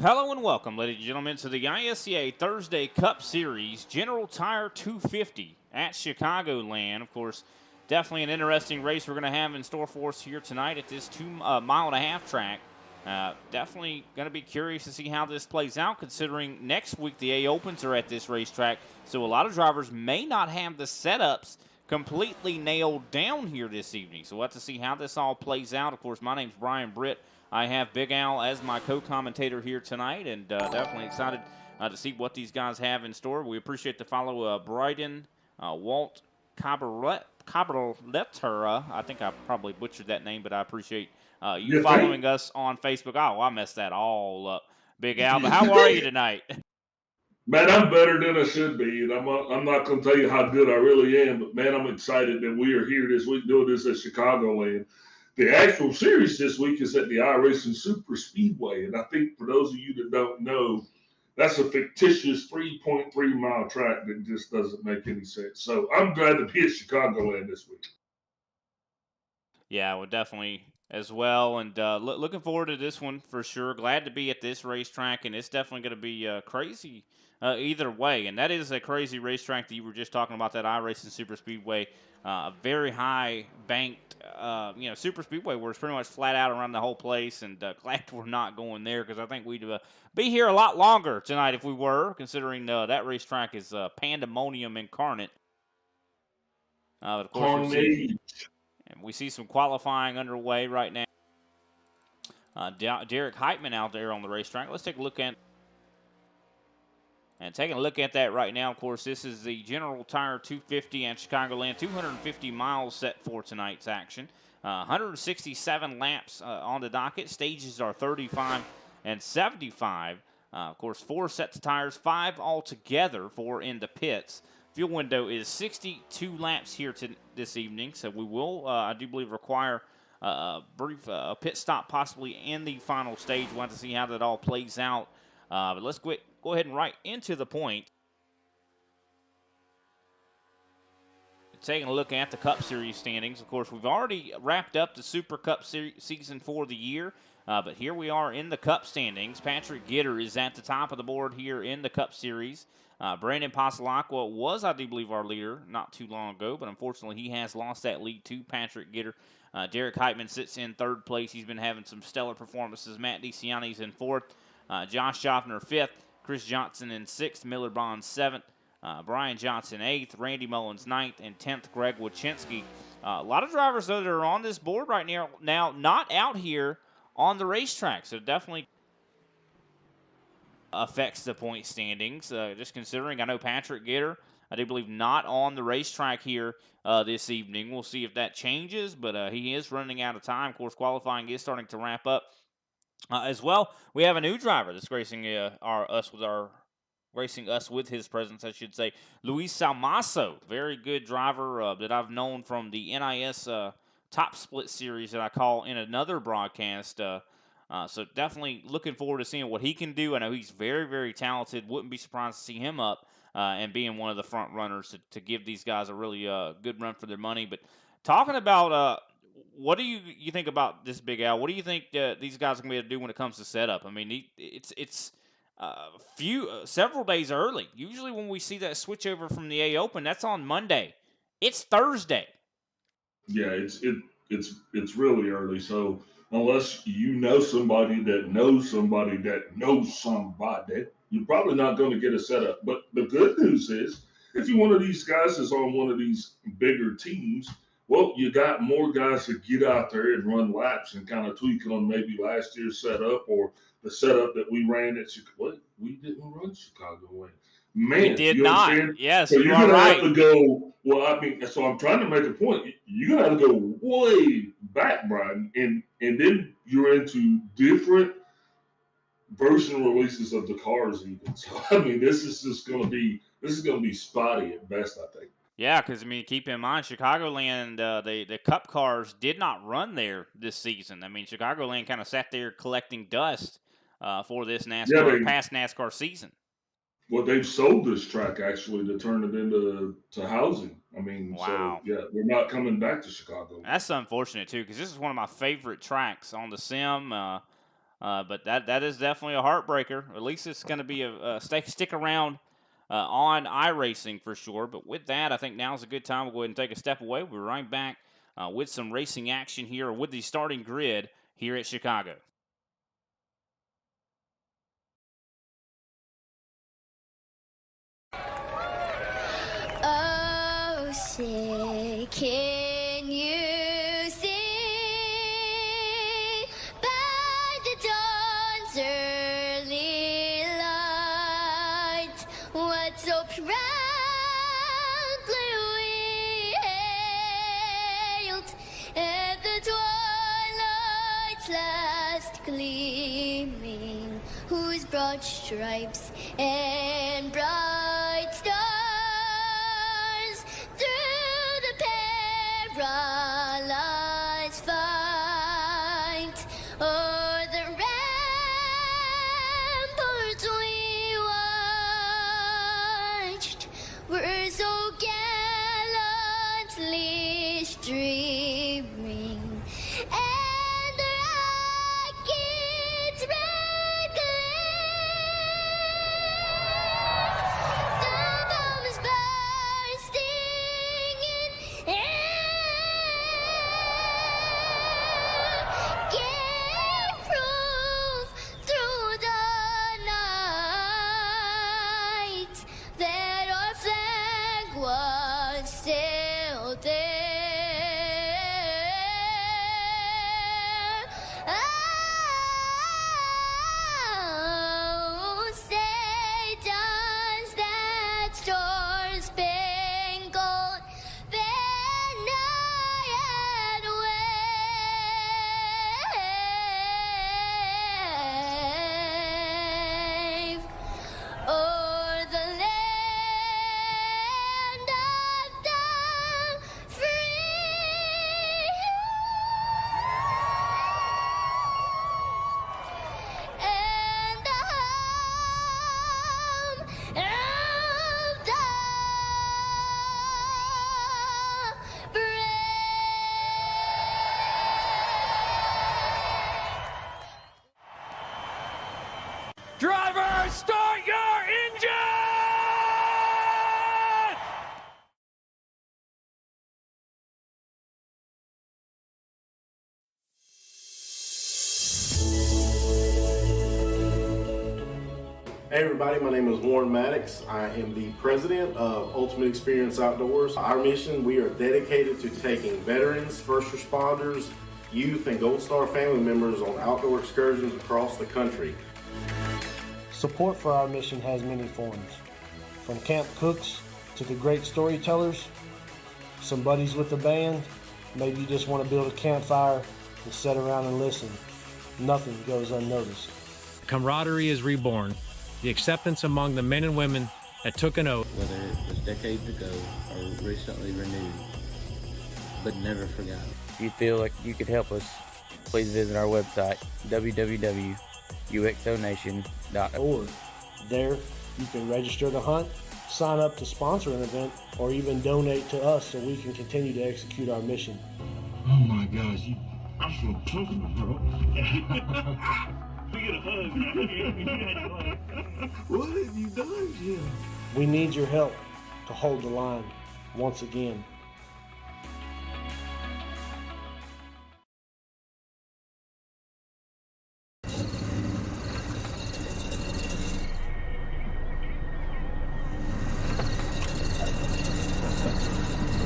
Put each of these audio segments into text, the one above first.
Hello and welcome, ladies and gentlemen, to the ISCA Thursday Cup Series General Tire 250 at Chicagoland. Of course, definitely an interesting race we're going to have in store for us here tonight at this 2.5-mile track. Definitely going to be curious to see how this plays out, considering next week the A Opens are at this racetrack. So a lot of drivers may not have the setups completely nailed down here this evening. So we'll have to see how this all plays out. Of course, my name's Brian Britt. I have Big Al as my co-commentator here tonight, and definitely excited to see what these guys have in store. We appreciate the follow, Bryden Walt Cabrera. I think I probably butchered that name, but I appreciate you following us on Facebook. Oh, I messed that all up, Big Al. But how are you tonight? Man, I'm better than I should be, and I'm not going to tell you how good I really am, but man, I'm excited that we are here this week doing this at Chicagoland. The actual series this week is at the iRacing Super Speedway, and I think for those of you that don't know, that's a fictitious 3.3-mile track that just doesn't make any sense. So I'm glad to be at Chicagoland this week. Yeah, well, definitely as well, and looking forward to this one for sure. Glad to be at this racetrack, and it's definitely going to be crazy either way. And that is a crazy racetrack that you were just talking about, that iRacing Super Speedway, a very high banked, super speedway where it's pretty much flat out around the whole place. And glad we're not going there, because I think we'd be here a lot longer tonight if we were, considering that racetrack is pandemonium incarnate. Of course, we see some qualifying underway right now. Derek Heitman out there on the racetrack. Let's take a look at. And taking a look at that right now, of course, this is the General Tire 250 at Chicagoland. 250 miles set for tonight's action. 167 laps on the docket. Stages are 35 and 75. Of course, 4 sets of tires, 5 altogether for in the pits. Fuel window is 62 laps here this evening, so we will, I do believe, require a brief pit stop possibly in the final stage. We'll have to see how that all plays out. But let's go ahead and right into the point. Taking a look at the Cup Series standings. Of course, we've already wrapped up the Super Cup season for the year. But here we are in the Cup standings. Patrick Gitter is at the top of the board here in the Cup Series. Brandon Pasalacqua was, I do believe, our leader not too long ago, but unfortunately he has lost that lead to Patrick Gitter. Derek Heitman sits in third place. He's been having some stellar performances. Matt DeCiani's in fourth. Josh Schaffner fifth. Chris Johnson in sixth. Miller Bond seventh. Brian Johnson eighth. Randy Mullins ninth. And 10th, Greg Wachinski. A lot of drivers, though, that are on this board right now not out here on the racetrack. So definitely affects the point standings. Just considering, I know Patrick Gitter, I do believe, not on the racetrack here this evening. We'll see if that changes, but he is running out of time. Of course, qualifying is starting to wrap up. As well, we have a new driver that's racing us with his presence, I should say. Luis Salmaso, very good driver that I've known from the NIS Top Split series that I call in another broadcast. So definitely looking forward to seeing what he can do. I know he's very, very talented. Wouldn't be surprised to see him up and being one of the front runners to give these guys a really good run for their money. But talking about what do you think about this, Big Al? What do you think these guys are going to be able to do when it comes to setup? I mean, it's several days early. Usually when we see that switch over from the A Open, that's on Monday. It's Thursday. Yeah, it's really early. So unless you know somebody that knows somebody that knows somebody, you're probably not going to get a setup. But the good news is, if you're one of these guys that's on one of these bigger teams, well, you got more guys to get out there and run laps and kind of tweak on maybe last year's setup or the setup that we ran at Chicago. We didn't run Chicagoland. Man, we did not. Understand? Yes, so you're going to have to go. Well, I mean, so I'm trying to make a point. You're going to have to go way back, Brian, and then you're into different version releases of the cars even. So I mean, this is going to be spotty at best, I think. Yeah, because, I mean, keep in mind, Chicagoland, the Cup cars did not run there this season. I mean, Chicagoland kind of sat there collecting dust for this past NASCAR season. Well, they've sold this track, actually, to turn it into housing. I mean, wow. So, yeah, we're not coming back to Chicago. That's unfortunate, too, because this is one of my favorite tracks on the sim. But that is definitely a heartbreaker. At least it's going to be a stick around on iRacing for sure. But with that, I think now's a good time. We'll go ahead and take a step away. We'll be right back with some racing action here with the starting grid here at Chicago. Oh, say, can you see by the dawn's early light what so proudly we hailed at the twilight's last gleaming, whose broad stripes and bright stars through the perilous fight o'er the ramparts we watched were so gallantly streaming, and the rockets red glare, the bombs bursting in air, gave proof through the night that our flag was still there. Oh, say does that star-spangled banner yet wave o'er the land of the free and the home of the brave. Driver, start your engine! Hey everybody, my name is Warren Maddox. I am the president of Ultimate Experience Outdoors. Our mission, we are dedicated to taking veterans, first responders, youth, and Gold Star family members on outdoor excursions across the country. Support for our mission has many forms, from camp cooks to the great storytellers, some buddies with the band, maybe you just want to build a campfire and sit around and listen. Nothing goes unnoticed. Camaraderie is reborn. The acceptance among the men and women that took an oath. Whether it was decades ago or recently renewed, but never forgotten. If you feel like you could help us, please visit our website, www.uxonation.org. There, you can register to hunt, sign up to sponsor an event, or even donate to us so we can continue to execute our mission. Oh my gosh, I'm so comfortable, bro. We get a hug, man. What have you done, Jim? We need your help to hold the line once again.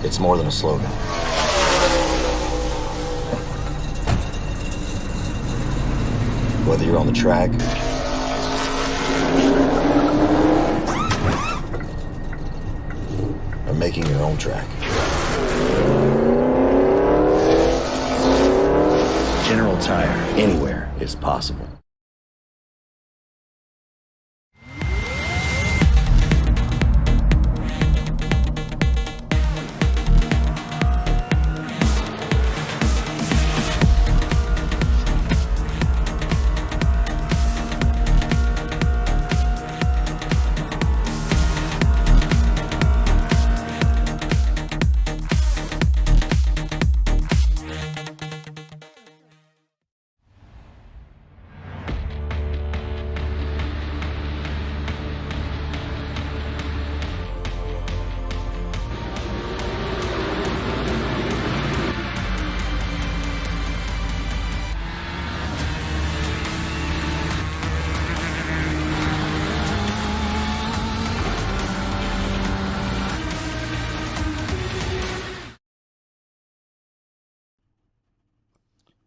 It's more than a slogan. Whether you're on the track or making your own track, General Tire, anywhere is possible.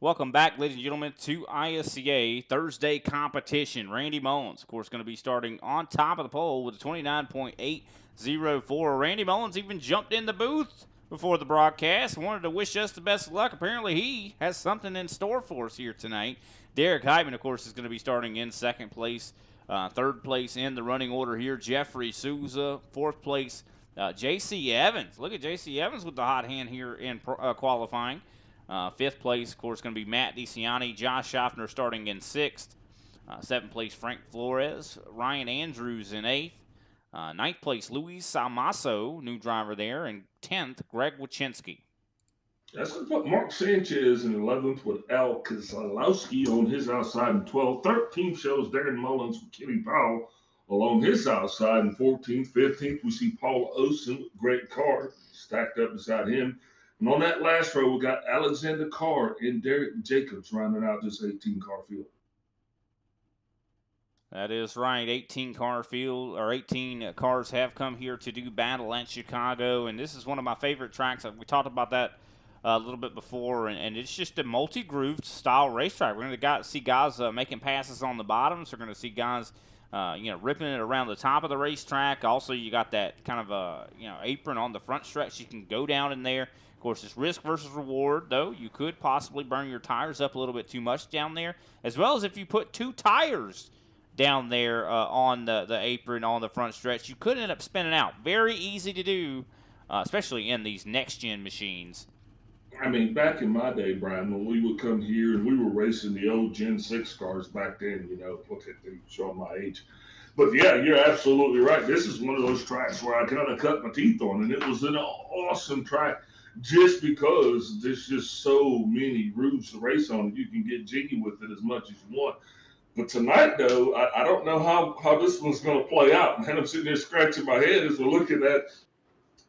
Welcome back, ladies and gentlemen, to ISCA Thursday competition. Randy Mullins, of course, going to be starting on top of the pole with a 29.804. Randy Mullins even jumped in the booth before the broadcast. Wanted to wish us the best of luck. Apparently, he has something in store for us here tonight. Derek Heitman, of course, is going to be starting in second place. Third place in the running order here, Jeffrey Souza. Fourth place, J.C. Evans. Look at J.C. Evans with the hot hand here in qualifying. Fifth place, of course, going to be Matt DeCiani. Josh Schaffner starting in sixth. Seventh place, Frank Flores. Ryan Andrews in eighth. Ninth place, Luis Salmaso, new driver there. And 10th, Greg Wachinski. That's going to put Mark Sanchez in 11th with Al Kozlowski on his outside in 12th. 13th shows Darren Mullins with Kenny Powell along his outside in 14th. 15th, we see Paul Osen with Greg Carr stacked up beside him. And on that last row, we got Alexander Carr and Derek Jacobs rounding out this 18-car field. That is right. 18 cars have come here to do battle at Chicago, and this is one of my favorite tracks. We talked about that a little bit before, and it's just a multi-grooved style racetrack. We're going to see guys making passes on the bottoms. We're going to see guys, ripping it around the top of the racetrack. Also, you got that kind of apron on the front stretch. You can go down in there. Of course, it's risk versus reward, though. You could possibly burn your tires up a little bit too much down there, as well as if you put two tires down there on the apron on the front stretch, you could end up spinning out. Very easy to do, especially in these next-gen machines. I mean, back in my day, Brian, when we would come here and we were racing the old Gen 6 cars back then, look at them showing my age. But, yeah, you're absolutely right. This is one of those tracks where I kind of cut my teeth on, and it was an awesome track. Just because there's just so many grooves to race on, you can get jiggy with it as much as you want. But tonight, though, I don't know how this one's going to play out. Man, I'm sitting there scratching my head as we're looking at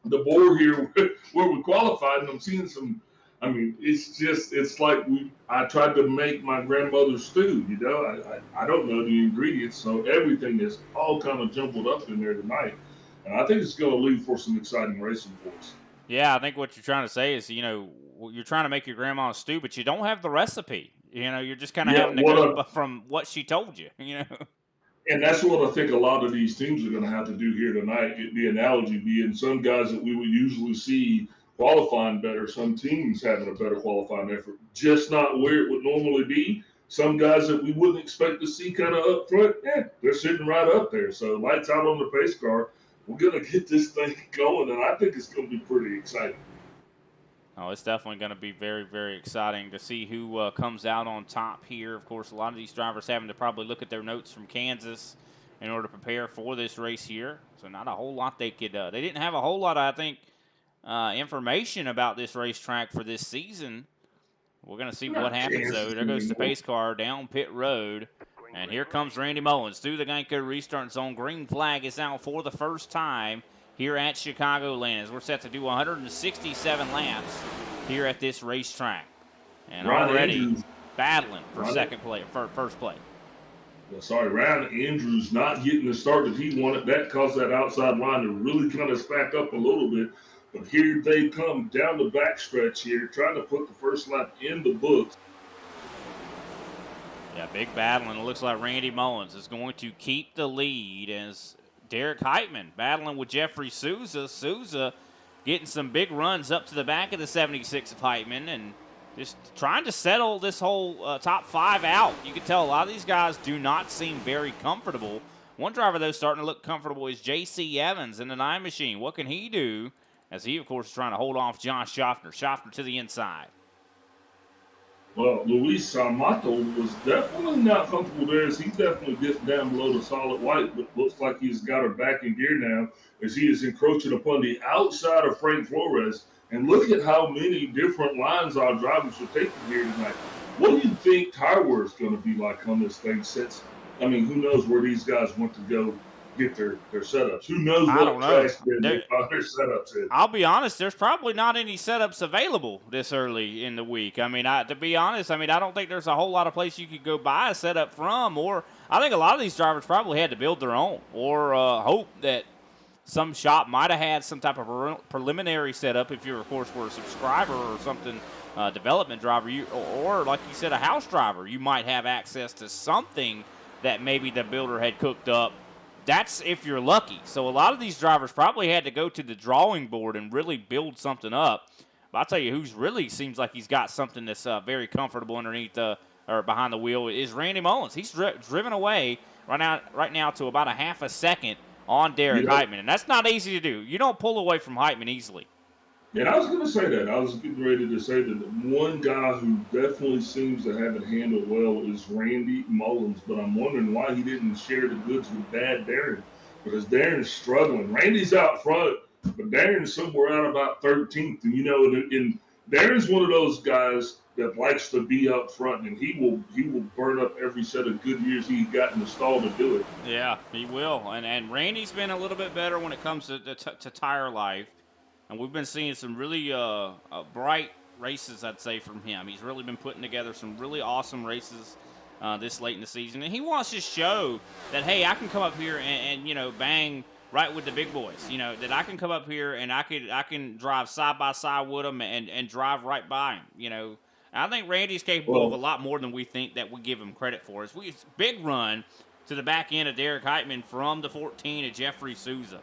the board here where we qualified, and I'm seeing some. I mean, it's like I tried to make my grandmother's stew. I don't know the ingredients, so everything is all kind of jumbled up in there tonight, and I think it's going to lead for some exciting racing for us. Yeah, I think what you're trying to say is, you're trying to make your grandma a stew, but you don't have the recipe. You're just kind of having to go from what she told you, And that's what I think a lot of these teams are going to have to do here tonight. The analogy being some guys that we would usually see qualifying better, some teams having a better qualifying effort, just not where it would normally be. Some guys that we wouldn't expect to see kind of up front, they're sitting right up there. So lights out on the pace car. We're going to get this thing going, and I think it's going to be pretty exciting. Oh, it's definitely going to be very, very exciting to see who comes out on top here. Of course, a lot of these drivers having to probably look at their notes from Kansas in order to prepare for this race here. So not a whole lot they could they didn't have a whole lot, I think, information about this racetrack for this season. We're going to see what happens, though. There goes the pace car down pit road. And here comes Randy Mullins through the Geico restart zone. Green flag is out for the first time here at Chicagoland as we're set to do 167 laps here at this racetrack. And already battling for first place. Ryan Andrews not getting the start that he wanted. That caused that outside line to really kind of stack up a little bit. But here they come down the backstretch here, trying to put the first lap in the books. Yeah, big battle, and it looks like Randy Mullins is going to keep the lead as Derek Heitman battling with Jeffrey Souza. Souza getting some big runs up to the back of the 76 of Heitman and just trying to settle this whole top five out. You can tell a lot of these guys do not seem very comfortable. One driver, though, starting to look comfortable is J.C. Evans in the 9 machine. What can he do as he, of course, is trying to hold off Josh Schaffner. Schaffner to the inside. Well, Luis Salmato was definitely not comfortable there as he definitely gets down below the solid white, but looks like he's got her back in gear now as he is encroaching upon the outside of Frank Flores. And look at how many different lines our drivers are taking here tonight. What do you think tire wear is going to be like on this thing since, who knows where these guys want to go get their setups? Who knows what trash their setups in? I'll be honest, there's probably not any setups available this early in the week. To be honest, I don't think there's a whole lot of place you could go buy a setup from, or I think a lot of these drivers probably had to build their own or hope that some shop might have had some type of preliminary setup if you, of course, were a subscriber or something, development driver, or like you said, a house driver. You might have access to something that maybe the builder had cooked up. That's if you're lucky. So a lot of these drivers probably had to go to the drawing board and really build something up. But I'll tell you who's really seems like he's got something that's very comfortable underneath or behind the wheel is Randy Mullins. He's driven away right now to about a half a second on Derek Heitman, and that's not easy to do. You don't pull away from Heitman easily. And I was going to say that. I was getting ready to say that one guy who definitely seems to have it handled well is Randy Mullins, but I'm wondering why he didn't share the goods with Dad Darren, because Darren's struggling. Randy's out front, but Darren's somewhere out about 13th. And, and Darren's one of those guys that likes to be up front, and he will burn up every set of good years he's got in the stall to do it. Yeah, he will. And Randy's been a little bit better when it comes to tire life. And we've been seeing some really bright races, I'd say, from him. He's really been putting together some really awesome races this late in the season. And he wants to show that, hey, I can come up here and bang right with the big boys. That I can come up here and I can drive side by side with them and drive right by him. I think Randy's capable of a lot more than we think that we give him credit for. It's a big run to the back end of Derek Heitman from the 14 of Jeffrey Souza.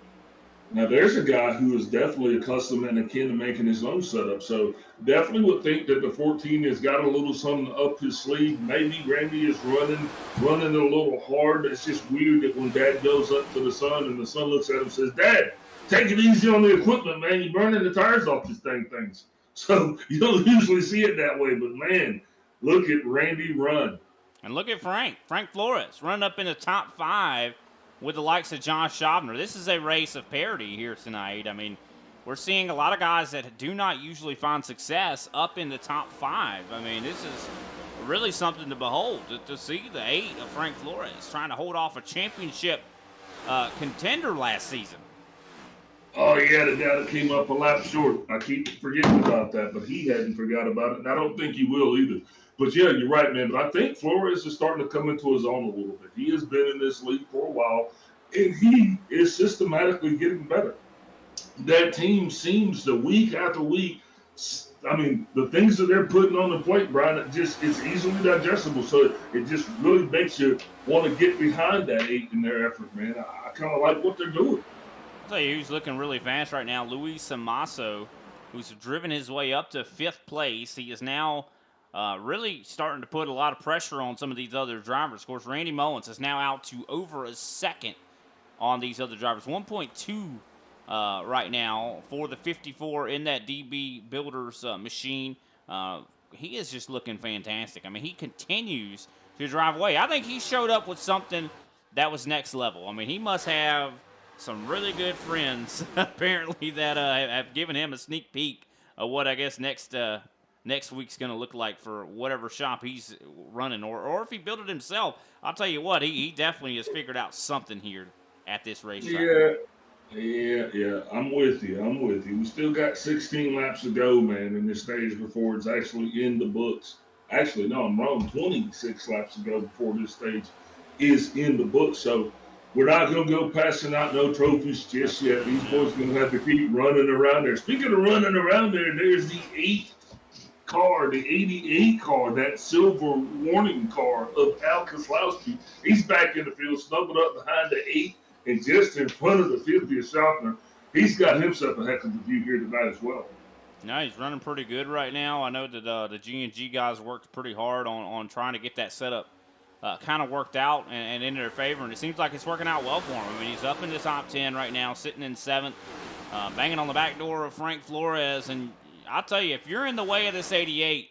Now, there's a guy who is definitely accustomed and akin to making his own setup. So definitely would think that the 14 has got a little something up his sleeve. Maybe Randy is running it a little hard. It's just weird that when Dad goes up to the son and the son looks at him and says, Dad, take it easy on the equipment, man. You're burning the tires off this things. So you don't usually see it that way. But, man, look at Randy run. And look at Frank Flores, running up in the top 5 with the likes of John Schaubner. This is a race of parity here tonight. I mean, we're seeing a lot of guys that do not usually find success up in the top 5. I mean, this is really something to behold, to see the 8 of Frank Flores trying to hold off a championship contender last season. Oh, yeah, the guy that came up a lap short. I keep forgetting about that, but he hadn't forgot about it, and I don't think he will either. But, yeah, you're right, man. But I think Flores is starting to come into his own a little bit. He has been in this league for a while, and he is systematically getting better. That team seems to, week after week, I mean, the things that they're putting on the plate, Brian, it's easily digestible. So it just really makes you want to get behind that 8 in their effort, man. I kind of like what they're doing. I'll tell you who's looking really fast right now, Luis Amasso, who's driven his way up to 5th place. He is now really starting to put a lot of pressure on some of these other drivers. Of course, Randy Mullins is now out to over a second on these other drivers. 1.2 right now for the 54 in that DB Builders machine. He is just looking fantastic. I mean, he continues to drive away. I think he showed up with something that was next level. I mean, he must have some really good friends, apparently, that have given him a sneak peek of what I guess next week's going to look like for whatever shop he's running. Or if he built it himself, I'll tell you what, he definitely has figured out something here at this racetrack. Yeah, I'm with you. We still got 16 laps to go, man, in this stage before it's actually in the books. Actually, no, I'm wrong. 26 laps to go before this stage is in the books. So we're not going to go passing out no trophies just yet. These boys are going to have to keep running around there. Speaking of running around there, there's the 8th car, the 88 car, that silver warning car of Al Kozlowski. He's back in the field, snuggled up behind the 8 and just in front of the 50th Schaffner. He's got himself a heck of a view here tonight as well. No, he's running pretty good right now. I know that the G&G guys worked pretty hard on trying to get that setup kind of worked out and in their favor, and it seems like it's working out well for him. I mean, he's up in the top 10 right now, sitting in 7th, banging on the back door of Frank Flores, and I'll tell you, if you're in the way of this 88,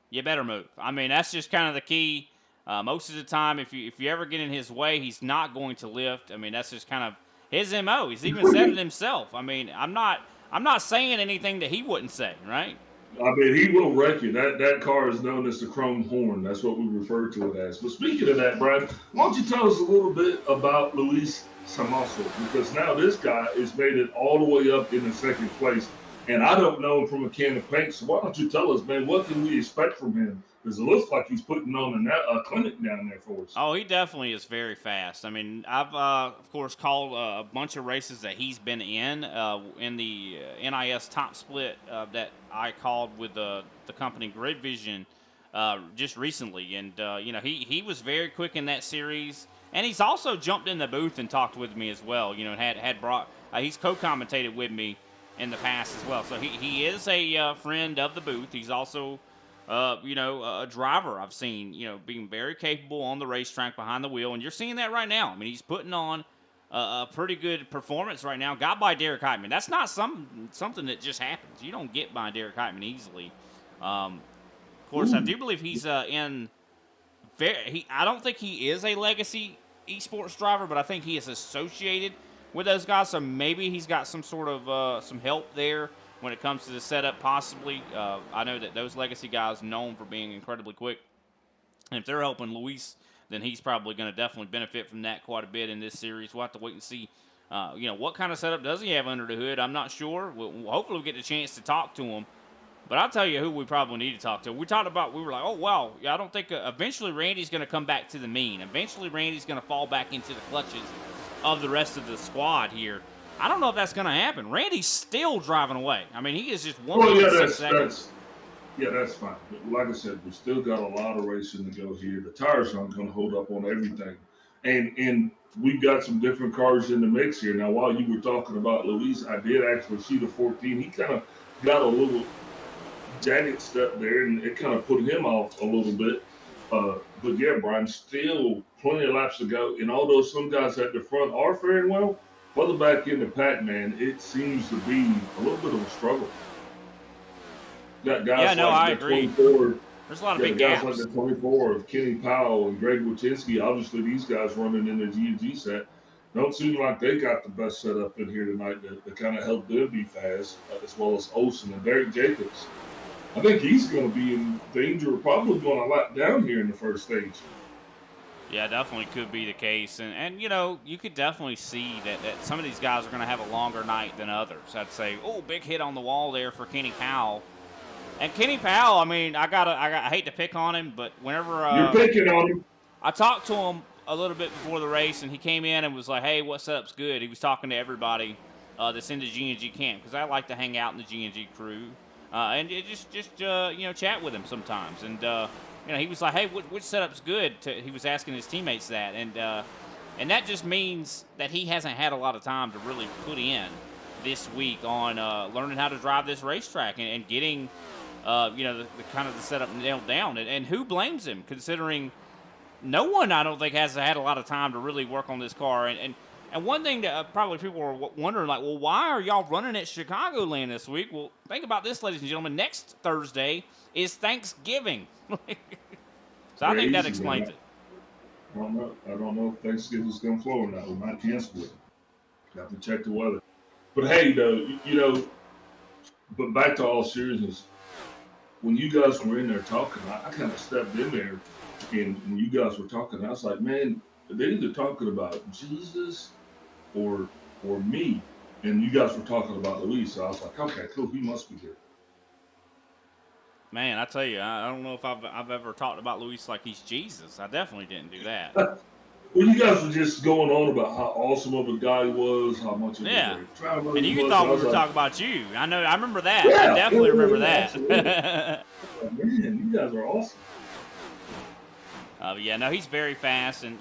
you better move. I mean, that's just kind of the key. Most of the time, if you ever get in his way, he's not going to lift. I mean, that's just kind of his MO. He's even said it himself. I mean, I'm not saying anything that he wouldn't say, right? I mean, he will wreck you. That car is known as the Chrome Horn. That's what we refer to it as. But speaking of that, Brian, why don't you tell us a little bit about Luis Samasso? Because now this guy has made it all the way up in the 2nd place. And I don't know him from a can of paint, so why don't you tell us, man, what can we expect from him Because it looks like he's putting on a clinic down there for us. Oh, he definitely is very fast. I mean, I've of course called a bunch of races that he's been in the NIS Top Split that I called with the company Grid Vision just recently, and he was very quick in that series, and he's also jumped in the booth and talked with me as well. You know, had brought he's co-commentated with me in the past as well, so he is a friend of the booth. He's also a driver I've seen, being very capable on the racetrack behind the wheel, and you're seeing that right now. I mean, he's putting on a pretty good performance right now. Got by Derek Heitman. That's not something that just happens. You don't get by Derek Heitman easily. Of course, I do believe he's I don't think he is a legacy esports driver, but I think he is associated with those guys, so maybe he's got some sort of some help there when it comes to the setup, possibly. I know that those legacy guys are known for being incredibly quick. And if they're helping Luis, then he's probably going to definitely benefit from that quite a bit in this series. We'll have to wait and see, what kind of setup does he have under the hood. I'm not sure. Hopefully we'll get the chance to talk to him. But I'll tell you who we probably need to talk to. We were like, oh, wow, I don't think eventually Randy's going to come back to the mean. Eventually Randy's going to fall back into the clutches of the rest of the squad here. I don't know if that's going to happen. Randy's still driving away. I mean, he is just 1.6 seconds. That's fine. Like I said, we still got a lot of racing to go here. The tires aren't going to hold up on everything. And we've got some different cars in the mix here. Now, while you were talking about Luis, I did actually see the 14. He kind of got a little jagged step there, and it kind of put him off a little bit. But yeah, Brian, still plenty of laps to go. And although some guys at the front are faring well, further back in the pack, man, it seems to be a little bit of a struggle. Got guys I like the agree. 24. There's a lot of big guys gaps. like the 24 of Kenny Powell and Greg Wojcinski. Obviously, these guys running in the G&G set don't seem like they got the best setup in here tonight to kind of help them be fast, as well as Olsen and Derek Jacobs. I think he's going to be in danger of probably going a lap down here in the first stage. Yeah, definitely could be the case. And you could definitely see that some of these guys are going to have a longer night than others. I'd say, big hit on the wall there for Kenny Powell. And Kenny Powell, I mean, I hate to pick on him, but whenever you're picking on him, I talked to him a little bit before the race, and he came in and was like, hey, what setup's good? He was talking to everybody that's in the G&G camp, because I like to hang out in the G&G crew. And just chat with him sometimes. And, he was like, hey, which setup's good? He was asking his teammates that. And that just means that he hasn't had a lot of time to really put in this week on learning how to drive this racetrack and getting, the kind of the setup nailed down. And who blames him, considering no one, I don't think, has had a lot of time to really work on this car. And one thing that probably people are wondering, like, well, why are y'all running at Chicagoland this week? Well, think about this, ladies and gentlemen. Next Thursday is Thanksgiving. So I think that explains it. I don't know if Thanksgiving's going to flow or not. We might cancel it. Got to check the weather. But hey, though, but back to all seriousness, when you guys were in there talking, I kind of stepped in there, and when you guys were talking, I was like, man, they're either talking about Jesus or me, and you guys were talking about Luis, so I was like, okay, cool, he must be here. Man, I tell you, I don't know if I've ever talked about Luis like he's Jesus. I definitely didn't do that. Well, you guys were just going on about how awesome of a guy he was, how much of a traveler and he you was. thought we were talking about you. I remember that. Yeah, I definitely remember that. Man, you guys are awesome. He's very fast, and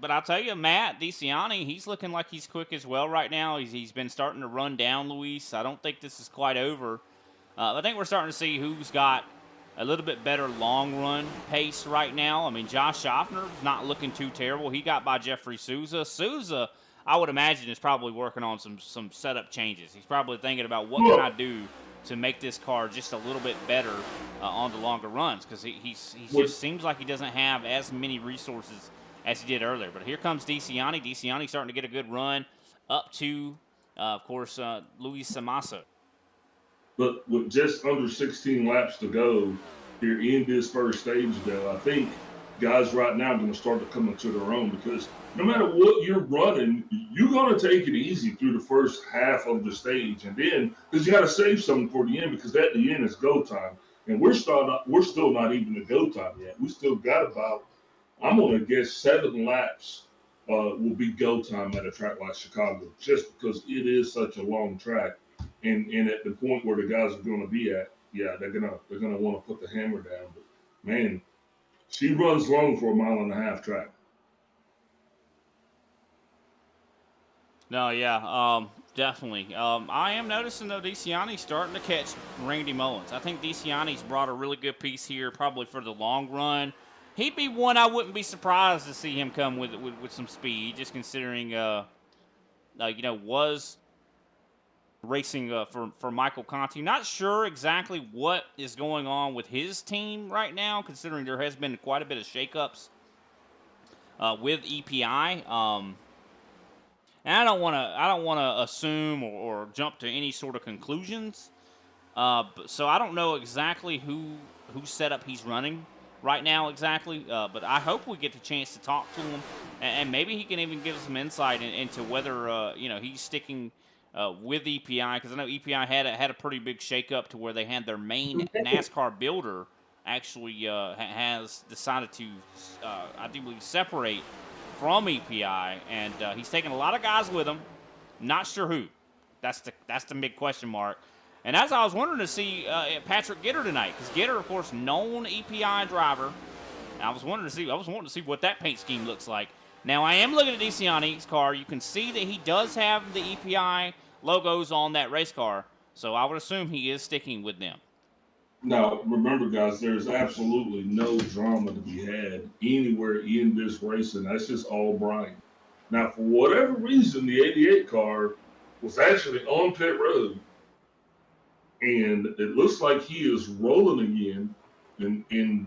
but I'll tell you, Matt DeCiani, he's looking like he's quick as well right now. He's been starting to run down Luis. I don't think this is quite over. I think we're starting to see who's got a little bit better long run pace right now. I mean, Josh Schaffner's not looking too terrible. He got by Jeffrey Souza. Souza, I would imagine, is probably working on some setup changes. He's probably thinking about what can I do to make this car just a little bit better on the longer runs, because he just seems like he doesn't have as many resources as he did earlier. But here comes DeCiani. DeCiani starting to get a good run up to, of course, Luis Samaso. But with just under 16 laps to go here in this first stage, though, I think guys right now are going to start to come into their own, because no matter what you're running, you're going to take it easy through the first half of the stage. And then, because you got to save something for the end, because at the end is go time. and we're still not even the go time yet. We still got about, I'm gonna guess 7 laps will be go time at a track like Chicago, just because it is such a long track, and at the point where the guys are going to be at, yeah, they're gonna want to put the hammer down. But man, she runs long for a 1.5-mile track. No, yeah, definitely. I am noticing, though, DeCiani's starting to catch Randy Mullins. I think DeCiani's brought a really good piece here, probably for the long run. He'd be one I wouldn't be surprised to see him come with some speed, just considering, was racing for Michael Conti. Not sure exactly what is going on with his team right now, considering there has been quite a bit of shakeups with EPI. And I don't want to assume or jump to any sort of conclusions. So I don't know exactly whose setup he's running right now exactly. But I hope we get the chance to talk to him, and maybe he can even give us some insight into whether he's sticking with EPI, because I know EPI had a pretty big shakeup to where they had their main NASCAR builder actually has decided to I do believe separate from EPI, and he's taking a lot of guys with him. Not sure who. That's the big question mark. And as I was wondering to see Patrick Gitter tonight, because Gitter, of course, known EPI driver. I was wanting to see what that paint scheme looks like. Now I am looking at DeCiani's car. You can see that he does have the EPI logos on that race car, so I would assume he is sticking with them. Now, remember, guys, there's absolutely no drama to be had anywhere in this race, and that's just all Brian. Now, for whatever reason, the 88 car was actually on pit road, and it looks like he is rolling again in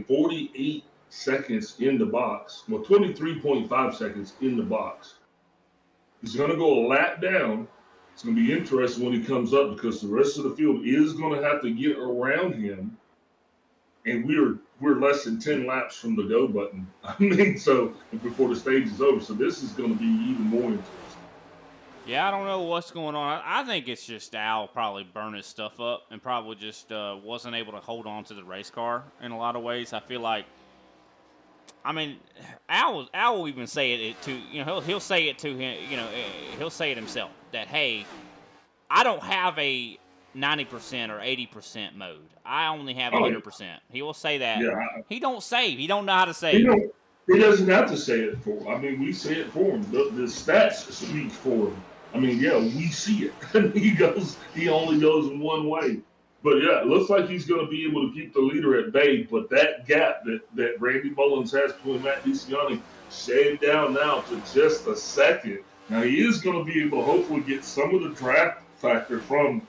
48 seconds in the box. Well, 23.5 seconds in the box. He's going to go a lap down. It's going to be interesting when he comes up, because the rest of the field is going to have to get around him, and we're less than 10 laps from the go button. So before the stage is over, so this is going to be even more interesting. Yeah, I don't know what's going on. I think it's just Al probably burned his stuff up and probably just wasn't able to hold on to the race car in a lot of ways. I feel like, Al will even say it to, he'll say it to him, he'll say it himself that, hey, I don't have a 90% or 80% mode. I only have 100%. He will say that. Yeah. He don't save. He don't know how to save. He doesn't have to say it for him. We say it for him. The stats speak for him. We see it. He only goes in one way. But yeah, it looks like he's going to be able to keep the leader at bay. But that gap that Randy Mullins has between Matt DeCiani shaved down now to just a second. Now he is going to be able to hopefully get some of the draft factor from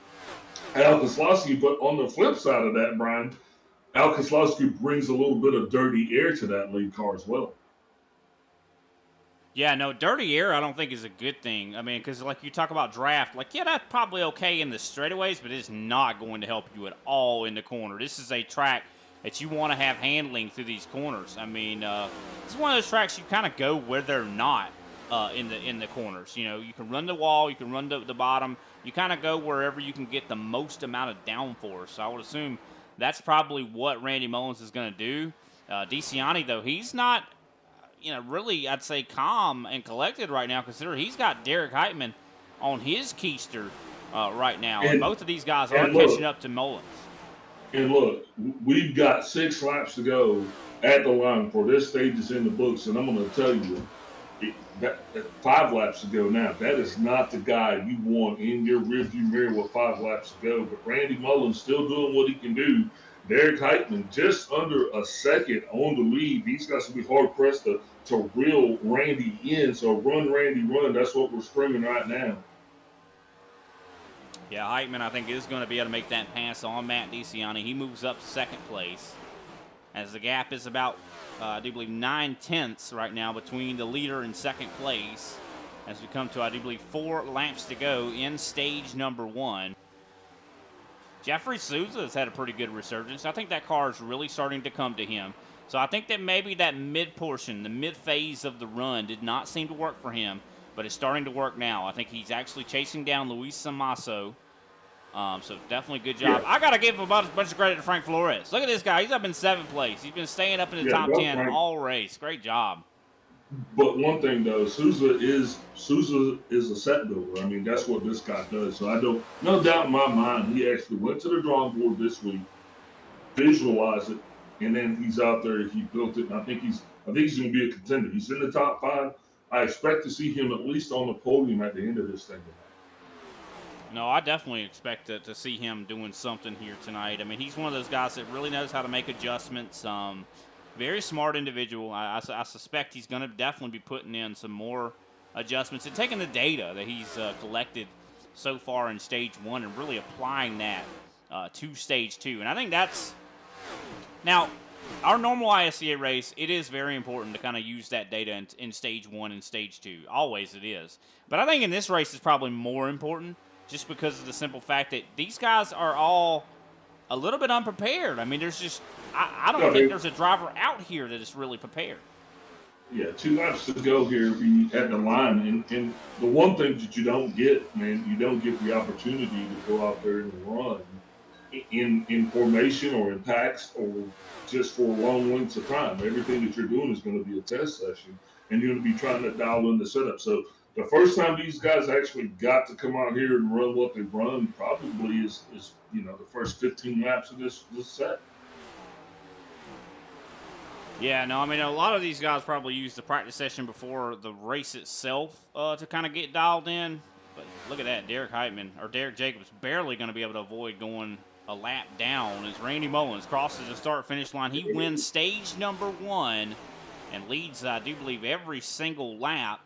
Al Koslowski. But on the flip side of that, Brian, Al Koslowski brings a little bit of dirty air to that lead car as well. Yeah, no, dirty air I don't think is a good thing. Because like you talk about draft, that's probably okay in the straightaways, but it's not going to help you at all in the corner. This is a track that you want to have handling through these corners. It's one of those tracks you kind of go where they're not in the corners. You can run the wall, you can run the bottom. You kind of go wherever you can get the most amount of downforce. So I would assume that's probably what Randy Mullins is going to do. DeCiani, though, he's not, really, I'd say, calm and collected right now, considering he's got Derek Heitman on his keister right now. And both of these guys are catching up to Mullins. And look, we've got 6 laps to go at the line for this stage is in the books, and I'm going to tell you, that 5 laps to go now, that is not the guy you want in your rearview mirror with 5 laps to go. But Randy Mullins still doing what he can do. Derek Heitman just under a second on the lead. These guys will be hard pressed to reel Randy in. So run, Randy, run. That's what we're screaming right now. Yeah, Heitman, I think, is going to be able to make that pass on Matt DeCiani. He moves up to second place, as the gap is about, I do believe, 9/10 right now between the leader and second place, as we come to, I do believe, 4 laps to go in stage number 1. Jeffrey Souza has had a pretty good resurgence. I think that car is really starting to come to him. So I think that maybe that mid portion, the mid phase of the run, did not seem to work for him, but it's starting to work now. I think he's actually chasing down Luis Samasso So definitely good job. Yeah. I got to give a bunch of credit to Frank Flores. Look at this guy. He's up in 7th place. He's been staying up in the top 10 Frank. all race. Great job. But one thing though, Souza is a set builder. I mean, that's what this guy does. So I don't, no doubt in my mind, he actually went to the drawing board this week, visualized it, and then he's out there. He built it, and I think he's going to be a contender. He's in the top 5. I expect to see him at least on the podium at the end of this thing. No, I definitely expect to see him doing something here tonight. I mean, he's one of those guys that really knows how to make adjustments. Very smart individual. I suspect he's going to definitely be putting in some more adjustments and taking the data that he's collected so far in Stage 1 and really applying that to Stage 2. And I think that's – now, our normal ISCA race, it is very important to kind of use that data in Stage 1 and Stage 2. Always it is. But I think in this race it's probably more important just because of the simple fact that these guys are all a little bit unprepared. I mean, there's just I don't think there's a driver out here that is really prepared. Yeah, 2 laps to go here at the line. And the one thing that you don't get, man, you don't get the opportunity to go out there and run in formation or in packs or just for long lengths of time. Everything that you're doing is going to be a test session, and you're going to be trying to dial in the setup. So the first time these guys actually got to come out here and run what they've run probably is the first 15 laps of this set. Yeah, no, I mean, a lot of these guys probably use the practice session before the race itself to kind of get dialed in. But look at that, Derek Jacobs barely going to be able to avoid going a lap down as Randy Mullins crosses the start-finish line. He wins stage number 1 and leads, I do believe, every single lap.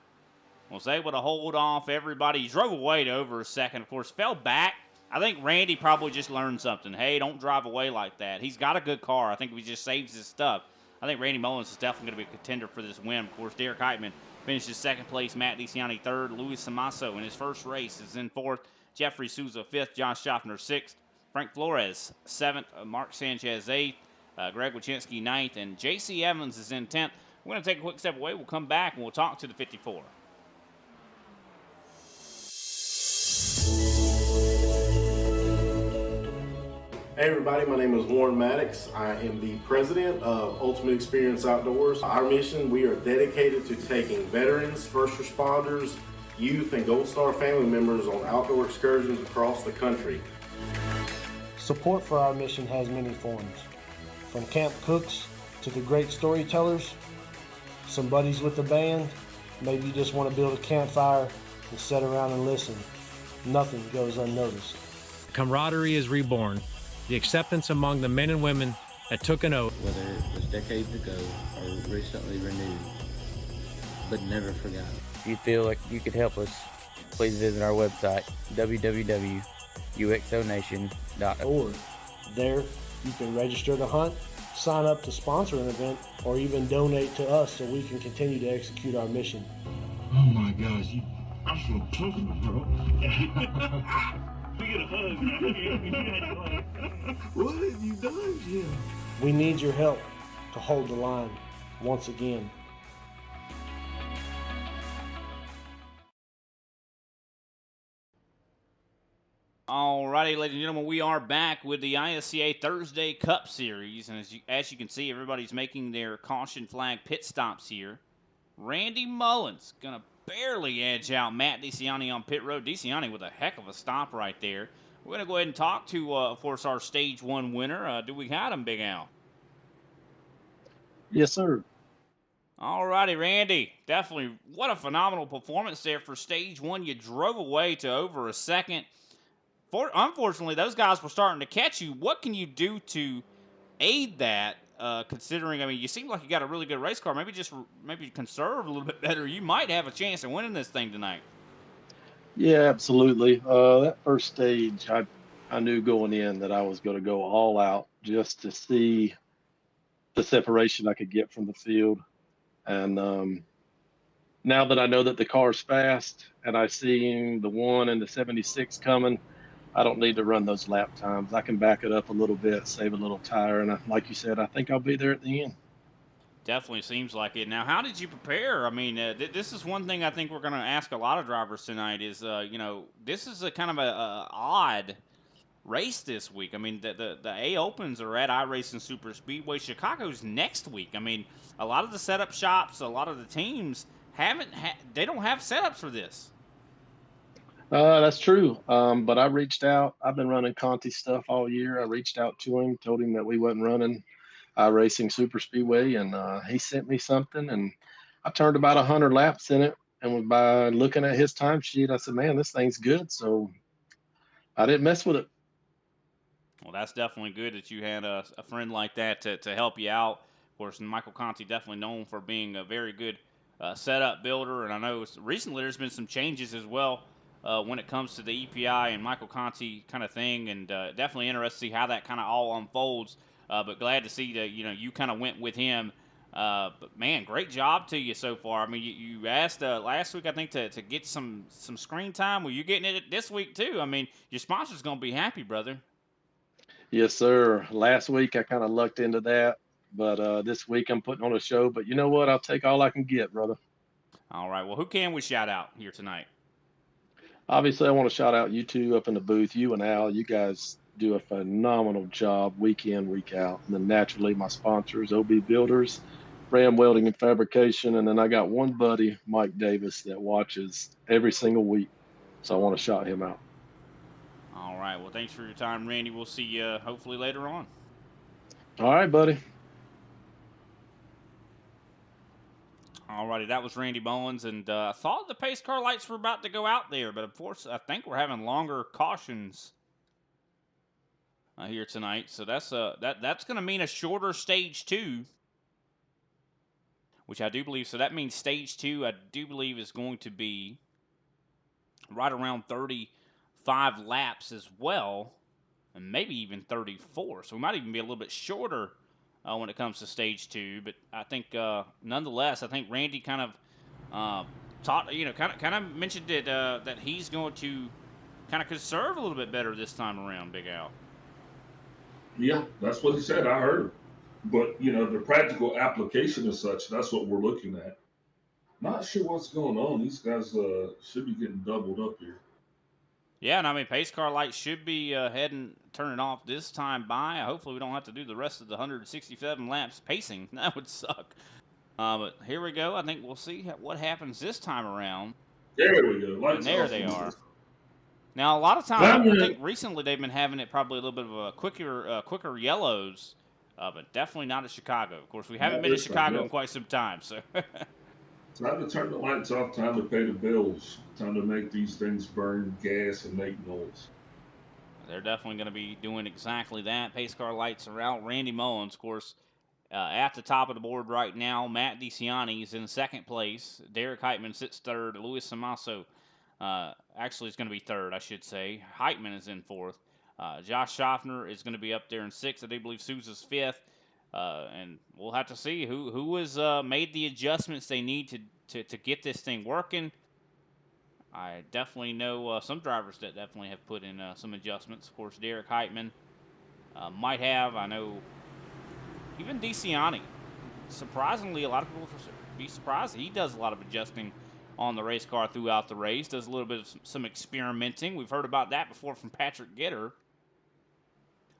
Was able to hold off everybody. He drove away to over a second, of course, fell back. I think Randy probably just learned something. Hey, don't drive away like that. He's got a good car. I think if he just saves his stuff, I think Randy Mullins is definitely going to be a contender for this win. Of course, Derek Heitman finishes 2nd place, Matt DeCiani 3rd, Luis Samasso in his first race is in 4th, Jeffrey Souza 5th, Josh Schaffner 6th, Frank Flores 7th, Mark Sanchez 8th, Greg Wachinski 9th, and J.C. Evans is in 10th. We're going to take a quick step away. We'll come back and we'll talk to the 54. Hey everybody, my name is Warren Maddox. I am the president of Ultimate Experience Outdoors. Our mission, we are dedicated to taking veterans, first responders, youth, and Gold Star family members on outdoor excursions across the country. Support for our mission has many forms. From camp cooks to the great storytellers, some buddies with the band, maybe you just want to build a campfire and sit around and listen. Nothing goes unnoticed. Camaraderie is reborn. The acceptance among the men and women that took an oath. Whether it was decades ago or recently renewed, but never forgot. If you feel like you could help us, please visit our website, www.uxonation.org. There, you can register to hunt, sign up to sponsor an event, or even donate to us so we can continue to execute our mission. Oh my gosh, I feel talking, bro. We get a hug. What have you done, Jim? We need your help to hold the line once again. Alrighty, ladies and gentlemen, we are back with the ISCA Thursday Cup Series, and as you can see, everybody's making their caution flag pit stops here. Randy Mullins gonna barely edge out Matt DeCiani on pit road. DeCiani with a heck of a stop right there. We're going to go ahead and talk to, of course, our Stage 1 winner. Do we got him, Big Al? Yes, sir. All righty, Randy. Definitely, what a phenomenal performance there for Stage 1. You drove away to over a second. Unfortunately, those guys were starting to catch you. What can you do to aid that? Considering, I mean, you seem like you got a really good race car. Maybe conserve a little bit better. You might have a chance of winning this thing tonight. Yeah, absolutely. That first stage, I knew going in that I was going to go all out just to see the separation I could get from the field. And now that I know that the car's fast and I see the 1 and the 76 coming, I don't need to run those lap times. I can back it up a little bit, save a little tire, and like you said, I think I'll be there at the end. Definitely seems like it. Now, how did you prepare? I mean, this is one thing I think we're going to ask a lot of drivers tonight is, this is a kind of a odd race this week. I mean, the A Opens are at iRacing Super Speedway. Chicago's next week. I mean, a lot of the setup shops, a lot of the teams they don't have setups for this. That's true. But I reached out. I've been running Conti stuff all year. I reached out to him, told him that we wasn't running iRacing Super Speedway, and he sent me something, and I turned about 100 laps in it. And by looking at his timesheet, I said, "Man, this thing's good." So I didn't mess with it. Well, that's definitely good that you had a friend like that to help you out. Of course, Michael Conti definitely known for being a very good setup builder, and I know recently there's been some changes as well when it comes to the EPI and Michael Conti kind of thing, and definitely interested to see how that kind of all unfolds. But glad to see that you kind of went with him. But man, great job to you so far. I mean, you asked last week, I think, to get some screen time. Well, you're getting it this week too. I mean, your sponsor's gonna be happy, brother. Yes, sir. Last week I kind of lucked into that, but this week I'm putting on a show. But you know what? I'll take all I can get, brother. All right. Well, who can we shout out here tonight? Obviously, I want to shout out you two up in the booth, you and Al. You guys do a phenomenal job week in, week out. And then naturally, my sponsors, OB Builders, Ram Welding and Fabrication. And then I got one buddy, Mike Davis, that watches every single week. So I want to shout him out. All right. Well, thanks for your time, Randy. We'll see you hopefully later on. All right, buddy. All righty. That was Randy Mullins. And I thought the pace car lights were about to go out there, but of course, I think we're having longer cautions here tonight. So that's going to mean a shorter stage 2, which I do believe. So that means stage 2, I do believe, is going to be right around 35 laps as well, and maybe even 34. So we might even be a little bit shorter when it comes to stage 2. But I think, nonetheless, I think Randy kind of kind of mentioned it that he's going to kind of conserve a little bit better this time around, Big Al. Yeah, that's what he said. I heard. But the practical application is such. That's what we're looking at. Not sure what's going on. These guys should be getting doubled up here. Yeah, and I mean, pace car lights should be turning off this time by. Hopefully we don't have to do the rest of the 167 laps pacing. That would suck. But here we go. I think we'll see what happens this time around. There we go. And there they are. Now, a lot of times, I think recently they've been having it probably a little bit of a quicker yellows, but definitely not at Chicago. Of course, we haven't been to Chicago in quite some time, so. Time to turn the lights off, time to pay the bills, time to make these things burn gas and make noise. They're definitely going to be doing exactly that. Pace car lights are out. Randy Mullins, of course, at the top of the board right now. Matt DeCiani is in second place. Derek Heitman sits third. Luis Samaso actually is going to be third, I should say. Heitman is in fourth. Josh Schaffner is going to be up there in sixth. I do believe Sousa's fifth. And we'll have to see who has made the adjustments they need to get this thing working. I definitely know some drivers that definitely have put in some adjustments. Of course, Derek Heitman might have. I know even DeCiani. Surprisingly, a lot of people would be surprised. He does a lot of adjusting on the race car throughout the race. Does a little bit of some experimenting. We've heard about that before from Patrick Gitter.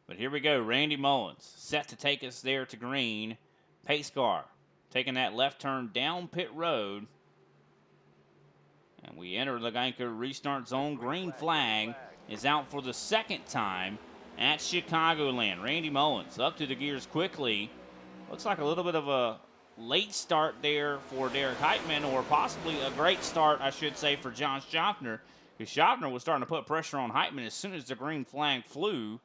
But here we go. Randy Mullins set to take us there to green. Pace car taking that left turn down pit road. And we enter the Geico restart zone. Green flag is out for the second time at Chicagoland. Randy Mullins up to the gears quickly. Looks like a little bit of a late start there for Derek Heitman, or possibly a great start, I should say, for John Schaffner. Because Schaffner was starting to put pressure on Heitman as soon as the green flag flew.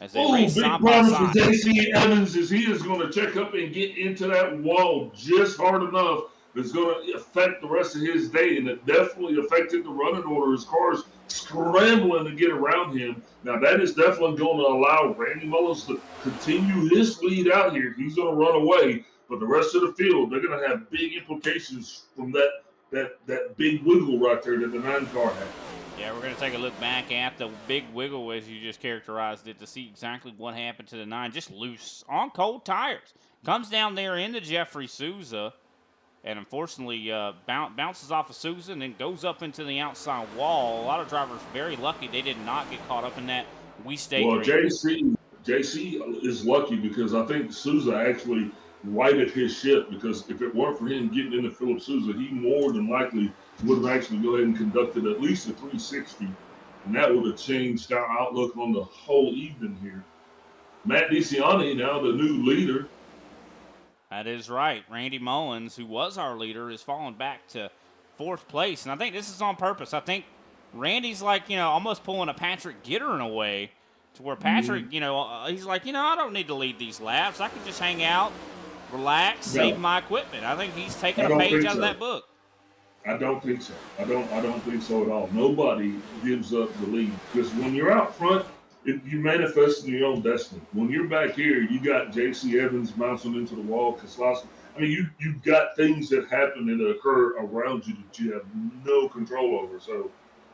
As they race big side by problem side. for JC Evans is he is going to check up and get into that wall just hard enough that's going to affect the rest of his day, and it definitely affected the running order. His car's scrambling to get around him. Now, that is definitely going to allow Randy Mullins to continue his lead out here. He's going to run away, but the rest of the field, they're going to have big implications from that big wiggle right there that the 9 car had. Yeah, we're going to take a look back at the big wiggle, as you just characterized it, to see exactly what happened to the 9. Just loose on cold tires. Comes down there into Jeffrey Sousa, and unfortunately bounces off of Sousa and then goes up into the outside wall. A lot of drivers very lucky they did not get caught up in that we stay Well, green. JC is lucky because I think Souza actually righted his ship, because if it weren't for him getting into Philip Souza, he more than likely would have actually go ahead and conducted at least a 360, and that would have changed our outlook on the whole evening here. Matt DeCiani, now the new leader. That is right. Randy Mullins, who was our leader, is falling back to 4th place, and I think this is on purpose. I think Randy's like, almost pulling a Patrick Gitter in a way, to where Patrick, he's like, I don't need to lead these laps. I can just hang out, relax, save my equipment. I think he's taking a page out of that book. I don't think so. I don't think so at all. Nobody gives up the lead, because when you're out front, you manifest your own destiny. When you're back here, you got J.C. Evans bouncing into the wall, Keselowski. I mean, you've got things that happen and that occur around you that you have no control over. So,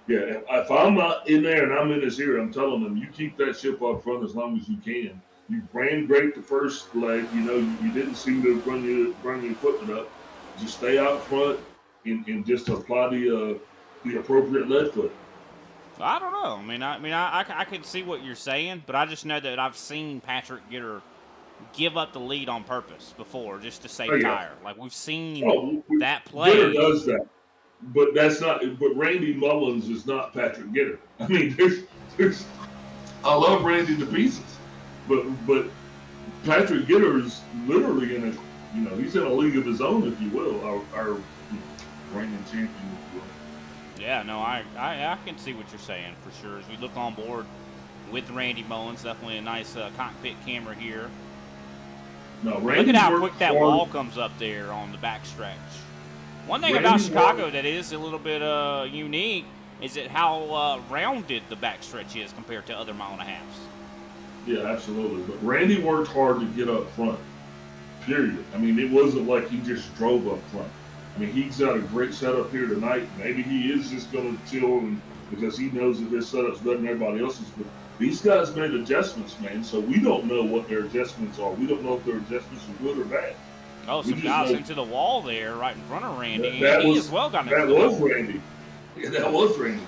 yeah, if I'm not in there and I'm in this area, I'm telling them, you keep that ship up front as long as you can. You ran great the first leg. You didn't seem to run your equipment up. Just stay out front and just apply the appropriate lead foot. I don't know. I can see what you're saying, but I just know that I've seen Patrick Gitter give up the lead on purpose before, just to save tire. Like, we've seen that play. Gitter does that, but that's not. But Randy Mullins is not Patrick Gitter. I mean, there's. I love Randy to pieces, but Patrick Gitter is literally in a, he's in a league of his own, if you will. Our reigning champion. Yeah, no, I can see what you're saying for sure. As we look on board with Randy Mullins, definitely a nice cockpit camera here. No, look at how quick that wall comes up there on the backstretch. One thing about Chicago that is a little bit unique is how rounded the backstretch is compared to other mile and a halves. Yeah, absolutely. But Randy worked hard to get up front, period. I mean, it wasn't like he just drove up front. I mean, he's got a great setup here tonight. Maybe he is just going to chill because he knows that his setup's better than everybody else's. But these guys made adjustments, man, so we don't know what their adjustments are. We don't know if their adjustments are good or bad. Oh, some guys into the wall there right in front of Randy. That he was, as well got into that the was wall. Randy. Yeah, that was Randy.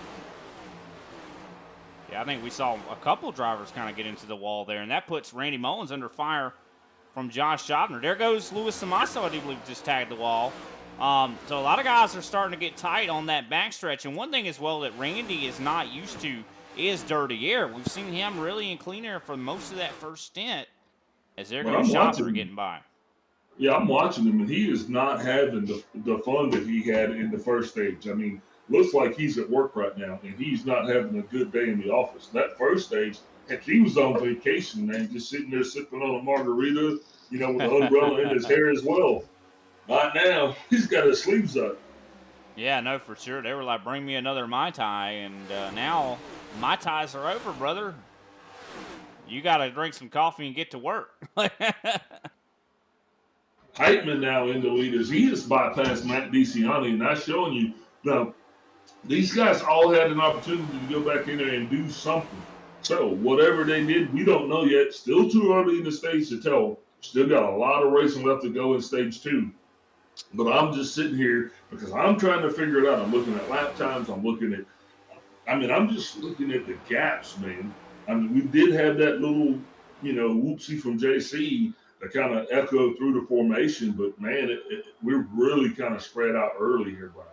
Yeah, I think we saw a couple drivers kind of get into the wall there, and that puts Randy Mullins under fire from Josh Jobner. There goes Luis Samasso, I do believe, just tagged the wall. So a lot of guys are starting to get tight on that backstretch. And one thing as well that Randy is not used to is dirty air. We've seen him really in clean air for most of that first stint, as there goes Jobner getting by. Yeah, I'm watching him, and he is not having the fun that he had in the first stage. I mean, looks like he's at work right now, and he's not having a good day in the office. That first stage, heck, he was on vacation, man, just sitting there sipping on a margarita, with an umbrella in his hair as well. Not now. He's got his sleeves up. Yeah, no, for sure. They were like, bring me another Mai Tai, and now Mai Tais are over, brother. You got to drink some coffee and get to work. Heitman now in the leaders. He has bypassed Matt DeCiani, and that's showing you. Now, these guys all had an opportunity to go back in there and do something. So whatever they did, we don't know yet. Still too early in the stage to tell. Still got a lot of racing left to go in stage 2. But I'm just sitting here because I'm trying to figure it out. I'm looking at lap times. I'm just looking at the gaps, man. I mean, we did have that little, whoopsie from JC that kind of echoed through the formation. But, man, we're really kind of spread out early here, Brian.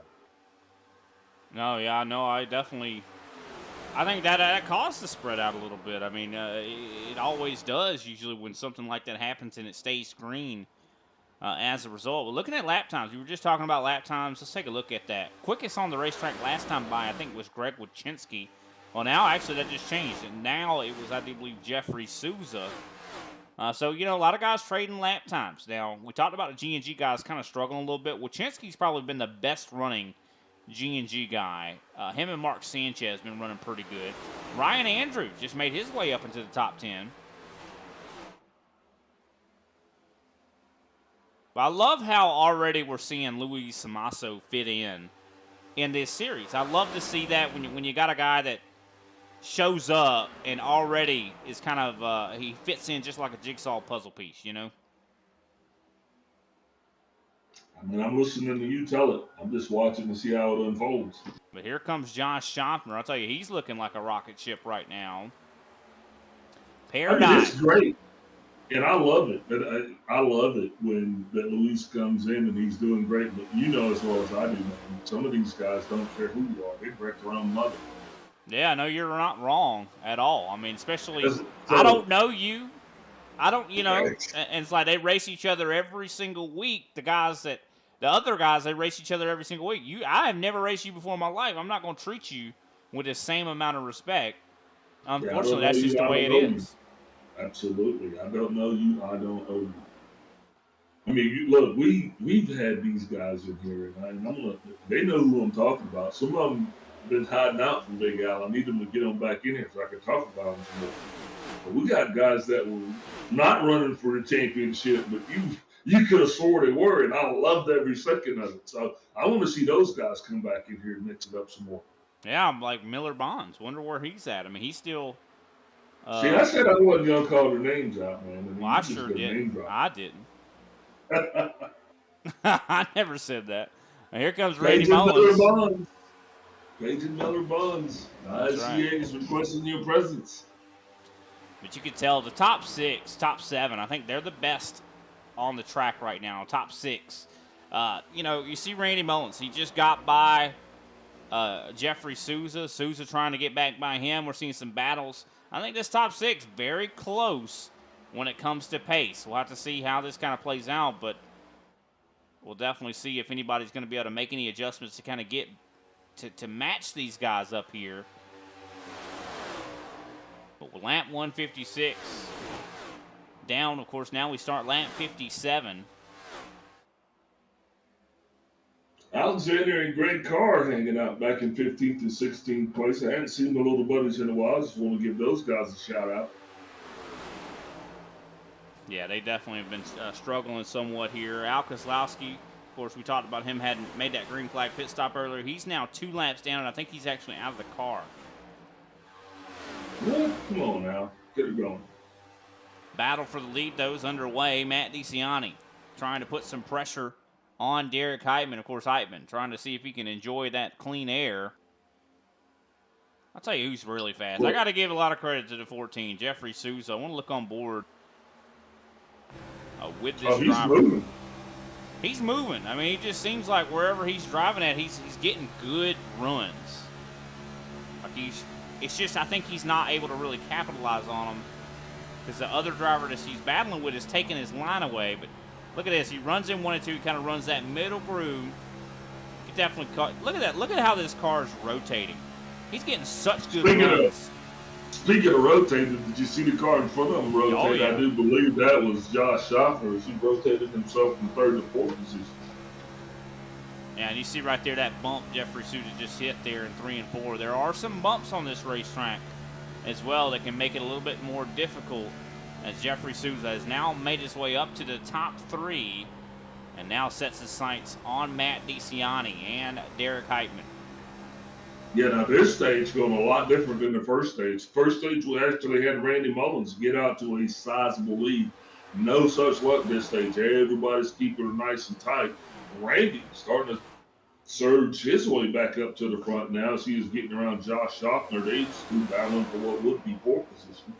No, yeah, no, I think that caused the spread out a little bit. I mean, it always does usually when something like that happens and it stays green. As a result. But looking at lap times, we were just talking about lap times. Let's take a look at that. Quickest on the racetrack last time by, I think, was Greg Wyszynski. Well, now, actually, that just changed. And now it was, I do believe, Jeffrey Souza. So, a lot of guys trading lap times. Now, we talked about the G&G guys kind of struggling a little bit. Wyszynski's probably been the best running G&G guy. Him and Mark Sanchez been running pretty good. Ryan Andrews just made his way up into the top 10. I love how already we're seeing Luis Samasso fit in this series. I love to see that when you got a guy that shows up and already is kind of he fits in just like a jigsaw puzzle piece, I mean, I'm listening to you tell it. I'm just watching to see how it unfolds. But here comes Josh Schompner. I'll tell you, he's looking like a rocket ship right now. Paradigm. It's great. And I love it. I love it when that Luis comes in and he's doing great. But you know as well as I do, man, some of these guys don't care who you are. They break their own mother. Yeah, no, you're not wrong at all. I mean, especially, So, I don't know you. I don't, and it's like they race each other every single week. The other guys, they race each other every single week. I have never raced you before in my life. I'm not going to treat you with the same amount of respect. Unfortunately, that's just the way it is. Absolutely. I don't know you. I don't owe you. I mean, look, we've had these guys in here, and they know who I'm talking about. Some of them been hiding out from Big Al. I need them to get them back in here so I can talk about them some more. But we got guys that were not running for the championship, but you could have swore they were, and I loved every second of it. So I want to see those guys come back in here and mix it up some more. Yeah, I'm like Miller Bonds. Wonder where he's at. I mean, he's still. See, I said I wasn't gonna call their names out, man. I mean, Well, I sure didn't. I didn't. I never said that. Now, here comes Randy Mullins. Page and Miller Bonds. ISCA is requesting your presence. But you can tell the top 6, top 7, I think they're the best on the track right now. Top 6. You see Randy Mullins. He just got by Jeffrey Souza. Souza trying to get back by him. We're seeing some battles. I think this top 6 very close when it comes to pace. We'll have to see how this kind of plays out, but we'll definitely see if anybody's going to be able to make any adjustments to kind of get to match these guys up here. But with lap 156 down, of course, now we start lap 57. Alexander and Greg Carr hanging out back in 15th and 16th place. I hadn't seen my little buddies in a while. I just want to give those guys a shout out. Yeah, they definitely have been struggling somewhat here. Al Kozlowski, of course, we talked about him hadn't made that green flag pit stop earlier. He's now 2 laps down, and I think he's actually out of the car. Well, come on now. Get it going. Battle for the lead, though, is underway. Matt DeCiani trying to put some pressure on Derek Heitman. Of course, Heitman trying to see if he can enjoy that clean air. I'll tell you who's really fast. I got to give a lot of credit to the 14, Jeffrey Souza. I want to look on board with this driver. Moving. He's moving. I mean, it just seems like wherever he's driving at, he's getting good runs. Like it's just I think he's not able to really capitalize on them because the other driver that he's battling with is taking his line away. But look at this. He runs in 1 and 2. He kind of runs that middle groove. He definitely look at that. Look at how this car is rotating. He's getting such good runs. Speaking of rotating, did you see the car in front of him rotate? Oh, yeah. I do believe that was Josh Schaffer as he rotated himself from 3rd to 4th position. Yeah, and you see right there that bump Jeffrey Souza just hit there in 3 and 4. There are some bumps on this racetrack as well that can make it a little bit more difficult as Jeffrey Souza has now made his way up to the top 3 and now sets his sights on Matt DeCiani and Derek Heitman. Yeah, now this stage going a lot different than the first stage. First stage, we actually had Randy Mullins get out to a sizable lead. No such luck this stage. Everybody's keeping it nice and tight. Randy starting to surge his way back up to the front now as he is getting around Josh Schaffner. They's two battling for what would be 4th position.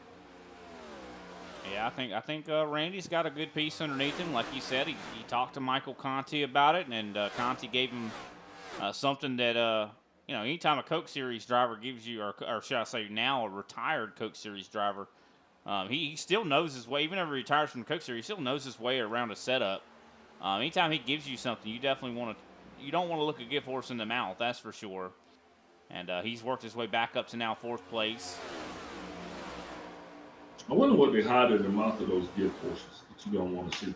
Yeah, I think Randy's got a good piece underneath him. Like he said, he talked to Michael Conti about it, and Conti gave him something that anytime a Coke Series driver gives you, or should I say now a retired Coke Series driver, he still knows his way. Even if he retires from the Coke Series, he still knows his way around a setup. Anytime he gives you something, you definitely you don't want to look a gift horse in the mouth, that's for sure. And he's worked his way back up to now 4th place. I wonder what they hide in the mouth of those gift horses that you don't want to see.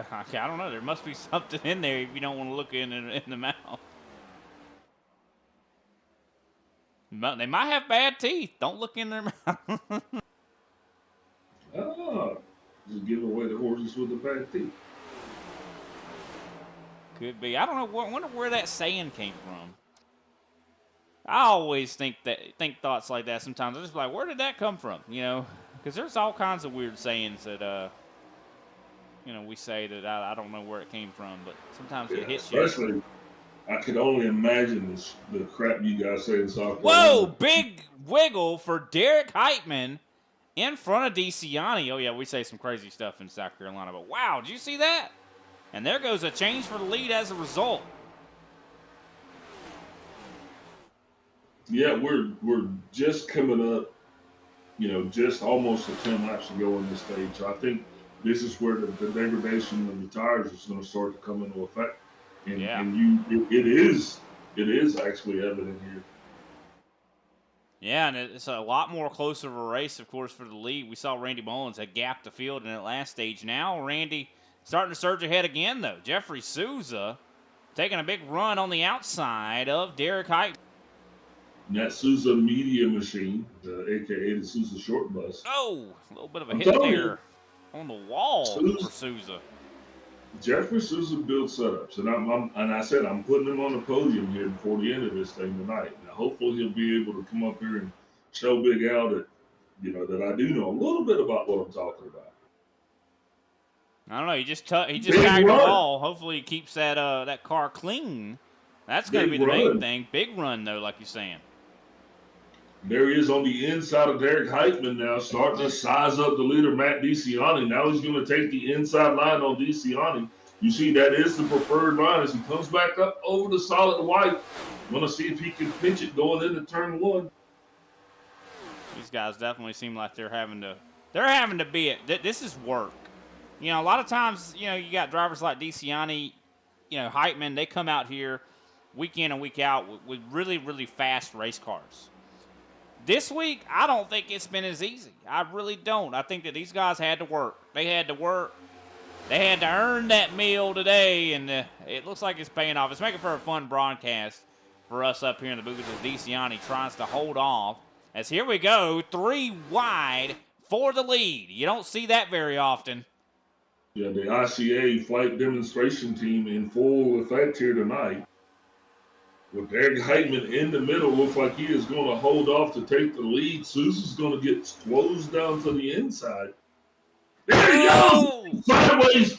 I don't know. There must be something in there if you don't want to look in the mouth. They might have bad teeth. Don't look in their mouth. Just giving away the horses with the bad teeth. Could be. I don't know. I wonder where that saying came from. I always think thoughts like that sometimes. I just be like, where did that come from? Because there's all kinds of weird sayings that, we say that I don't know where it came from, but sometimes it hits you. Especially, I could only imagine the crap you guys say in South Carolina. Whoa, big wiggle for Derek Heitman in front of DeCiani. Oh, yeah, we say some crazy stuff in South Carolina, but wow, did you see that? And there goes a change for the lead as a result. Yeah, we're just coming up, just almost to 10 laps to go on this stage. So I think this is where the degradation of the tires is going to start to come into effect. And, it is actually evident here. Yeah, and it's a lot more closer of a race, of course, for the lead. We saw Randy Mullins had gapped the field in that last stage. Now Randy starting to surge ahead again, though. Jeffrey Souza taking a big run on the outside of Derek Height. And that Souza media machine, a.k.a. the Souza short bus. Oh, a little bit of a hit there on the wall for Souza. Jeffrey Souza builds setups, and I said I'm putting him on the podium here before the end of this thing tonight. Now, hopefully he'll be able to come up here and show Big Al that that I do know a little bit about what I'm talking about. I don't know. He just tagged the wall. Hopefully he keeps that car clean. That's going to be the main thing. Big run though, like you're saying. There he is on the inside of Derek Heitman now, starting to size up the leader, Matt DeCiani. Now he's going to take the inside line on DeCiani. You see, that is the preferred line as he comes back up over the solid white. Want to see if he can pinch it going into turn one. These guys definitely seem like they're having to be it. This is work. A lot of times, you got drivers like DeCiani, Heitman. They come out here week in and week out with really, really fast race cars. This week, I don't think it's been as easy. I really don't. I think that these guys had to work. They had to work. They had to earn that meal today, and it looks like it's paying off. It's making for a fun broadcast for us up here in the booth as DeCiani tries to hold off. As here we go, 3 wide for the lead. You don't see that very often. Yeah, the ISCA flight demonstration team in full effect here tonight. With Derek Heitman in the middle, looks like he is going to hold off to take the lead. Sousa's going to get closed down to the inside. There he goes! Sideways.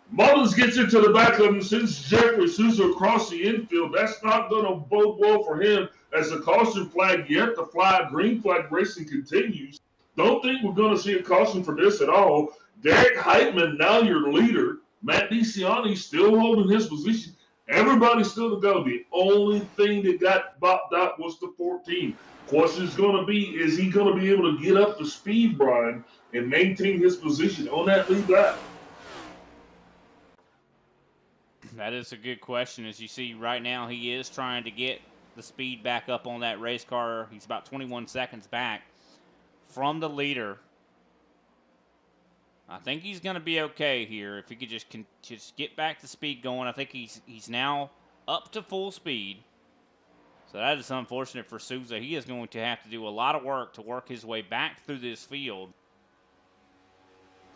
Mullins gets into the back of him, sends Jeffrey Sousa across the infield. That's not going to bode well for him as the caution flag yet to fly. Green flag racing continues. Don't think we're going to see a caution for this at all. Derek Heitman, now your leader. Matt DeCiani still holding his position. Everybody's still to go. The only thing that got bopped out was the 14. Question is going to be, is he going to be able to get up to speed, Brian, and maintain his position on that lead lap? That is a good question. As you see right now, he is trying to get the speed back up on that race car. He's about 21 seconds back from the leader. I think he's going to be okay here if he could just get back the speed going. I think he's now up to full speed. So that is unfortunate for Sousa. He is going to have to do a lot of work to work his way back through this field.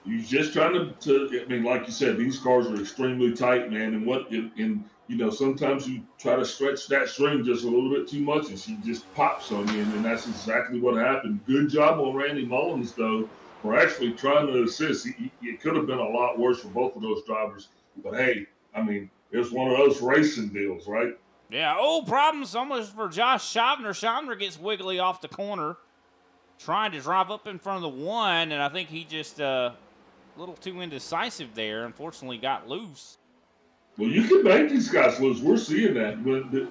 He's just trying to like you said, these cars are extremely tight, man. And sometimes you try to stretch that string just a little bit too much and she just pops on you. And that's exactly what happened. Good job on Randy Mullins, though, for actually trying to assist. It could have been a lot worse for both of those drivers. But, hey, it was one of those racing deals, right? Yeah, problems almost for Josh Schaffner. Schaffner gets wiggly off the corner, trying to drive up in front of the one, and I think he just a little too indecisive there. Unfortunately, got loose. Well, you can make these guys loose. We're seeing that. When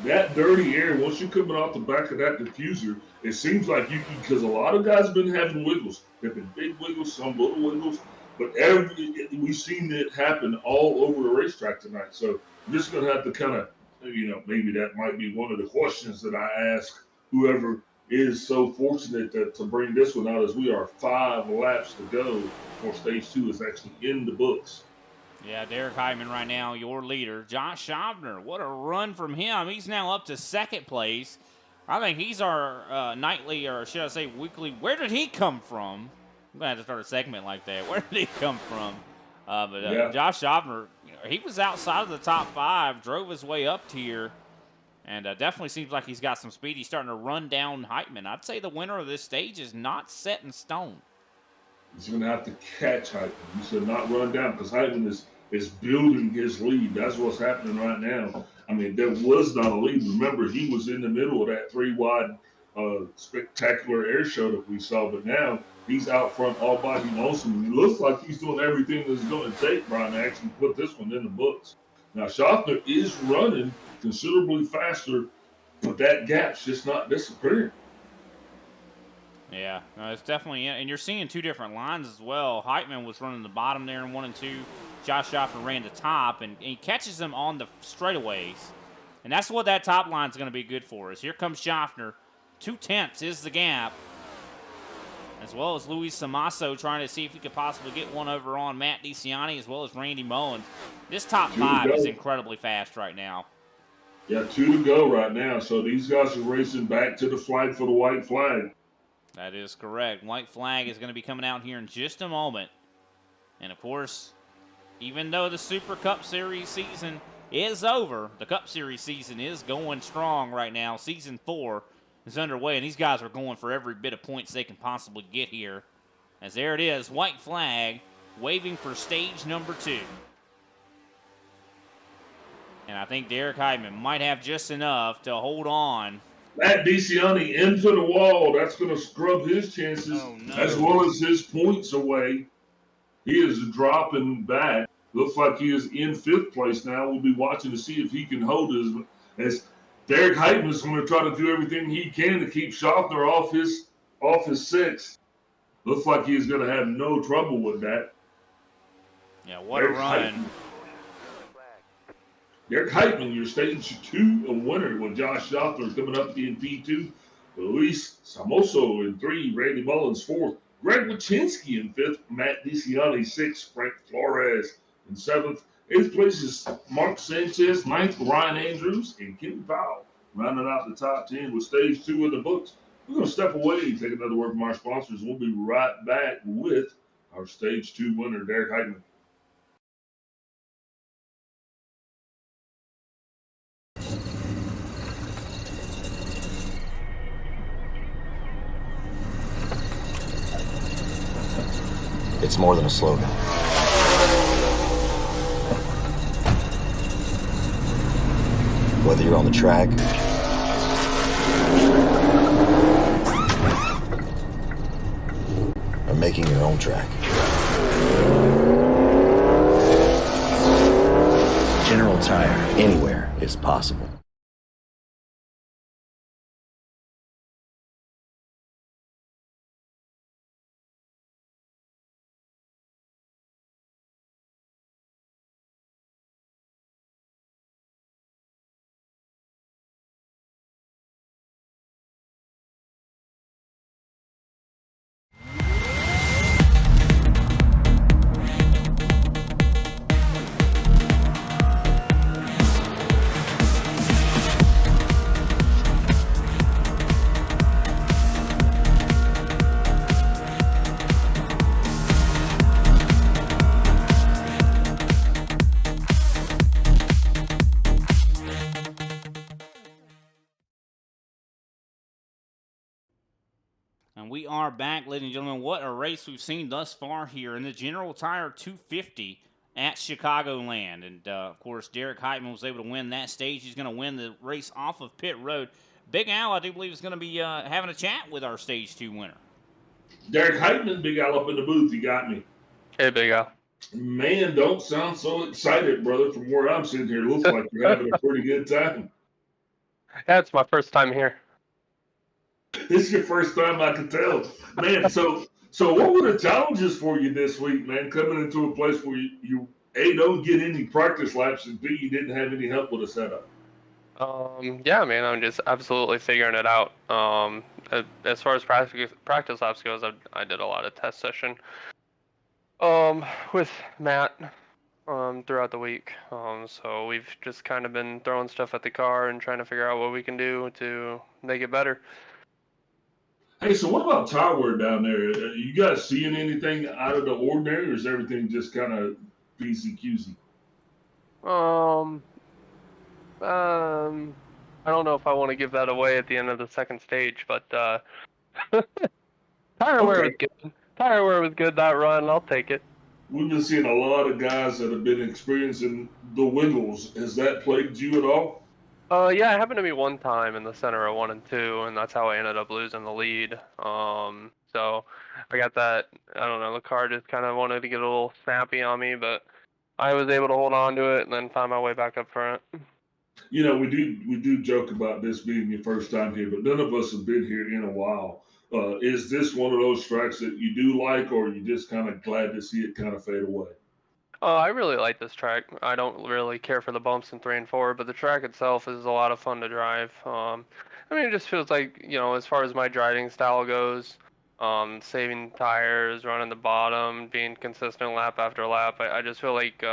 that dirty air, once you're coming off the back of that diffuser, it seems like because a lot of guys have been having wiggles. There have been big wiggles, some little wiggles, but we've seen it happen all over the racetrack tonight. So I'm just going to have to kind of, maybe that might be one of the questions that I ask whoever is so fortunate to bring this one out, as we are 5 laps to go before stage 2 is actually in the books. Yeah, Derek Heitman right now, your leader. Josh Schaffner, what a run from him. He's now up to second place. I think he's our nightly, or should I say weekly, where did he come from? I'm going to have to start a segment like that. Where did he come from? Josh Schaffner, he was outside of the top 5, drove his way up here, and definitely seems like he's got some speed. He's starting to run down Heitman. I'd say the winner of this stage is not set in stone. He's going to have to catch Heitman. He should not run down because Heitman is building his lead. That's what's happening right now. There was not a lead. Remember, he was in the middle of that 3 wide spectacular air show that we saw. But now he's out front all by lonesome. He looks like he's doing everything that's going to take, Brian, to actually put this one in the books. Now, Schaffner is running considerably faster, but that gap's just not disappearing. Yeah, no, it's definitely, and you're seeing two different lines as well. Heitman was running the bottom there in 1 and 2. Josh Schaffner ran the top, and he catches them on the straightaways. And that's what that top line is going to be good for us. Here comes Schaffner. 2/10 is the gap. As well as Luis Samasso trying to see if he could possibly get one over on Matt DeCiani as well as Randy Mullins. This top 5 is incredibly fast right now. Yeah, 2 to go right now. So these guys are racing back to the flag for the white flag. That is correct. White flag is going to be coming out here in just a moment. And, of course, even though the Super Cup Series season is over, the Cup Series season is going strong right now. Season 4 is underway, and these guys are going for every bit of points they can possibly get here. As there it is, white flag waving for stage number 2. And I think Derek Heitman might have just enough to hold on. Matt DeCiani into the wall. That's going to scrub his chances as well as his points away. He is dropping back. Looks like he is in 5th place now. We'll be watching to see if he can hold his. As Derek Heitman is going to try to do everything he can to keep Schaffner off his 6th. Looks like he's going to have no trouble with that. Yeah, what Derek a run. Heitman. Derek Heitman, your stage 2 winner with Josh Schaffner coming up in P2. Luis Samoso in 3, Randy Mullins 4th, Greg Wachinski in 5th, Matt DeCiani 6th, Frank Flores in 7th. 8th place is Mark Sanchez, 9th, Ryan Andrews, and Kenny Powell rounding out the top 10 with stage 2 in the books. We're going to step away and take another word from our sponsors. We'll be right back with our stage 2 winner, Derek Heitman. It's more than a slogan. Whether you're on the track or making your own track, General Tire, anywhere is possible. And we are back, ladies and gentlemen. What a race we've seen thus far here in the General Tire 250 at Chicagoland. And, of course, Derek Heitman was able to win that stage. He's going to win the race off of pit road. Big Al, I do believe, is going to be having a chat with our stage 2 winner. Derek Heitman, Big Al up in the booth. You got me. Hey, Big Al. Man, don't sound so excited, brother. From where I'm sitting here, looks like you're having a pretty good time. That's my first time here. This is your first time, I can tell. Man, so what were the challenges for you this week, man, coming into a place where you A, don't get any practice laps, and B, you didn't have any help with the setup? Yeah, man, I'm just absolutely figuring it out. As far as practice laps goes, I did a lot of test session with Matt throughout the week. So we've just kind of been throwing stuff at the car and trying to figure out what we can do to make it better. Hey, so what about tire wear down there? Are you guys seeing anything out of the ordinary, or is everything just kind of peasy-cuisy? I don't know if I want to give that away at the end of the second stage, but tire wear was good. Tire wear was good that run. I'll take it. We've been seeing a lot of guys that have been experiencing the wiggles. Has that plagued you at all? Yeah, it happened to me one time in the center of 1 and 2, and that's how I ended up losing the lead. So I got that. I don't know. The car just kind of wanted to get a little snappy on me, but I was able to hold on to it and then find my way back up front. You know, we do joke about this being your first time here, but none of us have been here in a while. Is this one of those tracks that you do like, or are you just kind of glad to see it kind of fade away? I really like this track. I don't really care for the bumps in 3 and 4, but the track itself is a lot of fun to drive. I mean, it just feels like, as far as my driving style goes, saving tires, running the bottom, being consistent lap after lap. I just feel like,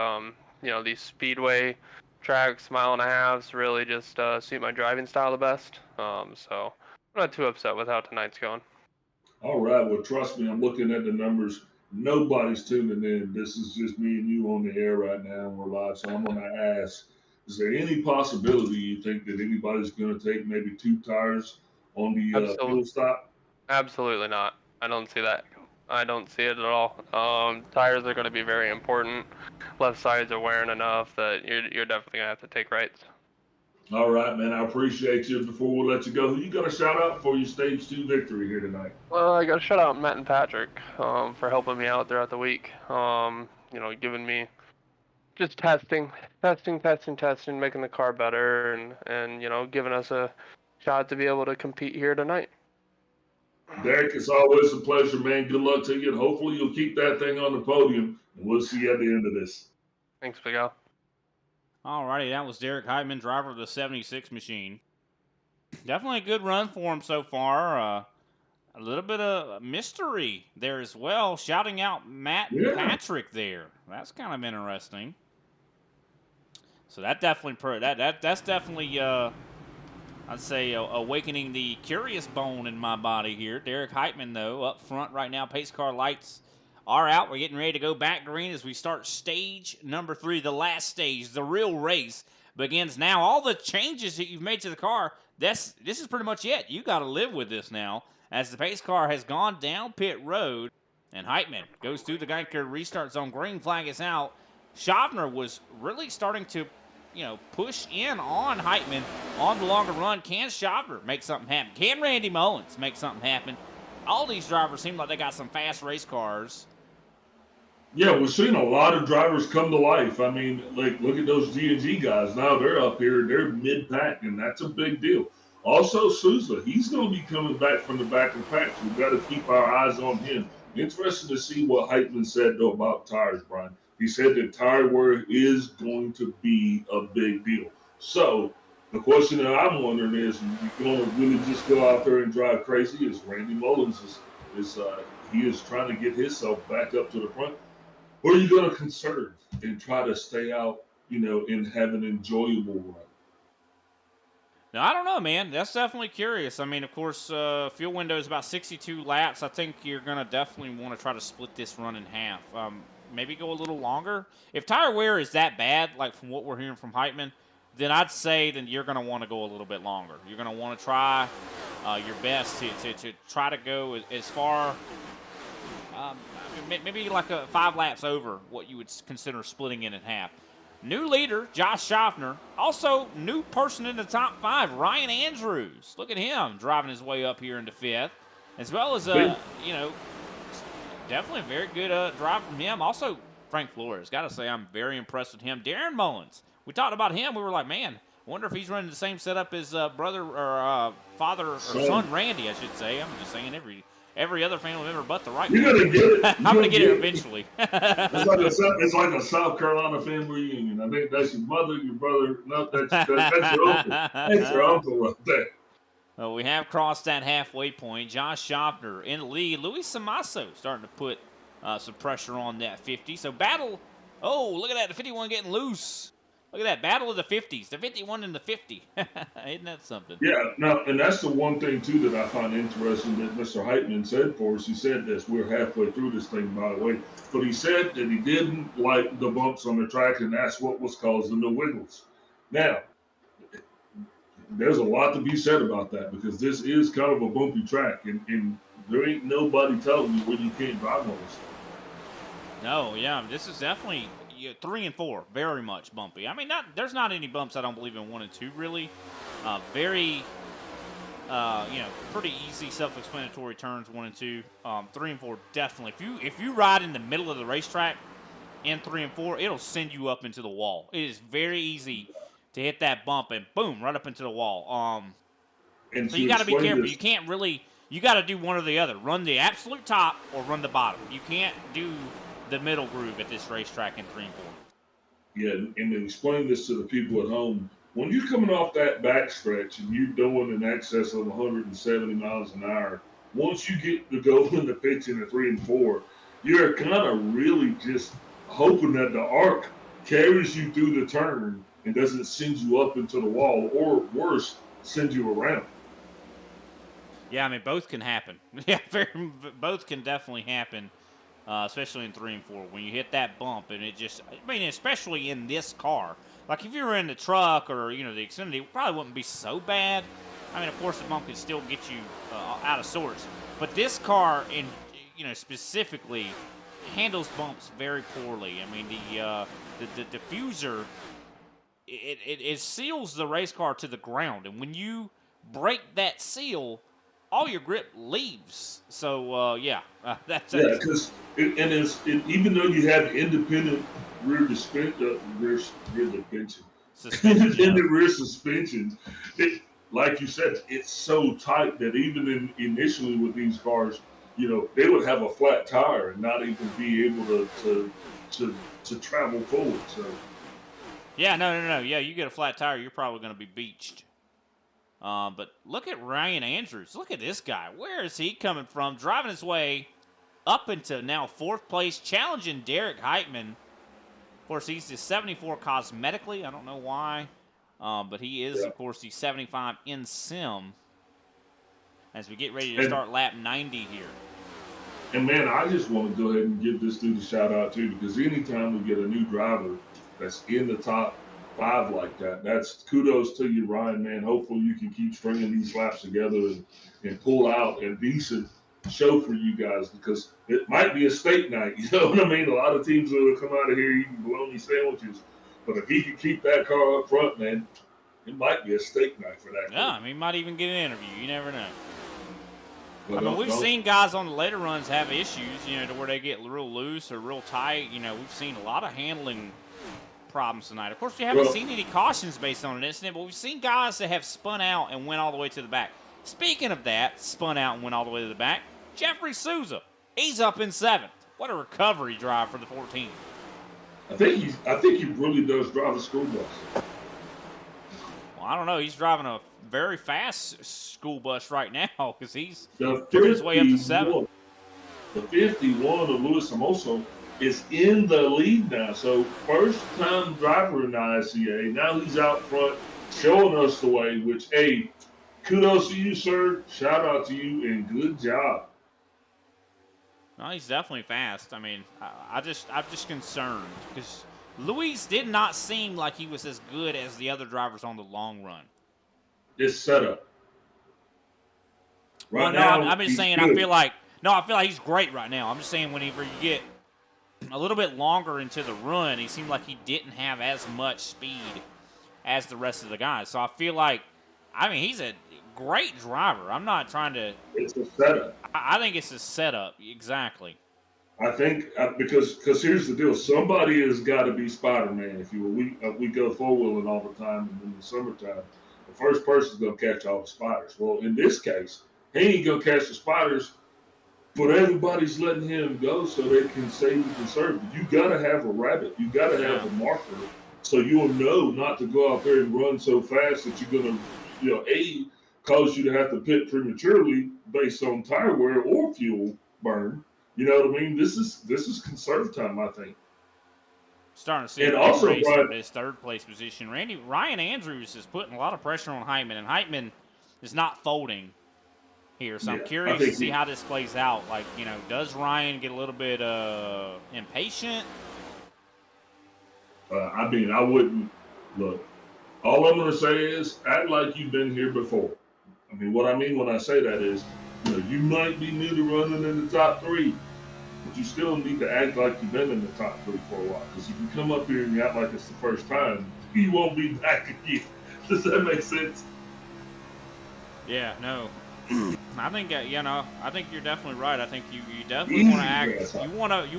these speedway tracks, mile and a halves, really just suit my driving style the best. So I'm not too upset with how tonight's going. All right. Well, trust me, I'm looking at the numbers. Nobody's tuning in. This is just me and you on the air right now, and we're live. So I'm going to ask: is there any possibility you think that anybody's going to take maybe 2 tires on the fuel stop? Absolutely not. I don't see that. I don't see it at all. Tires are going to be very important. Left sides are wearing enough that you're definitely going to have to take rights. All right, man. I appreciate you. Before we let you go, who you got a shout out for your stage 2 victory here tonight? Well, I got to shout out Matt and Patrick for helping me out throughout the week. Giving me just testing, making the car better, and giving us a shot to be able to compete here tonight. Derek, it's always a pleasure, man. Good luck to you, and hopefully you'll keep that thing on the podium, and we'll see you at the end of this. Thanks, Big Al. Alrighty, that was Derek Heitman, driver of the 76 machine. Definitely a good run for him so far. A little bit of mystery there as well, shouting out Matt and Patrick there. That's kind of interesting. So that definitely that's definitely I'd say awakening the curious bone in my body here. Derek Heitman, though, up front right now. Pace car lights are out. We're getting ready to go back green as we start stage number 3, the last stage. The real race begins now. All the changes that you've made to the car, this is pretty much it. You got to live with this now as the pace car has gone down pit road, and Heitman goes through the Geico restart zone. Green flag is out. Schaffner was really starting to push in on Heitman on the longer run. Can Schaffner make something happen? Can Randy Mullins make something happen? All these drivers seem like they got some fast race cars. Yeah, we're seeing a lot of drivers come to life. I mean, like, look at those G&G guys. Now they're up here. They're mid-pack, and that's a big deal. Also, Souza, he's going to be coming back from the back of the pack. So we've got to keep our eyes on him. Interesting to see what Heitman said, though, about tires, Brian. He said that tire wear is going to be a big deal. So the question that I'm wondering is, you're going to really just go out there and drive crazy? Is Randy Mullins he is trying to get himself back up to the front? Or are you going to conserve and try to stay out, and have an enjoyable run? Now, I don't know, man. That's definitely curious. I mean, of course, fuel window is about 62 laps. I think you're going to definitely want to try to split this run in half. Maybe go a little longer. If tire wear is that bad, like from what we're hearing from Heitman, then I'd say then you're going to want to go a little bit longer. You're going to want to try your best to try to go as far, maybe like 5 laps over what you would consider splitting it in half. New leader, Josh Schaffner. Also, new person in the top 5, Ryan Andrews. Look at him driving his way up here into 5th. As well as, definitely a very good drive from him. Also, Frank Flores. Got to say, I'm very impressed with him. Darren Mullins. We talked about him. We were like, man, I wonder if he's running the same setup as brother or father or son Randy, I should say. I'm just saying every other family member but the right one. You're going to get it. I'm going to get it eventually. It's like a South Carolina family reunion. I think that's your mother, your brother. No, that's your uncle. That's your uncle right there. Well, we have crossed that halfway point. Josh Schaffner in the lead. Luis Samasso starting to put some pressure on that 50. So battle. Oh, look at that. The 51 getting loose. Look at that. Battle of the 50s. The 51 and the 50. Isn't that something? Yeah, no, and that's the one thing, too, that I find interesting that Mr. Heitman said for us. He said this. We're halfway through this thing, by the way. But he said that he didn't like the bumps on the track, and that's what was causing the wiggles. Now, there's a lot to be said about that because this is kind of a bumpy track, and there ain't nobody telling you when you can't drive on this. No, yeah, this is definitely, 3 and 4, very much bumpy. I mean, there's not any bumps I don't believe in 1 and 2 really. Very, pretty easy, self-explanatory turns 1 and 2. 3 and 4 definitely. If you ride in the middle of the racetrack in 3 and 4, it'll send you up into the wall. It is very easy to hit that bump and boom, right up into the wall. So you got to be careful. You can't really. You got to do one or the other. Run the absolute top or run the bottom. You can't do the middle groove at this racetrack in 3 and 4. Yeah, and to explain this to the people at home, when you're coming off that backstretch and you're doing in excess of 170 miles an hour, once you get to go in the pitch in the 3 and 4, you're kind of really just hoping that the arc carries you through the turn and doesn't send you up into the wall, or worse, send you around. Yeah, I mean, both can happen. Yeah, both can definitely happen, especially in 3 and 4. When you hit that bump and it just, I mean, especially in this car. Like if you were in the truck or, the Xfinity, it probably wouldn't be so bad. I mean, of course, the bump could still get you out of sorts. But this car, specifically, handles bumps very poorly. I mean, the diffuser, it seals the race car to the ground. And when you break that seal, all your grip leaves. So that's because even though you have independent rear suspension, independent rear suspension, like you said, it's so tight that even initially with these cars, they would have a flat tire and not even be able to travel forward. So yeah, no. Yeah, you get a flat tire, you're probably going to be beached. But look at Ryan Andrews. Look at this guy. Where is he coming from? Driving his way up into now 4th place, challenging Derek Heitman. Of course, he's the 74 cosmetically. I don't know why. But he is, of course, the 75 in sim as we get ready to start lap 90 here. And, man, I just want to go ahead and give this dude a shout-out, too, because anytime we get a new driver that's in the top 5 like that, that's kudos to you, Ryan, man. Hopefully you can keep stringing these laps together and pull out a decent show for you guys, because it might be a steak night. You know what I mean? A lot of teams will come out of here eating bologna sandwiches, but if he can keep that car up front, man, it might be a steak night for that. Yeah, I mean, he might even get an interview. You never know. But we've seen guys on the later runs have issues, to where they get real loose or real tight. We've seen a lot of handling problems tonight. Of course, we haven't seen any cautions based on an incident, but we've seen guys that have spun out and went all the way to the back. Speaking of that, spun out and went all the way to the back, Jeffrey Souza, he's up in 7th. What a recovery drive for the 14. I think he really does drive a school bus. Well, I don't know. He's driving a very fast school bus right now because he's working his way up to 7. The 51 of Luis Hermoso is in the lead now. So first-time driver in the ISCA. Now he's out front showing us the way, which, hey, kudos to you, sir. Shout out to you, and good job. No, he's definitely fast. I mean, I'm just concerned because Luis did not seem like he was as good as the other drivers on the long run. This setup. Right now, I'm just saying. Good. I feel like he's great right now. I'm just saying whenever you get a little bit longer into the run, he seemed like he didn't have as much speed as the rest of the guys. So I feel like, he's a great driver. I'm not trying to. It's a setup. I think it's a setup. Exactly. I think because here's the deal. Somebody has got to be Spider-Man, if you will. We go four-wheeling all the time, and in the summertime, the first person's going to catch all the spiders. Well, in this case, he ain't going to catch the spiders, but everybody's letting him go so they can save and conserve. You got to have a rabbit. You got to have a marker so you'll know not to go out there and run so fast that you're going to, cause you to have to pit prematurely based on tire wear or fuel burn. You know what I mean? This is conserve time, I think. Starting to see a race for his 3rd place position. Ryan Andrews is putting a lot of pressure on Heitman, and Heitman is not folding here. So I'm curious to see how this plays out. Like, does Ryan get a little bit impatient? I wouldn't look. All I'm going to say is act like you've been here before. What I mean when I say that is, you might be new to running in the top 3, but you still need to act like you've been in the top 3 for a while. Because if you come up here and you act like it's the first time, you won't be back again. Does that make sense? Yeah, no. I think I think you're definitely right. I think you definitely want to act. You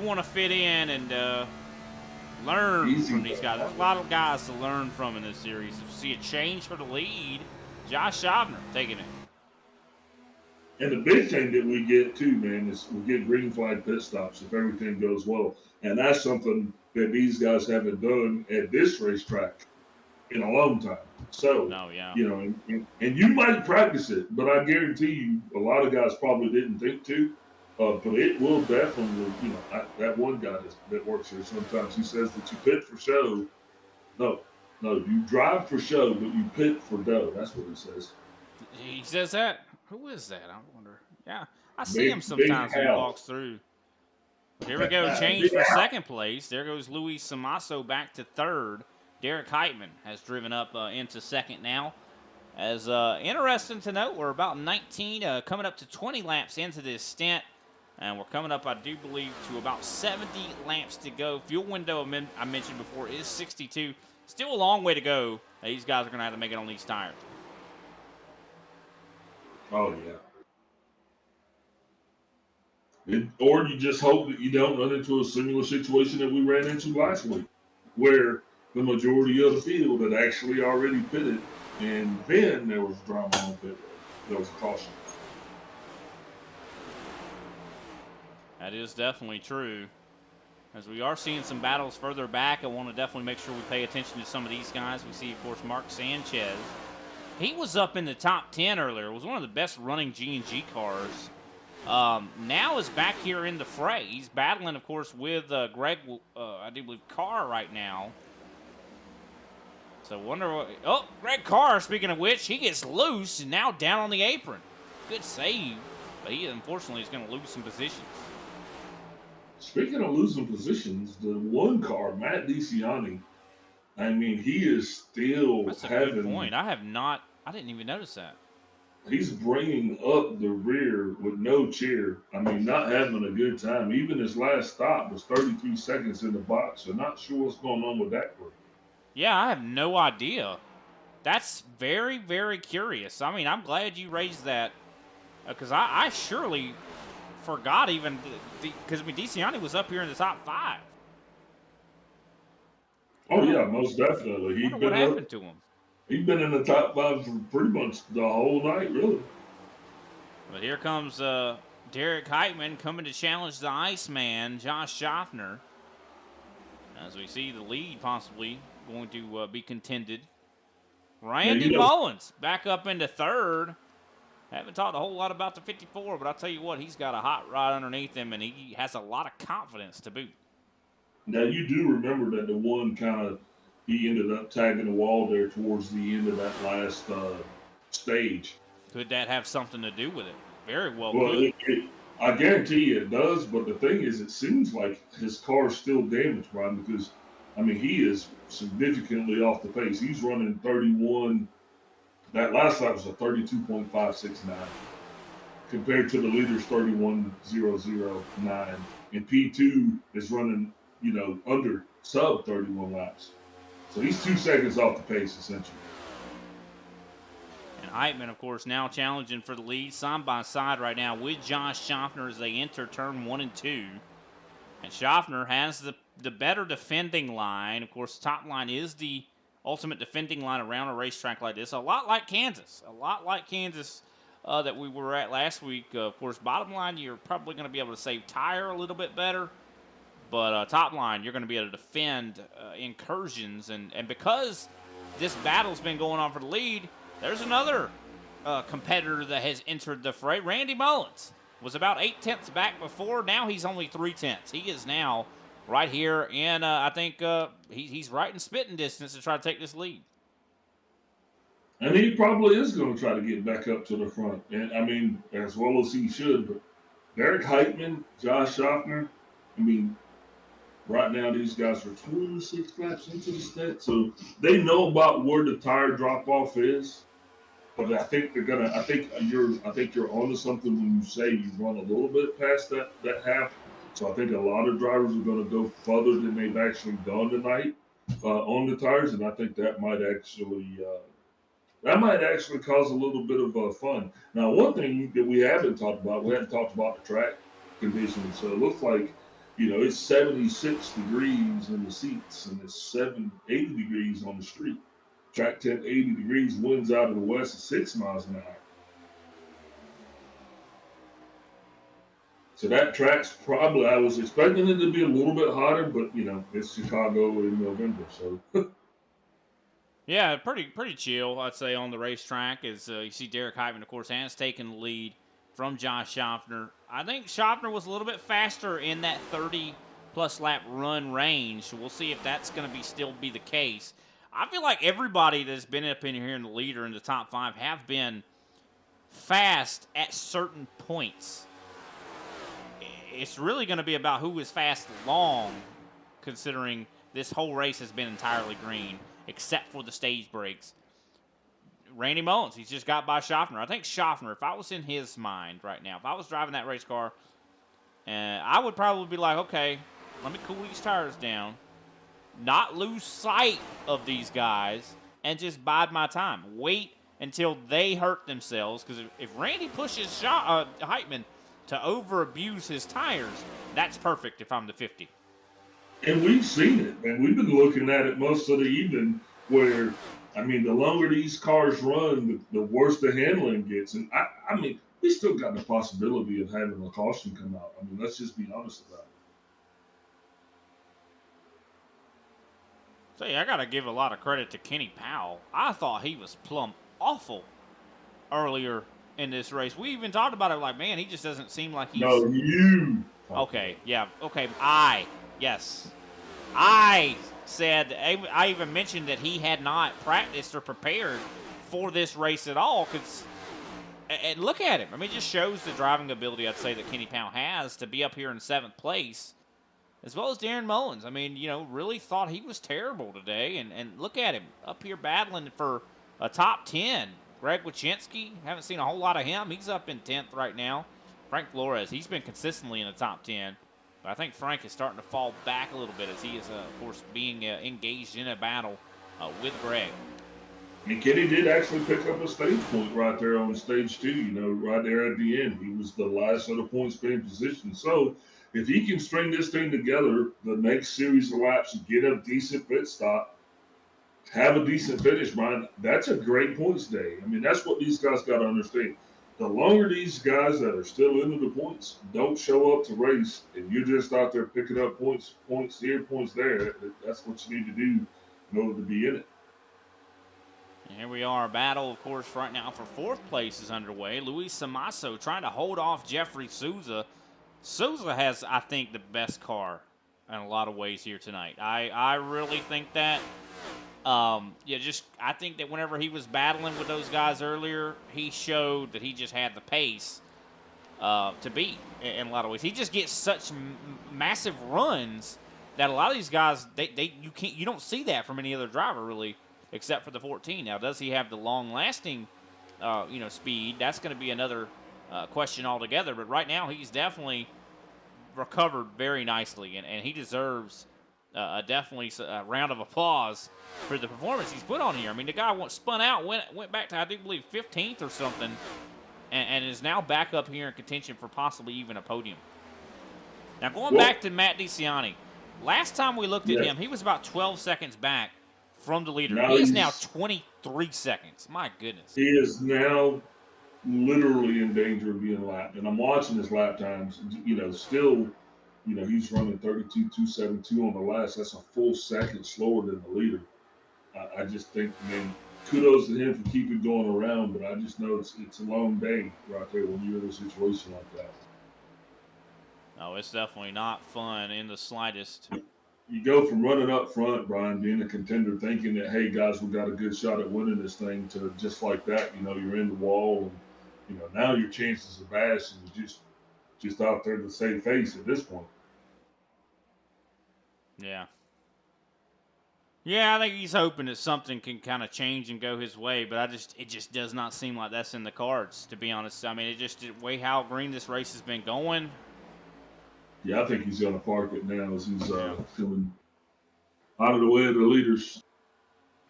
want to fit in and learn from these guys. There's a lot of guys to learn from in this series. If you see a change for the lead, Josh Schaffner taking it. And the big thing that we get too, man, is we get green flag pit stops if everything goes well. And that's something that these guys haven't done at this racetrack in a long time. So, and you might practice it, but I guarantee you a lot of guys probably didn't think to. But it will definitely, that one guy that works here sometimes, he says that you pit for show. No, you drive for show, but you pit for dough. That's what he says. He says that? Who is that? I wonder. Yeah, I see him sometimes when he walks through. Here we go, change for second place. There goes Luis Samasso back to third. Derek Heitman has driven up into second now. As interesting to note, we're about 19, coming up to 20 laps into this stint. And we're coming up, I do believe, to about 70 laps to go. Fuel window I mentioned before is 62. Still a long way to go. These guys are going to have to make it on these tires. Oh, yeah. Or you just hope that you don't run into a similar situation that we ran into last week, where the majority of the field had actually already pitted, and then there was drama on pit road. There was a caution. That is definitely true. As we are seeing some battles further back, I want to definitely make sure we pay attention to some of these guys. We see, of course, Mark Sanchez. He was up in the top 10 earlier. It was one of the best running G&G cars. Now is back here in the fray. He's battling, of course, with Greg, I do believe, Carr right now. So wonder what... Oh, Greg Carr, speaking of which, he gets loose and now down on the apron. Good save, but he, unfortunately, is going to lose some positions. Speaking of losing positions, the one car, Matt DeCiani, I mean, he is still That's a good point. I didn't even notice that. He's bringing up the rear with no chair. I mean, not having a good time. Even his last stop was 33 seconds in the box. So not sure what's going on with that car. Yeah, I have no idea. That's very, very curious. I mean, I'm glad you raised that because I surely forgot even because DeCiani was up here in the top 5. Oh yeah, most definitely. What happened to him? He's been in the top 5 for pretty much the whole night, really. But here comes Derek Heitman coming to challenge the Iceman, Josh Schaffner. As we see the lead possibly going to be contended. Randy Mullins back up into third. Haven't talked a whole lot about the 54, but I'll tell you what, he's got a hot rod underneath him, and he has a lot of confidence to boot. Now, you do remember that the one he ended up tagging the wall there towards the end of that last stage. Could that have something to do with it? Very well. I guarantee you it does, but the thing is, it seems like his car's still damaged, Brian, because, I mean, he is significantly off the pace. He's running 31. That last lap was a 32.569 compared to the leader's 31.009. And P2 is running, under sub 31 laps. So he's 2 seconds off the pace, essentially. And Heitman, of course, now challenging for the lead, side by side right now with Josh Schaffner as they enter turn 1 and 2. And Schaffner has the better defending line. Of course, the top line is the ultimate defending line around a racetrack like this. A lot like Kansas. That we were at last week. Of course, bottom line, you're probably going to be able to save tire a little bit better. But top line, you're going to be able to defend incursions. And because this battle's been going on for the lead, there's another competitor that has entered the fray. Randy Mullins was about 8/10 back before. Now he's only 3/10. He is now right here, and I think he's right in spitting distance to try to take this lead. And he probably is going to try to get back up to the front. And I mean, as well as he should. But Derek Heitman, Josh Schaffner, I mean, right now these guys are 26 laps into the stint. So they know about where the tire drop off is. But I think you're onto something when you say you run a little bit past that half So I think a lot of drivers are going to go further than they've actually done tonight on the tires, and I think that might actually cause a little bit of fun. Now, one thing that we haven't talked about, we haven't talked about the track conditions. So it looks like, it's 76 degrees in the seats and it's 80 degrees on the street. Track temp 80 degrees, winds out of the west at 6 miles an hour. So that track's probably, I was expecting it to be a little bit hotter, but, it's Chicago in November. So, yeah, pretty chill, I'd say, on the racetrack. As you see Derek Heitman, of course, has taken the lead from Josh Schaffner. I think Schaffner was a little bit faster in that 30-plus lap run range. So we'll see if that's going to still be the case. I feel like everybody that's been up in here in the leader in the top 5 have been fast at certain points. It's really going to be about who is fast long, considering this whole race has been entirely green, except for the stage breaks. Randy Mullins, he's just got by Schaffner. I think Schaffner, if I was in his mind right now, if I was driving that race car, I would probably be like, okay, let me cool these tires down, not lose sight of these guys, and just bide my time. Wait until they hurt themselves, because if Randy pushes Heitman to over-abuse his tires, that's perfect if I'm the 50. And we've seen it, and we've been looking at it most of the evening where, the longer these cars run, the worse the handling gets. And, we still got the possibility of having a caution come out. Let's just be honest about it. So, yeah, I got to give a lot of credit to Kenny Powell. I thought he was plumb awful earlier in this race. We even talked about it like, man, he just doesn't seem like he's... No, you. Okay, yeah, okay, yes. I even mentioned that he had not practiced or prepared for this race at all. And look at him. It just shows the driving ability, I'd say, that Kenny Powell has to be up here in 7th place, as well as Darren Mullins. Really thought he was terrible today. And look at him up here battling for a top 10. Greg Wyszynski, haven't seen a whole lot of him. He's up in 10th right now. Frank Flores, he's been consistently in the top 10. But I think Frank is starting to fall back a little bit as he is, of course, being engaged in a battle with Greg. And Kenny did actually pick up a stage point right there on stage 2, right there at the end. He was the last of the points being positioned. So if he can string this thing together, the next series of laps, get a decent pit stop, have a decent finish, Brian, that's a great points day. That's what these guys got to understand. The longer these guys that are still into the points don't show up to race, and you're just out there picking up points here, points there, that's what you need to do in order to be in it. Here we are. Battle, of course, right now for 4th place is underway. Luis Samasso trying to hold off Jeffrey Souza. Souza has, I think, the best car in a lot of ways here tonight. I really think that. I think that whenever he was battling with those guys earlier, he showed that he just had the pace to beat in a lot of ways. He just gets such massive runs that a lot of these guys, you don't see that from any other driver really, except for the 14. Now, does he have the long-lasting, speed? That's going to be another question altogether. But right now, he's definitely recovered very nicely, and he deserves definitely a round of applause for the performance he's put on here. The guy spun out, went back to, I do believe, 15th or something, and is now back up here in contention for possibly even a podium. Now, going back to Matt DeCiani, last time we looked at him, he was about 12 seconds back from the leader. He is now 23 seconds. My goodness. He is now literally in danger of being lapped. And I'm watching his lap times, still, he's running 32.272 on the last. That's a full second slower than the leader. I just think, kudos to him for keeping going around, but I just know it's a long day right there when you're in a situation like that. No, it's definitely not fun in the slightest. You go from running up front, Brian, being a contender, thinking that, hey, guys, we got a good shot at winning this thing, to just like that, you're in the wall, and, now your chances are bad, and you're just out there to save face at this point. Yeah. Yeah, I think he's hoping that something can kind of change and go his way, but it just does not seem like that's in the cards, to be honest. It just, the way how green this race has been going, Yeah, I think he's going to park it now as he's coming out of the way of the leaders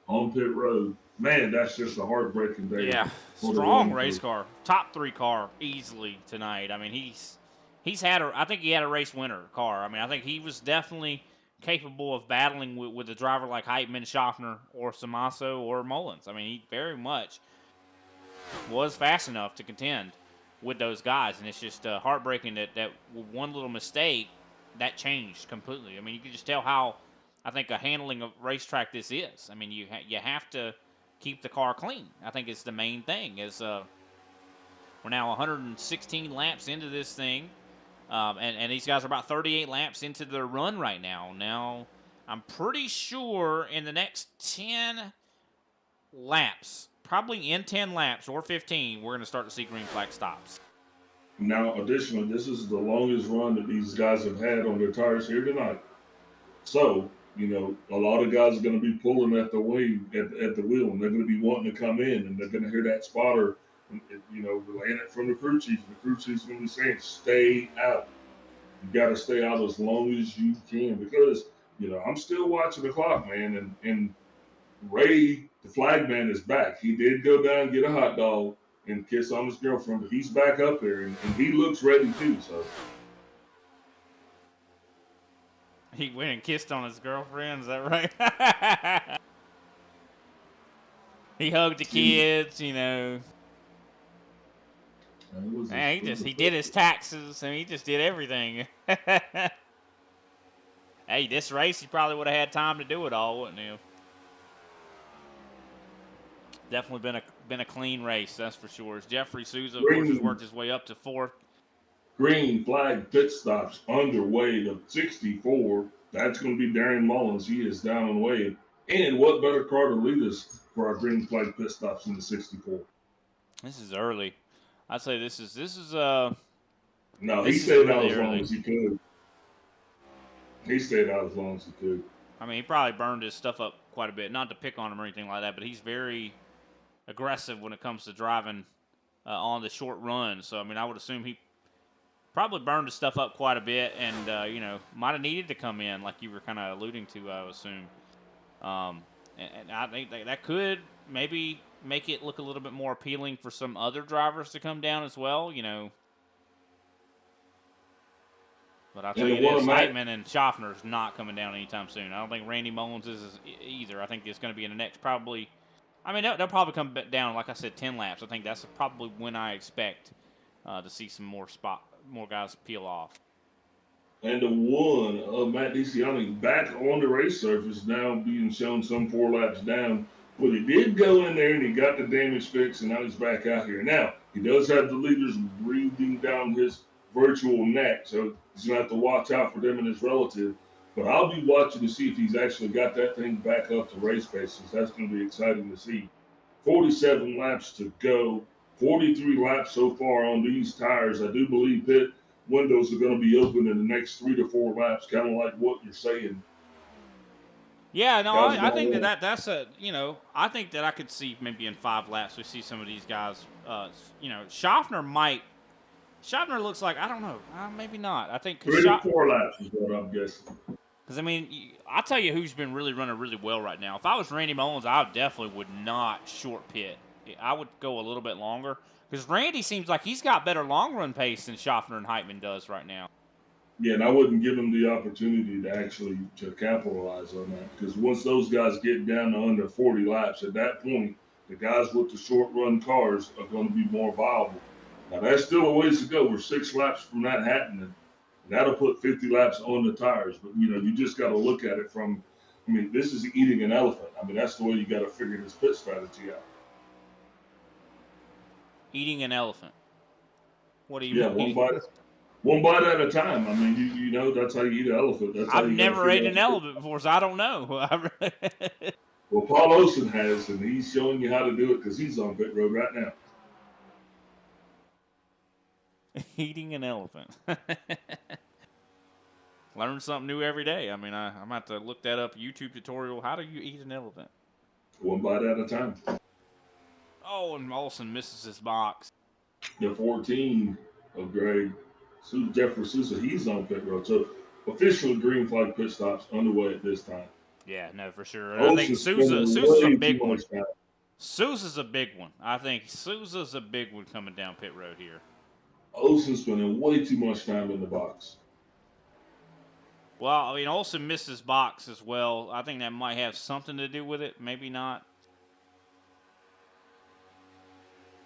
on pit road. Man, that's just a heartbreaking day. Yeah, strong race car, top 3 car easily tonight. I mean, he's had I think he had a race winner car. I mean, I think he was definitely capable of battling with a driver like Heitman, Schaffner, or Samasso, or Mullins. I mean, he very much was fast enough to contend with those guys, and it's just heartbreaking that one little mistake that changed completely. I mean, you can just tell how I think a handling of racetrack this is. I mean, you have to keep the car clean. I think it's the main thing. Is we're now 116 laps into this thing, and these guys are about 38 laps into their run right now. Now, I'm pretty sure in the next 10 laps, probably in 10 laps or 15, we're going to start to see green flag stops. Now, additionally, this is the longest run that these guys have had on their tires here tonight. So, you know, a lot of guys are going to be pulling at the wing, at the wheel, and they're going to be wanting to come in, and they're going to hear that spotter, you know, relaying it from the crew chief. The crew chief's going to be saying, stay out. You got to stay out as long as you can because, you know, I'm still watching the clock, man, and Ray, the flag man, is back. He did go down and get a hot dog and kiss on his girlfriend, but he's back up there, and he looks ready too, so. He went and kissed on his girlfriend, is that right? He hugged the kids, you know. Man, he did his taxes, and he just did everything. Hey, this race, he probably would have had time to do it all, wouldn't he? Definitely been a clean race, that's for sure. As Jeffrey Souza, of course, has worked his way up to 4th. Green flag pit stops underway to 64. That's going to be Darren Mullins. He is down and away. And what better car to lead us for our green flag pit stops in the 64? This is early. I'd say this is No, he stayed out as long as he could. He stayed out as long as he could. I mean, he probably burned his stuff up quite a bit. Not to pick on him or anything like that, but he's very aggressive when it comes to driving on the short run. So, I mean, I would assume he probably burned his stuff up quite a bit and, you know, might have needed to come in like you were kind of alluding to, I would assume. And I think that could maybe make it look a little bit more appealing for some other drivers to come down as well, you know. But I'll tell you this, Heitman and Schaffner is not coming down anytime soon. I don't think Randy Mullins is either. I think it's going to be in the next probably, I mean, they'll probably come down, like I said, 10 laps. I think that's probably when I expect to see some more guys peel off. And the one of Matt DeCiani back on the race surface now being shown some 4 laps down. But he did go in there and he got the damage fixed and now he's back out here. Now, he does have the leaders breathing down his virtual neck, so he's going to have to watch out for them and his relative. But I'll be watching to see if he's actually got that thing back up to race paces. That's going to be exciting to see. 47 laps to go. 43 laps so far on these tires. I do believe pit windows are going to be open in the next 3 to 4 laps, kind of like what you're saying. Yeah, no, I think that's a, you know, I think that I could see maybe in 5 laps we see some of these guys, you know, Schaffner looks like, I don't know, maybe not. I think 3 to 4 laps is what I'm guessing. Because, I mean, I'll tell you who's been really running really well right now. If I was Randy Mullins, I definitely would not short pit. I would go a little bit longer. Because Randy seems like he's got better long-run pace than Schaffner and Heitman does right now. Yeah, and I wouldn't give him the opportunity to actually to capitalize on that. Because once those guys get down to under 40 laps, at that point, the guys with the short-run cars are going to be more viable. Now, that's still a ways to go. We're 6 laps from that happening. That'll put 50 laps on the tires. But, you know, you just got to look at it from, I mean, this is eating an elephant. I mean, that's the way you got to figure this pit strategy out. Eating an elephant. What do you mean? Yeah, one bite at a time. I mean, you know, that's how you eat an elephant. That's how I've never ate an elephant before, so I don't know. Well, Paul Olsen has, and he's showing you how to do it because he's on pit road right now. Eating an elephant. Learn something new every day. I mean, I'm going to have to look that up. YouTube tutorial. How do you eat an elephant? One bite at a time. Oh, and Olsen misses his box. The 14 of Greg Jeffrey Sousa, he's on pit road. So officially green flag pit stops underway at this time. Yeah, no, for sure. And I think Ocean's Sousa's spending a way big too one. much time. Sousa's a big one. I think Sousa's a big one coming down pit road here. Olsen's spending way too much time in the box. Well, I mean, Olsen missed his box as well. I think that might have something to do with it. Maybe not.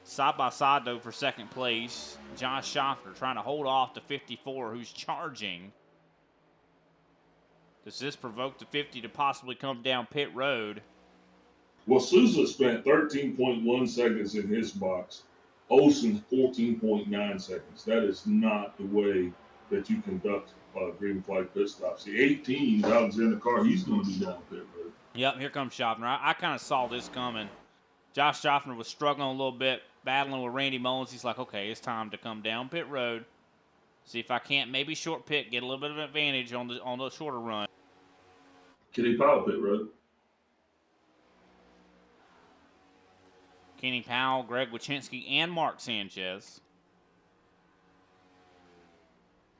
Side by side, though, for second place, Josh Schaffner trying to hold off the 54 who's charging. Does this provoke the 50 to possibly come down pit road? Well, Sousa spent 13.1 seconds in his box. Olsen 14.9 seconds. That is not the way that you conduct green flag pit stops. The 18 that was in the car, he's going to be down pit road. Yep, here comes Schaffner. I kind of saw this coming. Josh Schaffner was struggling a little bit, battling with Randy Mullins. He's like, okay, it's time to come down pit road. See if I can't maybe short pit, get a little bit of advantage on the shorter run. Kenny Powell pit road. Kenny Powell, Greg Wychinski, and Mark Sanchez.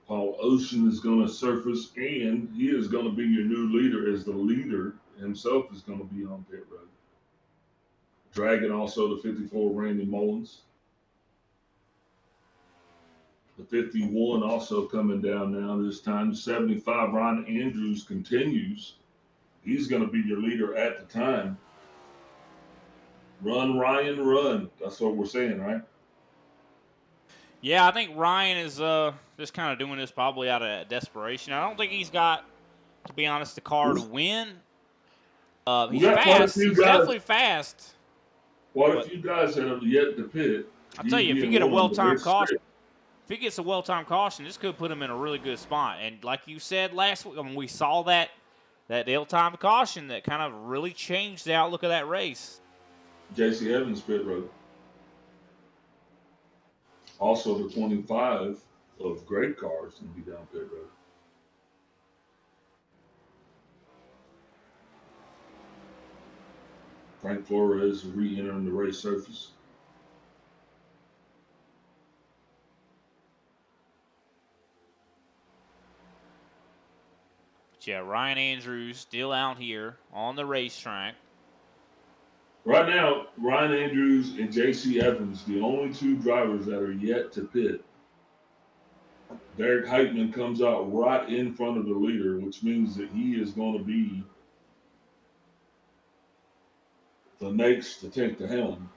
Paul Ocean is going to surface, and he is going to be your new leader, as the leader himself is going to be on pit road. Dragging also the 54 Randy Mullins. The 51 also coming down now this time. The 75 Ryan Andrews continues. He's going to be your leader at the time. Run, Ryan, run. That's what we're saying, right? Yeah, I think Ryan is just kind of doing this probably out of desperation. I don't think he's got, to be honest, the car to win. He's fast. He's definitely fast. What if you guys that have yet to pit? I'll tell you, if you get a well-timed caution, if he gets a well-timed caution, this could put him in a really good spot. And like you said last week, when we saw that ill-timed caution that kind of really changed the outlook of that race. J.C. Evans pit road. Also, the 25 of great cars can be down pit road. Frank Flores re-entering the race surface. But yeah, Ryan Andrews still out here on the racetrack. Right now, Ryan Andrews and J.C. Evans, the only two drivers that are yet to pit. Derek Heitman comes out right in front of the leader, which means that he is going to be the next to take the helm.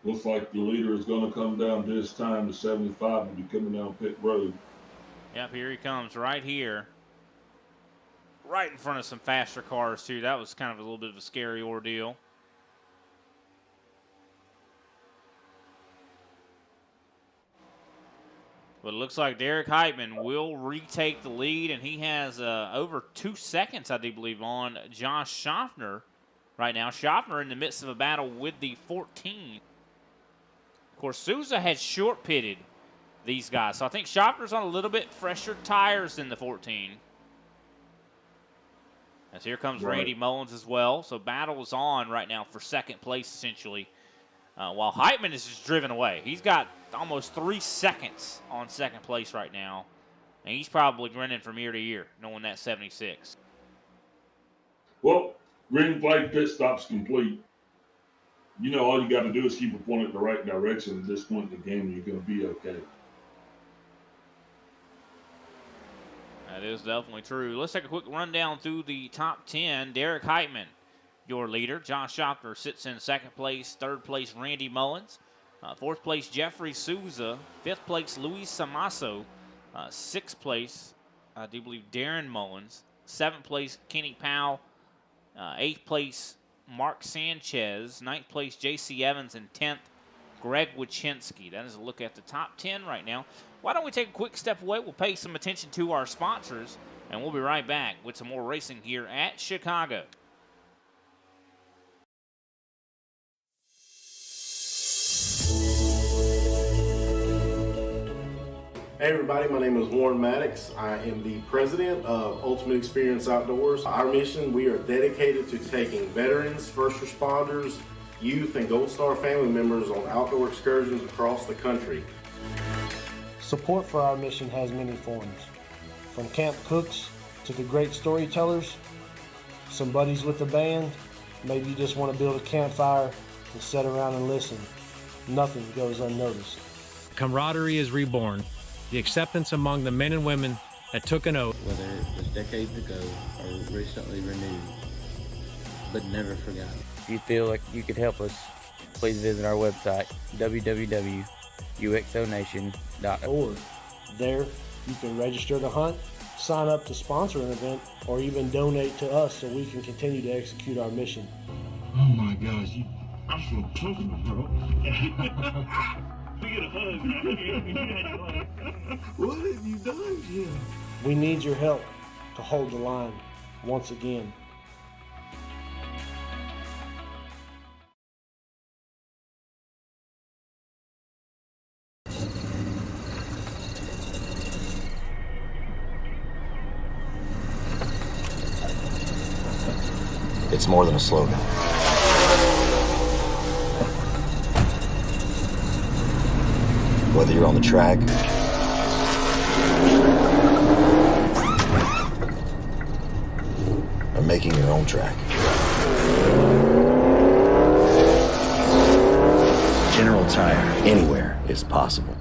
Looks like the leader is going to come down this time. The 75 will be coming down pit road. Yep, here he comes right here. Right in front of some faster cars, too. That was kind of a little bit of a scary ordeal. But it looks like Derek Heitman will retake the lead, and he has over 2 seconds, I do believe, on Josh Schaffner right now. Schaffner in the midst of a battle with the 14. Of course, Sousa had short pitted these guys, so I think Schaffner's on a little bit fresher tires than the 14. As here comes Randy Mullins as well. So battle is on right now for second place, essentially. While Heitman is just driven away. He's got almost 3 seconds on second place right now. And he's probably grinning from ear to ear, knowing that 76. Well, green flag pit stop's complete. You know, all you got to do is keep it pointed in the right direction. At this point in the game, you're going to be okay. That is definitely true. Let's take a quick rundown through the top 10. Derek Heitman, your leader. Josh Schaffner sits in second place. Third place, Randy Mullins. Fourth place, Jeffrey Sousa. Fifth place, Luis Samasso. Sixth place, I do believe, Darren Mullins. Seventh place, Kenny Powell. Eighth place, Mark Sanchez. Ninth place, J.C. Evans. And 10th, Greg Wychinski. That is a look at the top 10 right now. Why don't we take a quick step away? We'll pay some attention to our sponsors, and we'll be right back with some more racing here at Chicago. Hey everybody, my name is Warren Maddox. I am the president of Ultimate Experience Outdoors. Our mission, we are dedicated to taking veterans, first responders, youth, and Gold Star family members on outdoor excursions across the country. Support for our mission has many forms, from camp cooks to the great storytellers, some buddies with the band, maybe you just want to build a campfire and sit around and listen. Nothing goes unnoticed. Camaraderie is reborn. The acceptance among the men and women that took an oath. Whether it was decades ago or recently renewed, but never forgotten. If you feel like you could help us, please visit our website, www.uxonation.org. There, you can register to hunt, sign up to sponsor an event, or even donate to us so we can continue to execute our mission. Oh my gosh, I feel comfortable, bro. We get a hug. What have you done, Jim? We need your help to hold the line once again. It's more than a slogan. Whether you're on the track or making your own track, General Tire, anywhere is possible.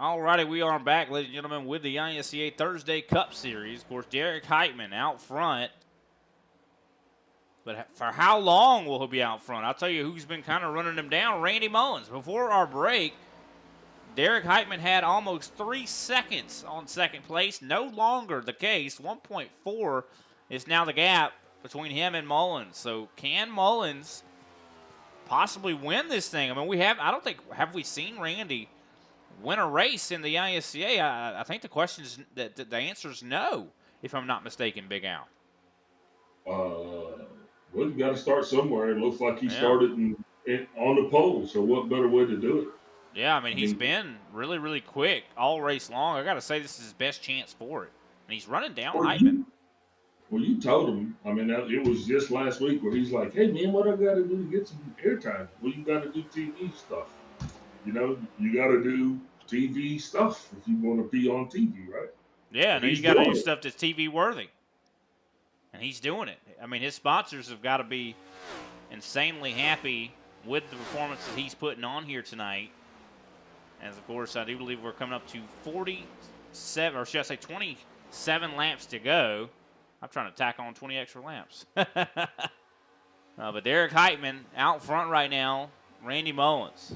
Alrighty, we are back, ladies and gentlemen, with the ISCA Thursday Cup Series. Of course, Derek Heitman out front. But for how long will he be out front? I'll tell you who's been kind of running him down, Randy Mullins. Before our break, Derek Heitman had almost 3 seconds on second place. No longer the case. 1.4 is now the gap between him and Mullins. So can Mullins possibly win this thing? I mean, have we seen Randy win a race in the ISCA? I think the question is that the answer is no, if I'm not mistaken, Big Al. Well, you got to start somewhere. It looks like he started on the pole, so what better way to do it? Yeah, I mean, he's been really, really quick all race long. I got to say, this is his best chance for it. And he's running down Heitman. Well, you told him. I mean, it was just last week where he's like, hey, man, what I got to do to get some airtime? Well, you got to do TV stuff. You know, you got to do TV stuff if you want to be on TV, right? Yeah, and you got to do stuff that's TV worthy. And he's doing it. I mean, his sponsors have got to be insanely happy with the performance that he's putting on here tonight. As, of course, I do believe we're coming up to 47, or should I say 27 laps to go. I'm trying to tack on 20 extra laps. But Derek Heitman out front right now. Randy Mullins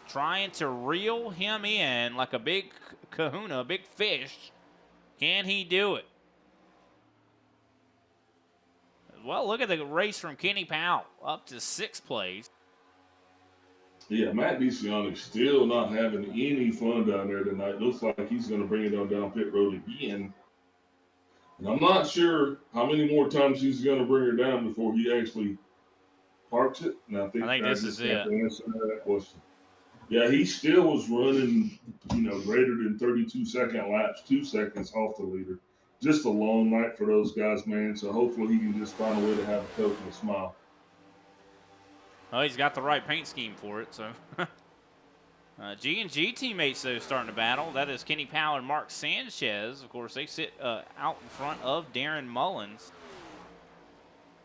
trying to reel him in like a big kahuna, a big fish. Can he do it? Well, look at the race from Kenny Powell up to 6th place. Yeah, Matt DeCionic still not having any fun down there tonight. Looks like he's going to bring it on down pit road again. And I'm not sure how many more times he's going to bring her down before he actually parks it. And I think this is it. Answer that question. Yeah, he still was running, greater than 32-second laps, 2 seconds off the leader. Just a long night for those guys, man. So hopefully he can just find a way to have a coach and a smile. Well, he's got the right paint scheme for it, so. G&G teammates, though, starting to battle. That is Kenny Powell and Mark Sanchez. Of course, they sit out in front of Darren Mullins.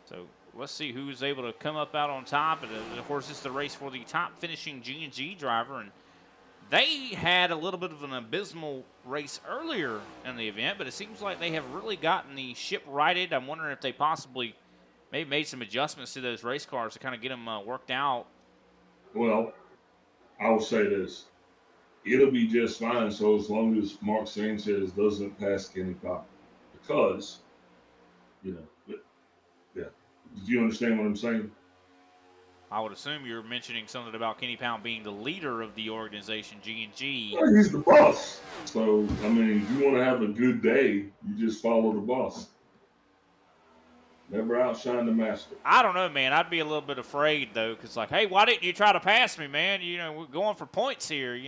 So let's see who's able to come up out on top. And of course, it's the race for the top finishing G&G driver. And they had a little bit of an abysmal race earlier in the event, but it seems like they have really gotten the ship righted. I'm wondering if they possibly maybe made some adjustments to those race cars to kind of get them worked out. Well, I'll say this. It'll be just fine so as long as Mark Sanchez doesn't pass Kenny Powell. Because, yeah. Do you understand what I'm saying? I would assume you're mentioning something about Kenny Powell being the leader of the organization, G&G. Well, he's the boss. So, I mean, if you want to have a good day, you just follow the boss. Never outshine the master. I don't know, man. I'd be a little bit afraid, though, because, like, hey, why didn't you try to pass me, man? We're going for points here,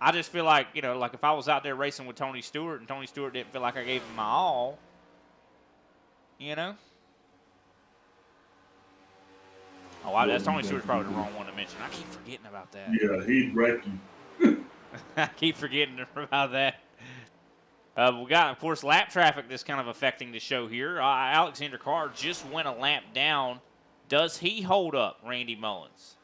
I just feel like, like if I was out there racing with Tony Stewart and Tony Stewart didn't feel like I gave him my all, Oh, that's Tony Stewart's probably the wrong one to mention. I keep forgetting about that. Yeah, he'd wreck you. I keep forgetting about that. We got, of course, lap traffic that's kind of affecting the show here. Alexander Carr just went a lap down. Does he hold up Randy Mullins?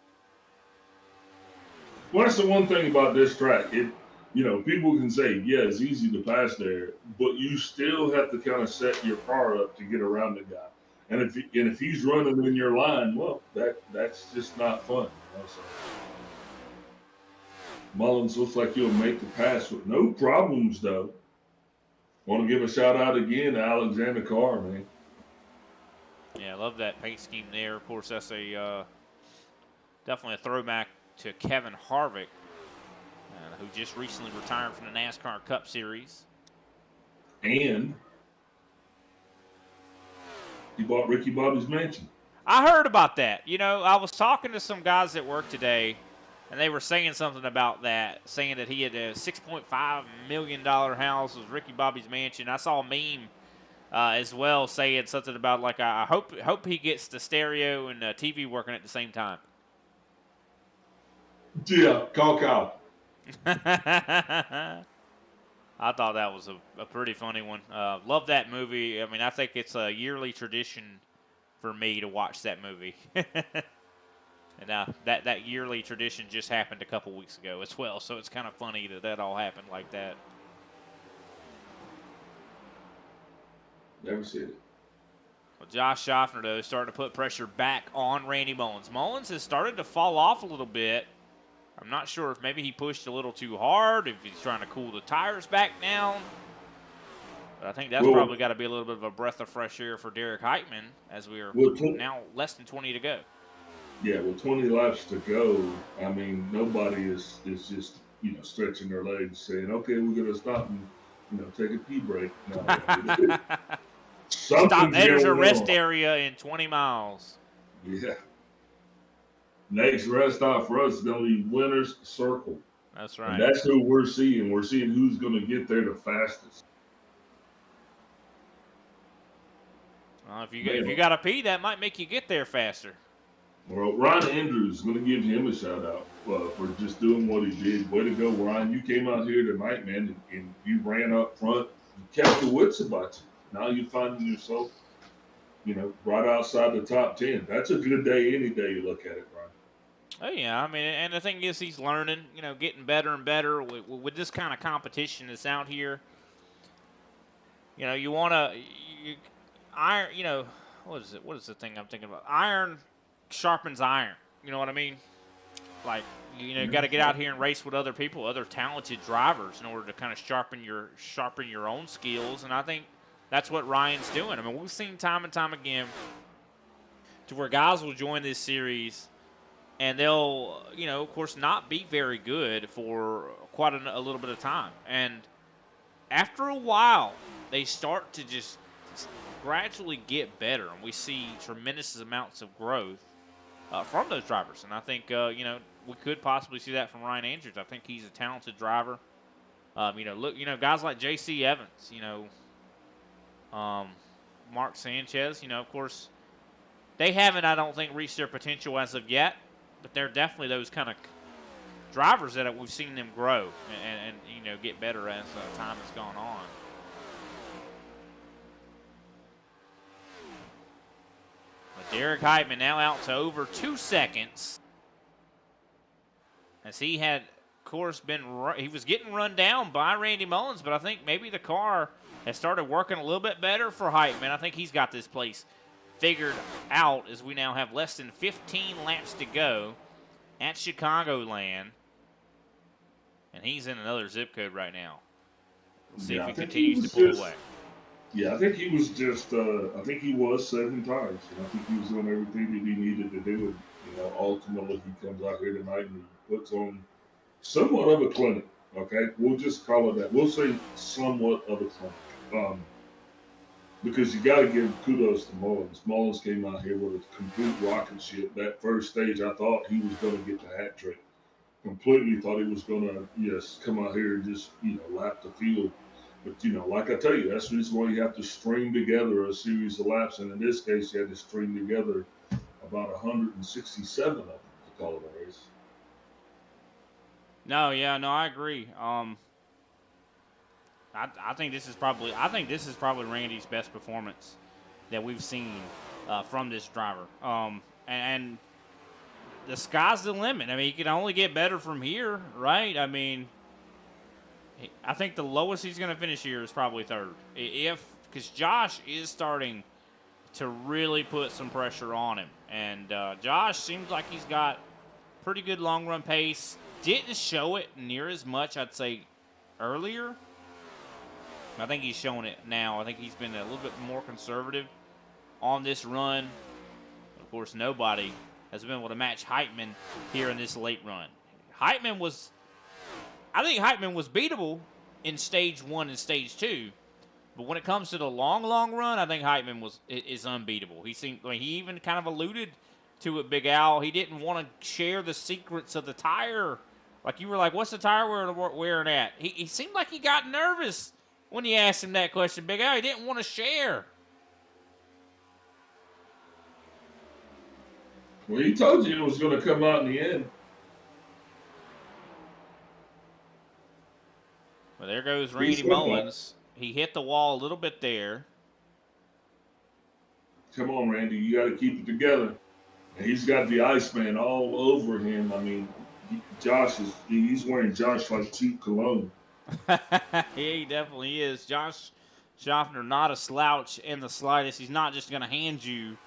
Well, that's the one thing about this track. People can say, yeah, it's easy to pass there, but you still have to kind of set your car up to get around the guy. And if he's running in your line, well, that's just not fun. So Mullins looks like he'll make the pass with no problems, though. Want to give a shout out again to Alexander Carr, man. Yeah, I love that paint scheme there. Of course, that's a definitely a throwback to Kevin Harvick, who just recently retired from the NASCAR Cup Series. And he bought Ricky Bobby's mansion. I heard about that. I was talking to some guys at work today, and they were saying something about that, saying that he had a $6.5 million house was Ricky Bobby's mansion. I saw a meme as well saying something about, like, I hope he gets the stereo and TV working at the same time. Yeah, call. I thought that was a pretty funny one. Love that movie. I mean, I think it's a yearly tradition for me to watch that movie. And that yearly tradition just happened a couple weeks ago as well, so it's kind of funny that all happened like that. Never seen it. Well, Josh Schaffner, though, is starting to put pressure back on Randy Mullins. Mullins has started to fall off a little bit. I'm not sure if maybe he pushed a little too hard, if he's trying to cool the tires back down. But I think that's probably got to be a little bit of a breath of fresh air for Derek Heitman as we are now less than 20 to go. Yeah, with 20 laps to go, I mean, nobody is just, stretching their legs saying, okay, we're going to stop and, take a pee break. No. Stop. There's a rest area in 20 miles. Yeah. Next rest stop for us is going to be Winner's Circle. That's right. And that's who we're seeing. We're seeing who's going to get there the fastest. Well, if you got to pee, that might make you get there faster. Well, Ryan Andrews is going to give him a shout out for just doing what he did. Way to go, Ryan. You came out here tonight, man, and you ran up front. You kept the wits about you. Now you're finding yourself, right outside the top 10. That's a good day any day you look at it, Ryan. Oh, yeah. I mean, and the thing is he's learning, getting better and better with this kind of competition that's out here. You want to iron, what is it? What is the thing I'm thinking about? Iron sharpens iron. You know what I mean? Like, you got to get out here and race with other people, other talented drivers in order to kind of sharpen your own skills. And I think that's what Ryan's doing. I mean, we've seen time and time again to where guys will join this series and they'll, of course, not be very good for quite a little bit of time. And after a while, they start to just gradually get better, and we see tremendous amounts of growth from those drivers. And I think, we could possibly see that from Ryan Andrews. I think he's a talented driver. Look, guys like J.C. Evans, Mark Sanchez. You know, of course, they haven't, I don't think, reached their potential as of yet, but they're definitely those kind of drivers that we've seen them grow and you know, get better as time has gone on. But Derek Heitman now out to over 2 seconds, as he had, of course, he was getting run down by Randy Mullins, but I think maybe the car has started working a little bit better for Heitman. I think he's got this place figured out, as we now have less than 15 laps to go at Chicagoland. And he's in another zip code right now. We'll see if he continues to pull away. Yeah, I think he was just, I think he was 7 tires. And I think he was doing everything that he needed to do. And, you know, ultimately he comes out here tonight and he puts on somewhat of a clinic. Okay, we'll just call it that. We'll say somewhat of a clinic. Because you got to give kudos to Mullins. Mullins came out here with a complete rocket ship. That first stage, I thought he was going to get the hat trick. Completely thought he was going to, yes, come out here and just, you know, lap the field. But, you know, like I tell you, that's the reason why you have to string together a series of laps. And in this case, you had to string together about 167 of them to call it a race. No, I agree. I think this is probably Randy's best performance that we've seen from this driver. And the sky's the limit. I mean, he can only get better from here, right? I mean, I think the lowest he's going to finish here is probably 3rd. Because Josh is starting to really put some pressure on him. And Josh seems like he's got pretty good long run pace. Didn't show it near as much, I'd say, earlier. I think he's showing it now. I think he's been a little bit more conservative on this run. Of course, nobody has been able to match Heitman here in this late run. I think Heitman was beatable in stage 1 and stage 2, but when it comes to the long run, I think Heitman is unbeatable. He seemed, he even kind of alluded to it, Big Al. He didn't want to share the secrets of the tire. Like, you were like, what's the tire wearing at? He seemed like he got nervous when you asked him that question, Big Al. He didn't want to share. Well, he told you it was going to come out in the end. Well, there goes Randy Mullins. He hit the wall a little bit there. Come on, Randy. You got to keep it together. And he's got the Iceman all over him. I mean, he's wearing Josh like cheap cologne. Yeah, he definitely is. Josh Schaffner, not a slouch in the slightest. He's not just going to hand you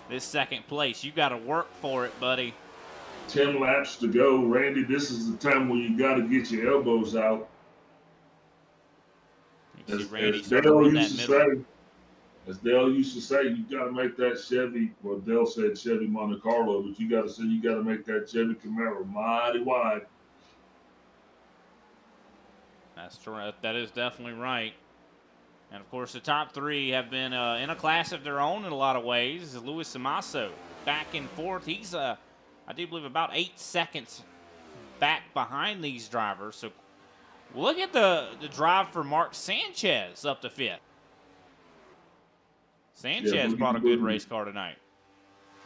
this 2nd place. You got to work for it, buddy. 10 laps to go. Randy, this is the time where you got to get your elbows out. As Dale used to say, you got to make that Chevy, well, Dale said Chevy Monte Carlo, but you got to make that Chevy Camaro mighty wide. That's true. That is definitely right. And, of course, the top 3 have been in a class of their own in a lot of ways. Luis Samasso back and forth. He's, I do believe, about 8 seconds back behind these drivers. So look at the drive for Mark Sanchez up to 5th. Sanchez brought a good race car tonight.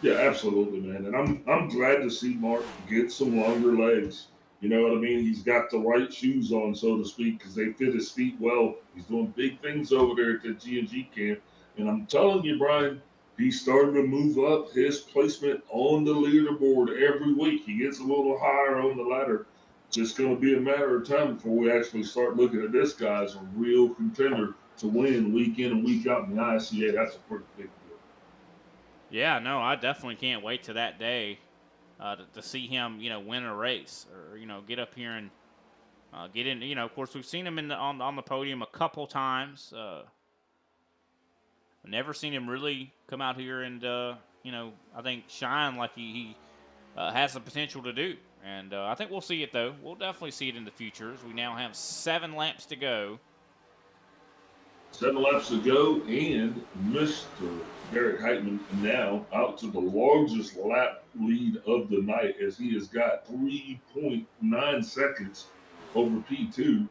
Yeah, absolutely, man. And I'm glad to see Mark get some longer legs. You know what I mean? He's got the right shoes on, so to speak, because they fit his feet well. He's doing big things over there at the G&G camp. And I'm telling you, Brian, he's starting to move up his placement on the leaderboard every week. He gets a little higher on the ladder. It's just going to be a matter of time before we actually start looking at this guy as a real contender to win week in and week out in the ISCA. That's a pretty big deal. Yeah, no, I definitely can't wait to that day to see him, win a race or, get up here and get in. Of course, we've seen him on the podium a couple times. Never seen him really come out here and, I think shine like he has the potential to do. And I think we'll see it, though. We'll definitely see it in the future as we now have 7 laps to go. 7 laps to go, and Mr. Derek Heitman now out to the largest lap lead of the night as he has got 3.9 seconds over P2.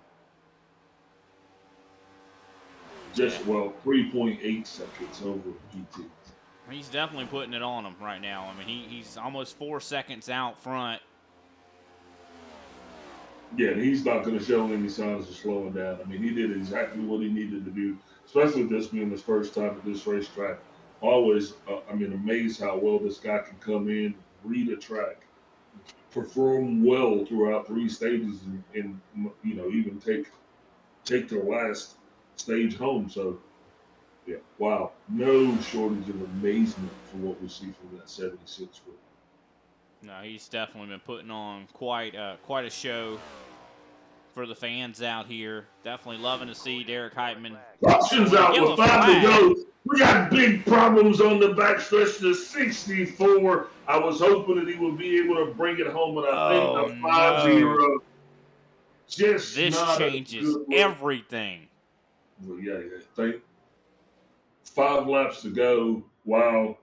Just, 3.8 seconds over PT. He's definitely putting it on him right now. I mean, he's almost 4 seconds out front. Yeah, he's not going to show any signs of slowing down. I mean, he did exactly what he needed to do, especially this being his first time at this racetrack. Always, amazed how well this guy can come in, read a track, perform well throughout 3 stages, and even take the last stage home. So, yeah, wow, no shortage of amazement for what we see from that 76 foot. No, he's definitely been putting on quite a show for the fans out here. Definitely loving to see Derek Heitman. Caution's out with 5 to go. We got big problems on the backstretch to 64. I was hoping that he would be able to bring it home, and I think the 5-0 just this changes everything. Well, yeah, I think 5 laps to go. Wow.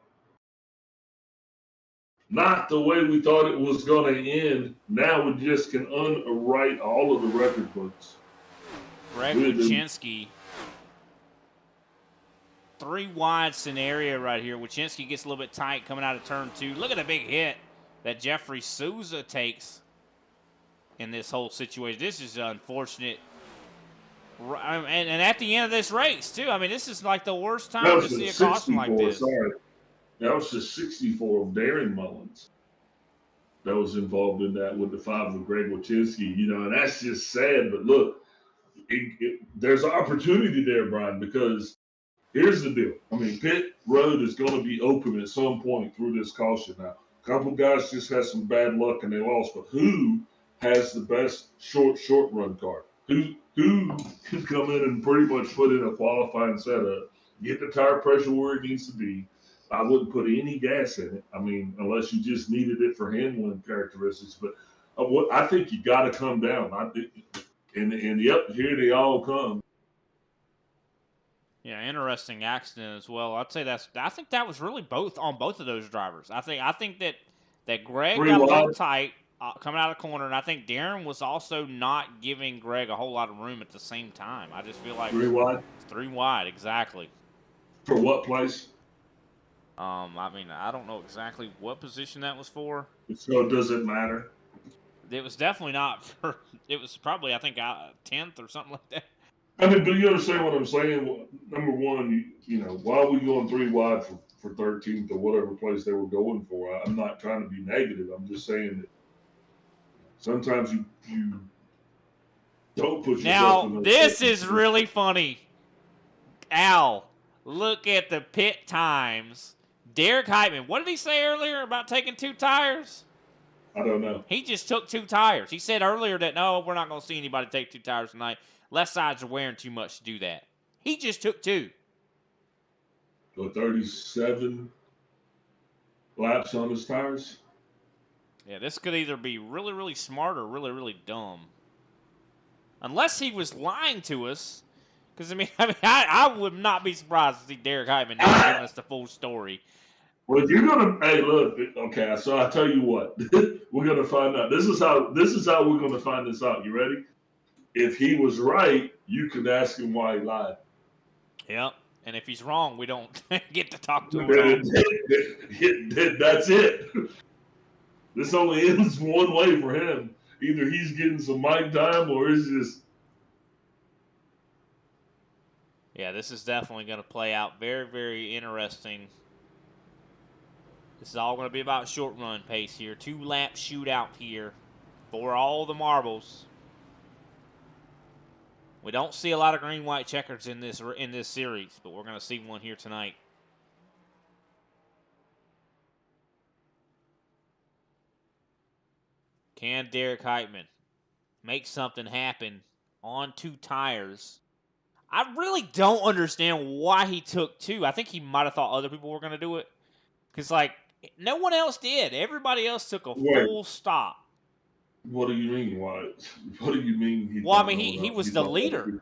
Not the way we thought it was going to end. Now we just can unwrite all of the record books. Greg Wyszynski. 3 wide scenario right here. Wyszynski gets a little bit tight coming out of turn 2. Look at the big hit that Jeffrey Souza takes in this whole situation. This is unfortunate. And at the end of this race, too. I mean, this is like the worst time to see a caution like this. Sorry. That was the 64 of Darren Mullins that was involved in that with the 5 of Greg Wyszynski, and that's just sad. But look, there's an opportunity there, Brian, because here's the deal. I mean, pit road is going to be open at some point through this caution. Now, a couple guys just had some bad luck and they lost, but who has the best short run car? Who can come in and pretty much put in a qualifying setup, get the tire pressure where it needs to be? I wouldn't put any gas in it. I mean, unless you just needed it for handling characteristics. But I think you got to come down. And yep, here they all come. Yeah, interesting accident as well. I'd say I think that was really on both of those drivers. I think that Greg got a little tight coming out of the corner, and I think Darren was also not giving Greg a whole lot of room at the same time. I just feel like 3 wide. 3 wide, exactly. For what place? I mean, I don't know exactly what position that was for. So does it matter? It was definitely not for. It was probably, I think, 10th or something like that. I mean, but you understand what I'm saying? Number one, why are we going 3 wide for 13th or whatever place they were going for? I'm not trying to be negative. I'm just saying that sometimes you don't put yourself in those this is really funny. Al, look at the pit times. Derek Heitman, what did he say earlier about taking 2 tires? I don't know. He just took 2 tires. He said earlier that, no, we're not going to see anybody take 2 tires tonight. Left sides are wearing too much to do that. He just took 2. So 37 laps on his tires? Yeah, this could either be really, really smart or really, really dumb. Unless he was lying to us. Because, I would not be surprised to see Derek Heitman not giving us the full story. Well, you're gonna. Hey, look. Okay, so I tell you what, we're gonna find out. This is how we're gonna find this out. You ready? If he was right, you can ask him why he lied. Yep. And if he's wrong, we don't get to talk to him. That's it. This only ends one way for him. Either he's getting some mic time, or it's just. Yeah, this is definitely going to play out very, very interesting. This is all going to be about short run pace here. 2-lap shootout here for all the marbles. We don't see a lot of green-white checkers in this series, but we're going to see one here tonight. Can Derek Heitman make something happen on 2 tires? I really don't understand why he took 2. I think he might have thought other people were going to do it. Because, no one else did. Everybody else took a full stop. What do you mean? Why? What do you mean? He was the leader.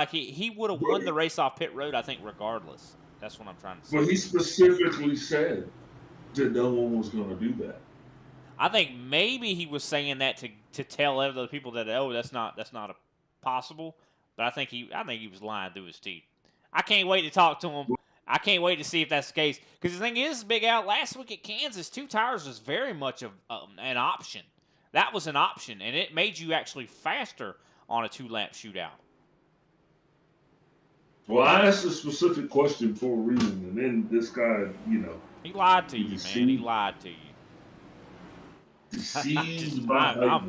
He would have won the race off pit road, I think, regardless. That's what I'm trying to say. But he specifically said that no one was going to do that. I think maybe he was saying that to tell other people that, that's not possible. But I think he was lying through his teeth. I can't wait to talk to him. I can't wait to see if that's the case. Because the thing is, Big Al, last week at Kansas, 2 tires was very much of an option. That was an option, and it made you actually faster on a 2-lap shootout. Well, I asked a specific question for a reason, and then this guy, He lied to you, man. He lied to you. Deceived by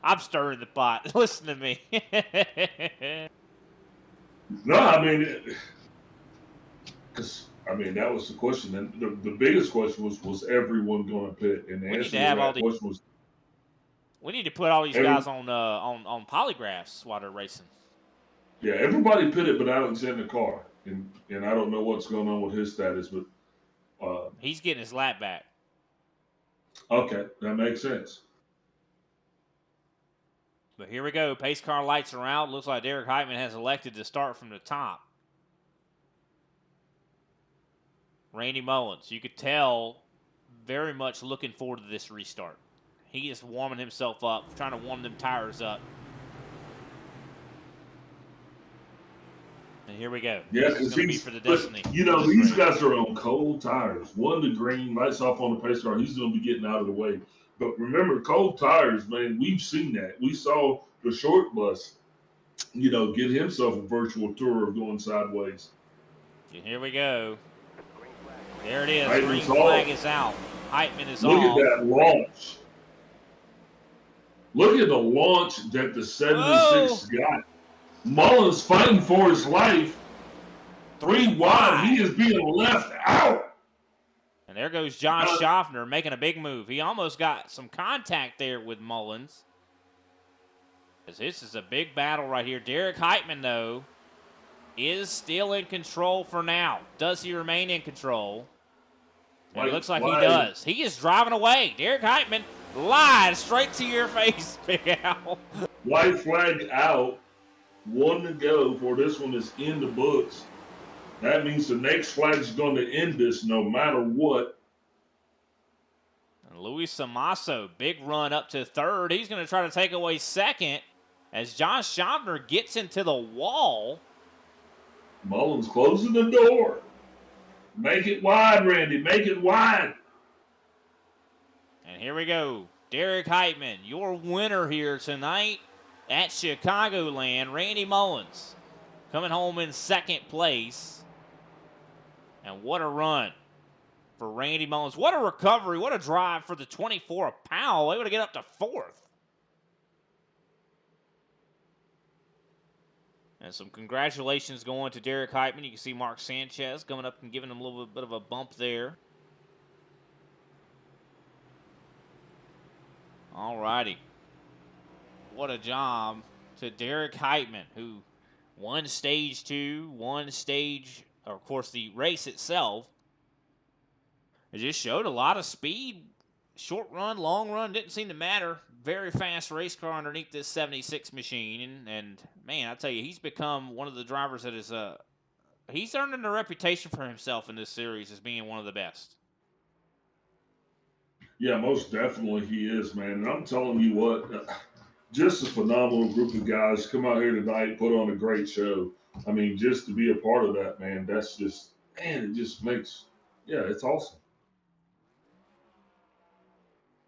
I'm stirring the pot. Listen to me. No, I mean, that was the question, and the biggest question was everyone going to pit? And the answer to that question was, we need to put all these guys on polygraphs while they're racing. Yeah, everybody pitted but Alexander Carr, and I don't know what's going on with his status, but he's getting his lap back. Okay, that makes sense. But here we go. Pace car lights are out. Looks like Derek Heitman has elected to start from the top. Randy Mullins, you could tell, very much looking forward to this restart. He is warming himself up, trying to warm them tires up. And here we go. Yeah, this is going to be for the destiny. These guys are on cold tires. One to green, lights off on the pace car. He's going to be getting out of the way. But remember, cold tires, man, we've seen that. We saw the short bus, get himself a virtual tour of going sideways. And here we go. There it is. Heitman's Green flag is out. Heitman is off. Look at that launch. Look at the launch that the 76 got. Mullins fighting for his life. 3 wide. He is being left out. And there goes Josh Schaffner making a big move. He almost got some contact there with Mullins. This is a big battle right here. Derek Heitman, though, is still in control for now. Does he remain in control? And it looks like he does. He is driving away. Derek Heitman lied straight to your face, Big Al. White flag out. 1 to go for this one is in the books. That means the next flag is going to end this no matter what. And Luis Samasso, big run up to 3rd. He's going to try to take away 2nd as Josh Schaffner gets into the wall. Mullins closing the door. Make it wide, Randy. Make it wide. And here we go. Derek Heitman, your winner here tonight at Chicagoland. Randy Mullins coming home in 2nd place. And what a run for Randy Mullins. What a recovery. What a drive for the 24 of Powell. Able to get up to 4th. And some congratulations going to Derek Heitman. You can see Mark Sanchez coming up and giving him a little bit of a bump there. All righty. What a job to Derek Heitman, who won stage 2, won stage, of course, the race itself. It just showed a lot of speed. Short run, long run, didn't seem to matter. Very fast race car underneath this 76 machine. And man, I tell you, he's become one of the drivers that is, he's earning a reputation for himself in this series as being one of the best. Yeah, most definitely he is, man. And I'm telling you what, just a phenomenal group of guys come out here tonight, put on a great show. I mean, just to be a part of that, man, that's just, man, it just makes, yeah, it's awesome.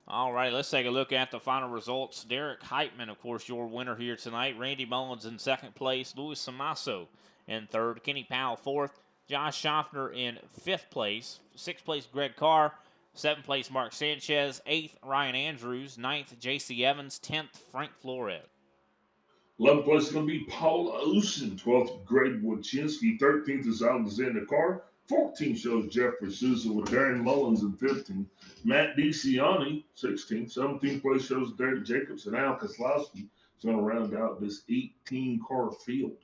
All right, let's take a look at the final results. Derek Heitman, of course, your winner here tonight. Randy Mullins in 2nd place. Luis Samasso in 3rd. Kenny Powell 4th. Josh Schaffner in 5th place. 6th place, Greg Carr. 7th place, Mark Sanchez. 8th, Ryan Andrews. 9th, J.C. Evans. 10th, Frank Flores. 11th place is going to be Paul Osen. 12th, Greg Wojcinski. 13th is Alexander Carr. 14th shows Jeffrey Sousa with Darren Mullins in 15th. Matt DiCiani, 16th. 17th place shows Derek Jacobs and Al Kozlowski. Is going to round out this 18-car field.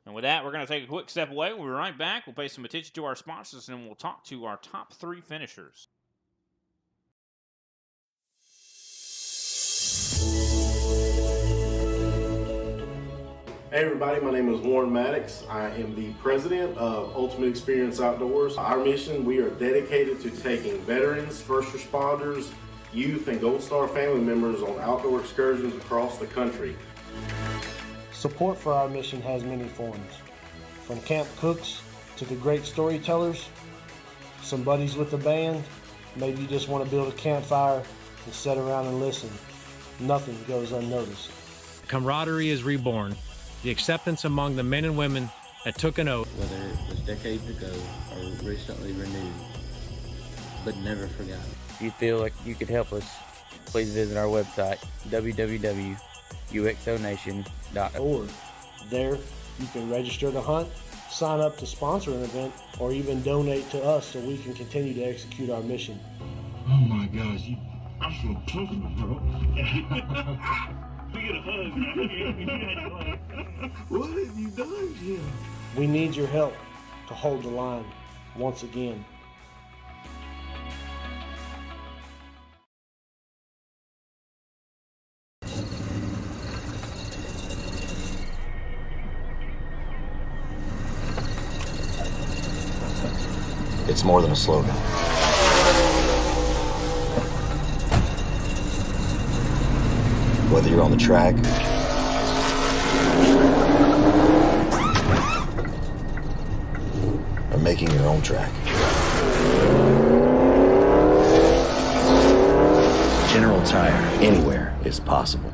And with that, we're going to take a quick step away. We'll be right back. We'll pay some attention to our sponsors, and we'll talk to our top 3 finishers. Hey everybody, my name is Warren Maddox. I am the president of Ultimate Experience Outdoors. Our mission, we are dedicated to taking veterans, first responders, youth, and Gold Star family members on outdoor excursions across the country. Support for our mission has many forms, From camp cooks to the great storytellers, some buddies with the band, maybe you just want to build a campfire and sit around and listen. Nothing goes unnoticed. Camaraderie is reborn. The acceptance among the men and women that took an oath. Whether it was decades ago or recently renewed, but never forgot. If you feel like you could help us, please visit our website, www.uxonation.org. There, you can register to hunt, sign up to sponsor an event, or even donate to us so we can continue to execute our mission. Oh my gosh, I feel comfortable, bro. We get a hug, man. What have you done, Jim? We need your help to hold the line once again. It's more than a slogan. Whether you're on the track or making your own track, General Tire, anywhere is possible.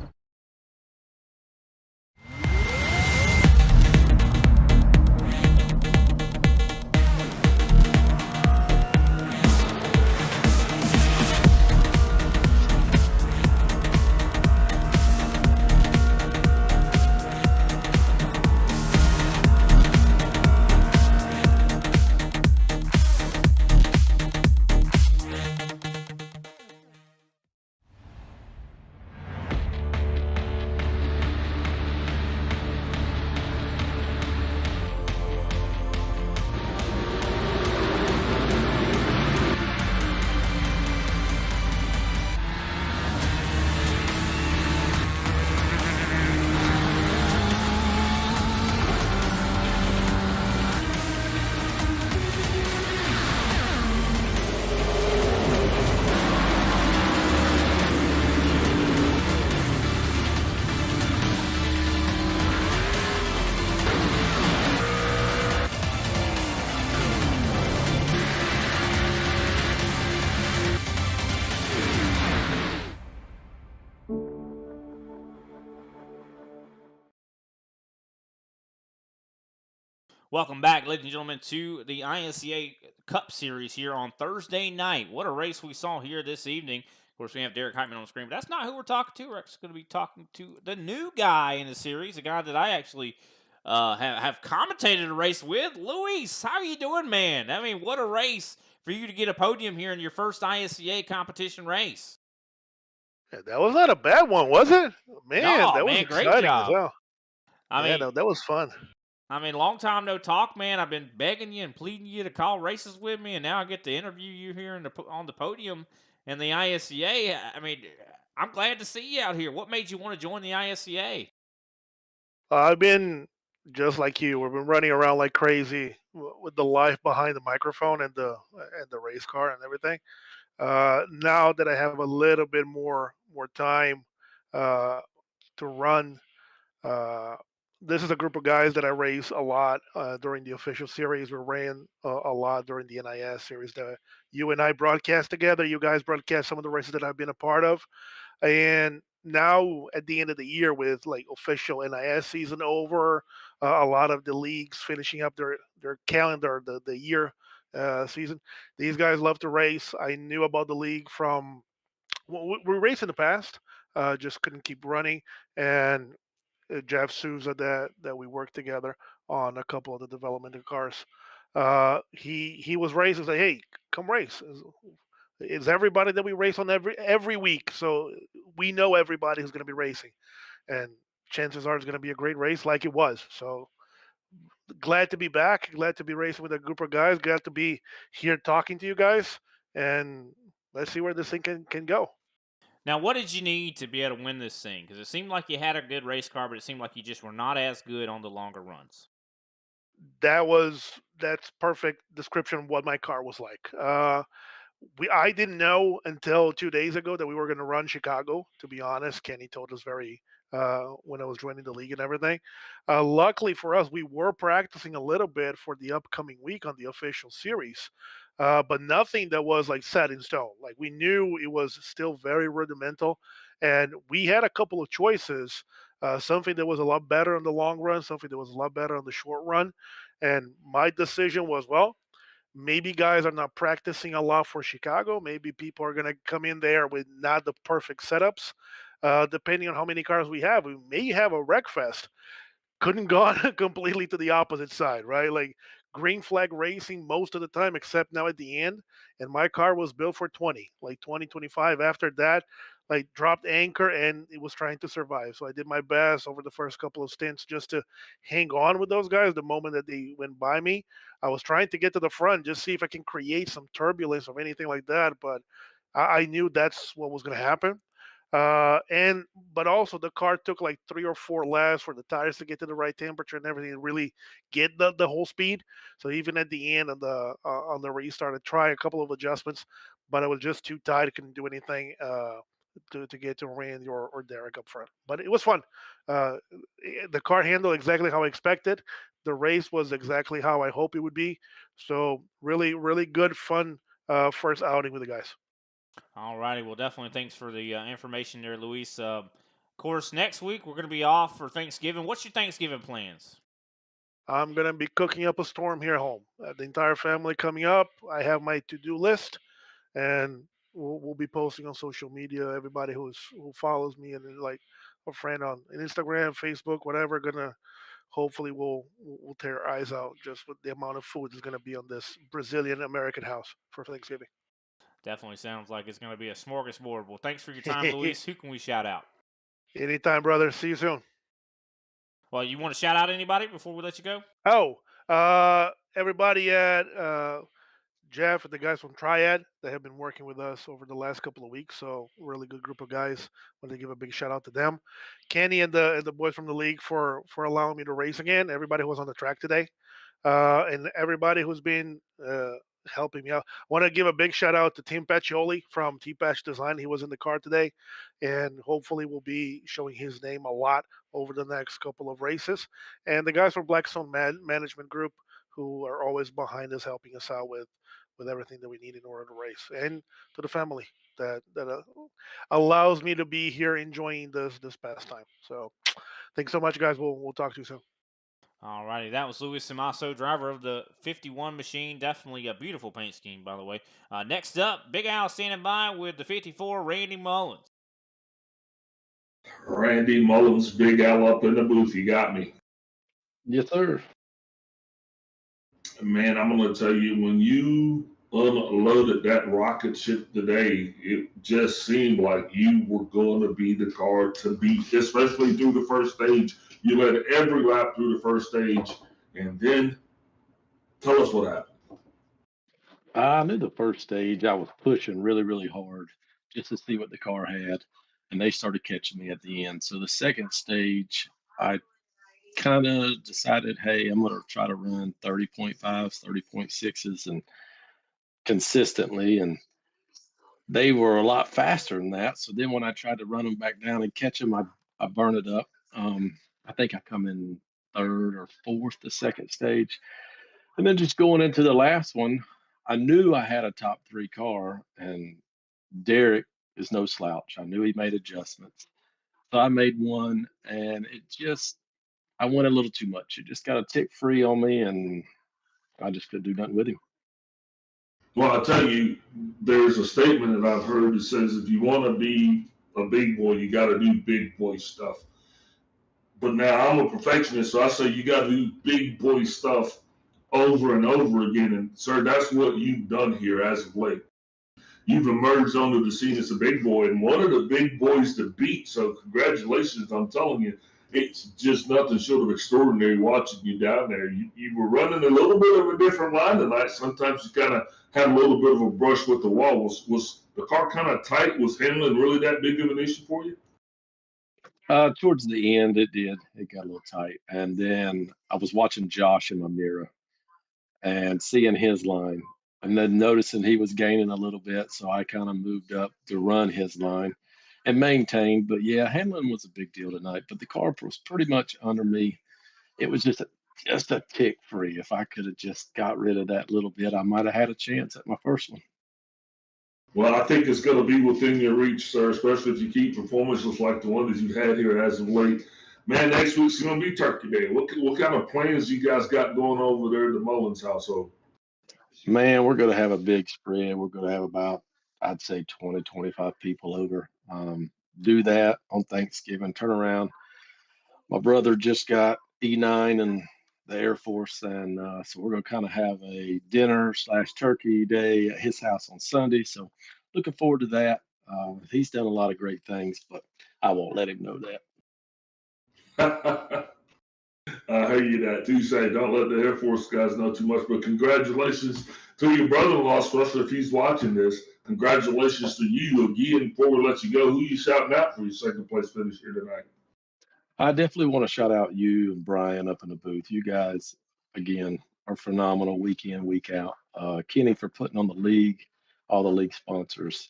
Welcome back, ladies and gentlemen, to the ISCA Cup Series here on Thursday night. What a race we saw here this evening. Of course, we have Derek Heitman on the screen, but that's not who we're talking to. We're actually going to be talking to the new guy in the series, a guy that I actually have commentated a race with. Luis, how are you doing, man? I mean, what a race for you to get a podium here in your first ISCA competition race. Yeah, that was not a bad one, was it? Man, Oh, that was man, great exciting as job. hell. I Yeah, mean, that was fun. long time no talk, man. I've been begging you and pleading you to call races with me, and now I get to interview you here on the podium in the ISCA. I mean, I'm glad to see you out here. What made you want to join the ISCA? I've been just like you. We've been running around like crazy with the life behind the microphone and the race car and everything. Now that I have a little bit more time uh, to run, uh, this is a group of guys that I race a lot during the official series. We ran a lot during the NIS series that you and I broadcast together. You guys broadcast some of the races that I've been a part of. And now at the end of the year, with like official NIS season over, a lot of the leagues finishing up their calendar, the year season. These guys love to race. I knew about the league from we raced in the past, just couldn't keep running. And Jeff Souza that we worked together on a couple of the development of cars. He was racing. Say, hey, come race. It's everybody that we race on every week, so we know everybody who's going to be racing, and chances are it's going to be a great race, like it was. So glad to be back, glad to be racing with a group of guys, glad to be here talking to you guys, and let's see where this thing can go. Now, what did you need to be able to win this thing? Because it seemed like you had a good race car, but it seemed like you just were not as good on the longer runs. That's perfect description of what my car was like. I didn't know until 2 days ago that we were going to run Chicago. To be honest, Kenny told us very when I was joining the league and everything. Luckily for us, we were practicing a little bit for the upcoming week on the official series, but nothing that was like set in stone. Like we knew it was still very rudimental, and we had a couple of choices. Something that was a lot better in the long run, something that was a lot better on the short run. And my decision was, well, maybe guys are not practicing a lot for Chicago. Maybe people are going to come in there with not the perfect setups. Depending on how many cars we have, we may have a wreck fest. Couldn't go completely to the opposite side, right? Like green flag racing most of the time, except now at the end. And my car was built for 20, like 2025. After that, like dropped anchor and it was trying to survive. So I did my best over the first couple of stints just to hang on with those guys. The moment that they went by me, I was trying to get to the front, just see if I can create some turbulence or anything like that. But I knew that's what was going to happen. And but also the car took like 3 or 4 laps for the tires to get to the right temperature and everything to really get the whole speed. So even at the end on the restart, I tried a couple of adjustments, but I was just too tight. I couldn't do anything to get to Randy or Derek up front. But it was fun. The car handled exactly how I expected. The race was exactly how I hope it would be. So really, really good, fun first outing with the guys. All righty. Well, definitely thanks for the information there, Luis. Of course, next week we're going to be off for Thanksgiving. What's your Thanksgiving plans? I'm gonna be cooking up a storm here at home. The entire family coming up. I have my to-do list, and we'll be posting on social media. Everybody who follows me and is like a friend on Instagram, Facebook, whatever, gonna hopefully we'll tear our eyes out just with the amount of food that's gonna be on this Brazilian American house for Thanksgiving. Definitely sounds like it's going to be a smorgasbord. Well, thanks for your time, Luis. Who can we shout out? Anytime, brother. See you soon. Well, you want to shout out anybody before we let you go? Oh, everybody at Jeff and the guys from Triad that have been working with us over the last couple of weeks. So really good group of guys. Want to give a big shout out to them. Kenny and the boys from the league for allowing me to race again. Everybody who was on the track today, and everybody who's been helping me out. I want to give a big shout out to Tim Pacioli from T Patch Design. He was in the car today, and hopefully we'll be showing his name a lot over the next couple of races. And the guys from Blackstone Management Group who are always behind us, helping us out with everything that we need in order to race, and to the family that allows me to be here enjoying this pastime. So, thanks so much, guys. We'll talk to you soon. All righty. That was Luis Samaso, driver of the 51 machine. Definitely a beautiful paint scheme, by the way. Next up, Big Al standing by with the 54, Randy Mullins. Randy Mullins, Big Al up in the booth. You got me. Yes, sir. Man, I'm going to tell you, when you unloaded that rocket ship today, it just seemed like you were going to be the car to beat, especially through the first stage. You led every lap through the first stage, and then tell us what happened. I knew the first stage I was pushing really, really hard just to see what the car had, and they started catching me at the end. So the second stage, I kind of decided, hey, I'm going to try to run 30.5s, 30.6s, and consistently. And they were a lot faster than that. So then when I tried to run them back down and catch them, I burned it up. I think I come in third or fourth the second stage. And then just going into the last one, I knew I had a top three car, and Derek is no slouch. I knew he made adjustments. So I made one, and I went a little too much. It just got a tick free on me, and I just couldn't do nothing with him. Well, I'll tell you, there's a statement that I've heard that says if you want to be a big boy, you got to do big boy stuff. But now I'm a perfectionist, so I say you got to do big boy stuff over and over again. And, sir, that's what you've done here as of late. You've emerged onto the scene as a big boy and one of the big boys to beat. So congratulations, I'm telling you. It's just nothing short of extraordinary watching you down there. You were running a little bit of a different line tonight. Sometimes you kind of had a little bit of a brush with the wall. Was the car kind of tight? Was handling really that big of an issue for you? Towards the end, it did. It got a little tight. And then I was watching Josh in my mirror and seeing his line, and then noticing he was gaining a little bit. So I kind of moved up to run his line. and maintained. But yeah, handling was a big deal tonight. But the car was pretty much under me. It was just a tick free. If I could have just got rid of that little bit, I might have had a chance at my first one. Well, I think it's going to be within your reach, sir, especially if you keep performances like the one that you've had here as of late. Man, next week's going to be Turkey Day. What kind of plans you guys got going over there at the Mullins household? Man, we're going to have a big spread. We're going to have about, I'd say, 20, 25 people over. Do that on Thanksgiving, turn around. My brother just got E9 and the Air Force, and so we're going to kind of have a dinner / turkey day at his house on Sunday. So looking forward to that. He's done a lot of great things, but I won't let him know that. I hear you that too. Say, don't let the Air Force guys know too much. But congratulations to your brother-in-law, especially if he's watching this. Congratulations to you again. Before we let you go, who you shouting out for your second place finish here tonight? I definitely want to shout out you and Brian up in the booth. You guys, again, are phenomenal week in, week out. Kenny for putting on the league, all the league sponsors.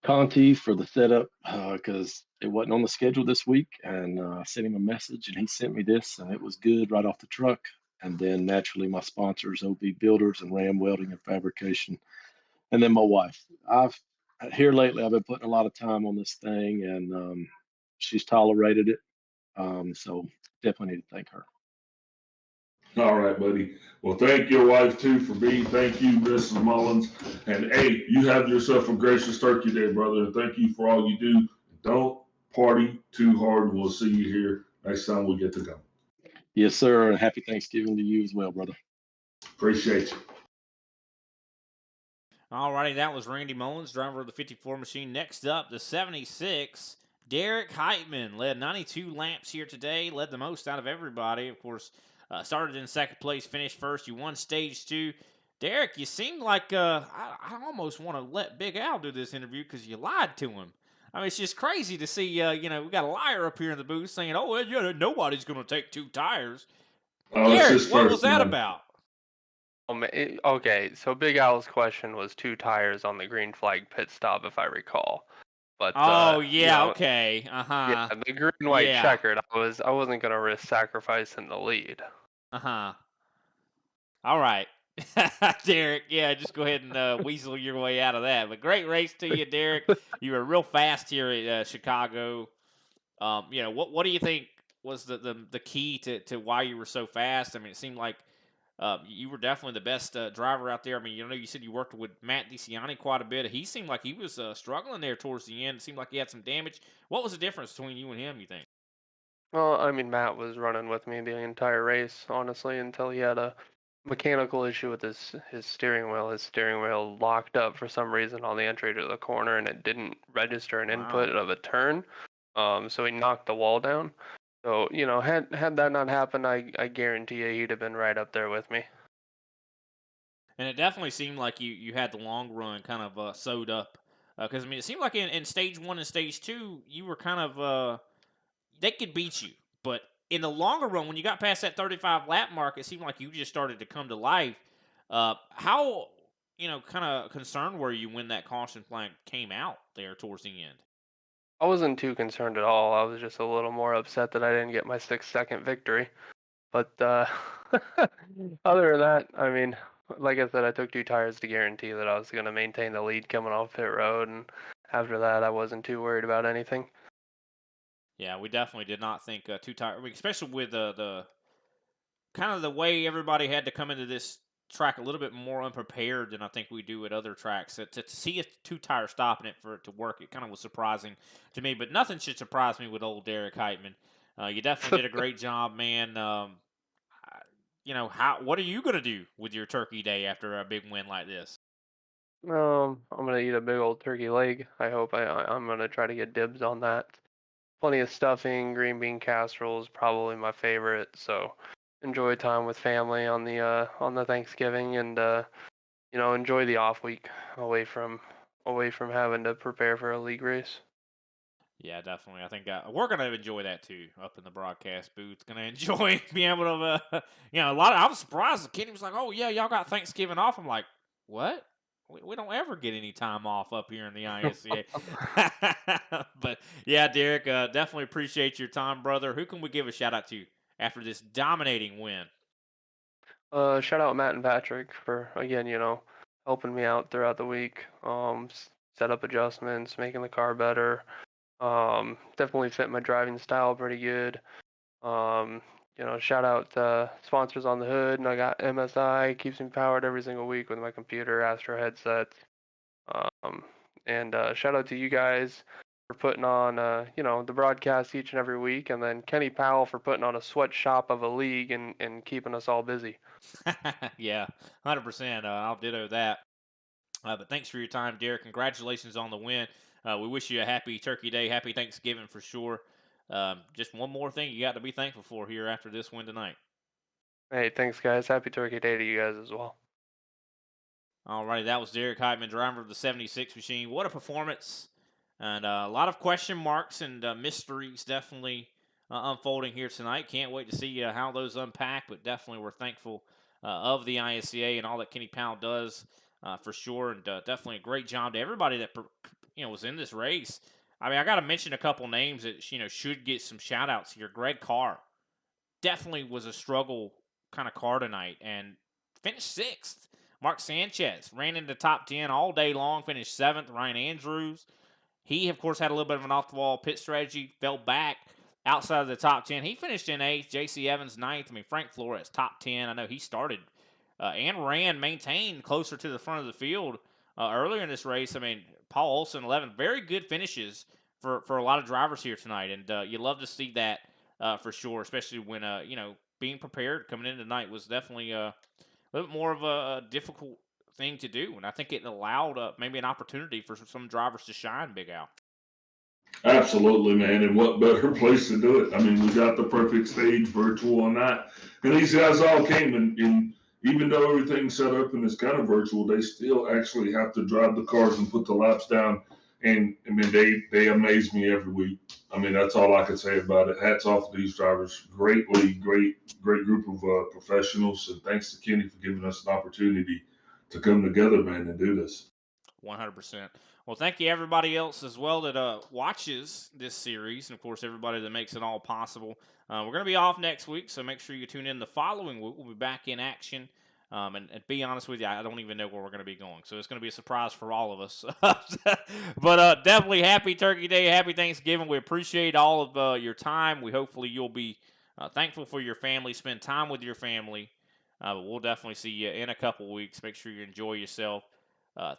Conti for the setup because it wasn't on the schedule this week, and I sent him a message, and he sent me this, and it was good right off the truck. And then naturally, my sponsors, OB Builders and Ram Welding and Fabrication, and then my wife. I've here lately, I've been putting a lot of time on this thing, and she's tolerated it. So definitely need to thank her. All right, buddy. Well, thank your wife, too, for being. Thank you, Mrs. Mullins. And, hey, you have yourself a gracious Turkey Day, brother. And thank you for all you do. Don't party too hard. We'll see you here next time we get to go. Yes, sir. And happy Thanksgiving to you as well, brother. Appreciate you. All righty, that was Randy Mullins, driver of the 54 machine. Next up, the 76, Derek Heitman. Led 92 laps here today, led the most out of everybody. Of course, started in second place, finished first. You won stage 2. Derek, you seemed like I almost want to let Big Al do this interview because you lied to him. I mean, it's just crazy to see, we got a liar up here in the booth saying, oh, well, yeah, nobody's going to take 2 tires. Derek, what was that about? Okay, so Big Al's question was 2 tires on the green flag pit stop, if I recall. But okay, yeah, the green white checkered. I wasn't gonna risk sacrificing the lead. All right, Derek. Yeah, just go ahead and weasel your way out of that. But great race to you, Derek. You were real fast here at Chicago. What do you think was the key to why you were so fast? I mean, it seemed like you were definitely the best driver out there. I mean, you said you worked with Matt DeCiani quite a bit. He seemed like he was struggling there towards the end. It seemed like he had some damage. What was the difference between you and him, you think? Well, I mean, Matt was running with me the entire race, honestly, until he had a mechanical issue with his steering wheel. His steering wheel locked up for some reason on the entry to the corner, and it didn't register an input of a turn. So he knocked the wall down. So, had that not happened, I guarantee you he'd have been right up there with me. And it definitely seemed like you had the long run kind of sewed up. Because, I mean, it seemed like in stage 1 and stage 2, you were kind of, they could beat you. But in the longer run, when you got past that 35 lap mark, it seemed like you just started to come to life. How, kind of concerned were you when that caution flag came out there towards the end? I wasn't too concerned at all. I was just a little more upset that I didn't get my 6-second victory. But other than that, I mean, like I said, I took 2 tires to guarantee that I was going to maintain the lead coming off pit road, and after that, I wasn't too worried about anything. Yeah, we definitely did not think 2 tires, especially with the kind of the way everybody had to come into this track a little bit more unprepared than I think we do at other tracks. To see a 2-tire stop in it for it to work, it kind of was surprising to me. But nothing should surprise me with old Derek Heitman. You definitely did a great job, man. What are you going to do with your turkey day after a big win like this? I'm going to eat a big old turkey leg. I hope I'm going to try to get dibs on that. Plenty of stuffing, green bean casserole is probably my favorite. So enjoy time with family on the Thanksgiving, and enjoy the off week away from having to prepare for a league race. Yeah, definitely. I think we're going to enjoy that too up in the broadcast booth. Going to enjoy being able to, a lot of, I was surprised. The kid was like, oh, yeah, y'all got Thanksgiving off. I'm like, what? we don't ever get any time off up here in the ISCA. But yeah, Derek, definitely appreciate your time, brother. Who can we give a shout out to after this dominating win? Shout out Matt and Patrick for again, helping me out throughout the week. Set up adjustments, making the car better. Definitely fit my driving style pretty good. Shout out sponsors on the hood, and I got MSI keeps me powered every single week with my computer, Astro headsets. And shout out to you guys for putting on, the broadcast each and every week, and then Kenny Powell for putting on a sweatshop of a league and keeping us all busy. Yeah, 100%. I'll ditto that. But thanks for your time, Derek. Congratulations on the win. We wish you a happy Turkey Day, happy Thanksgiving for sure. Just one more thing you got to be thankful for here after this win tonight. Hey, thanks, guys. Happy Turkey Day to you guys as well. All righty, that was Derek Heitman, driver of the 76 machine. What a performance. And a lot of question marks and mysteries definitely unfolding here tonight. Can't wait to see how those unpack, but definitely we're thankful of the ISCA and all that Kenny Powell does for sure. And definitely a great job to everybody that was in this race. I mean, I got to mention a couple names that should get some shout outs here. Greg Carr definitely was a struggle kind of car tonight and finished 6th. Mark Sanchez ran into top 10 all day long, finished 7th. Ryan Andrews, he, of course, had a little bit of an off-the-wall pit strategy, fell back outside of the top 10. He finished in 8th. J.C. Evans, 9th. I mean, Frank Flores, top 10. I know he started and maintained closer to the front of the field earlier in this race. I mean, Paul Olson, 11th. Very good finishes for a lot of drivers here tonight, and you love to see that for sure, especially when, being prepared coming in tonight was definitely a little bit more of a difficult thing to do, and I think it allowed maybe an opportunity for some drivers to shine, Big Al. Absolutely, man, and what better place to do it? I mean, we got the perfect stage virtual on that, and these guys all came, and even though everything's set up and it's kind of virtual, they still actually have to drive the cars and put the laps down, and I mean, they amaze me every week. I mean, that's all I can say about it. Hats off to these drivers. Great league, great group of professionals, and thanks to Kenny for giving us an opportunity to come together, man, and do this. 100%. Well, thank you everybody else as well that watches this series, and of course everybody that makes it all possible. We're going to be off next week, so make sure you tune in the following week. We'll be back in action. And be honest with you, I don't even know where we're going to be going, so it's going to be a surprise for all of us. But definitely happy Turkey Day, happy Thanksgiving. We appreciate all of your time. Hopefully you'll be thankful for your family, spend time with your family. But we'll definitely see you in a couple weeks. Make sure you enjoy yourself.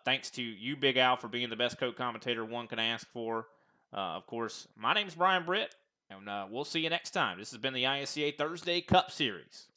Thanks to you, Big Al, for being the best co-commentator one can ask for. Of course, my name's Brian Britt, and we'll see you next time. This has been the ISCA Thursday Cup Series.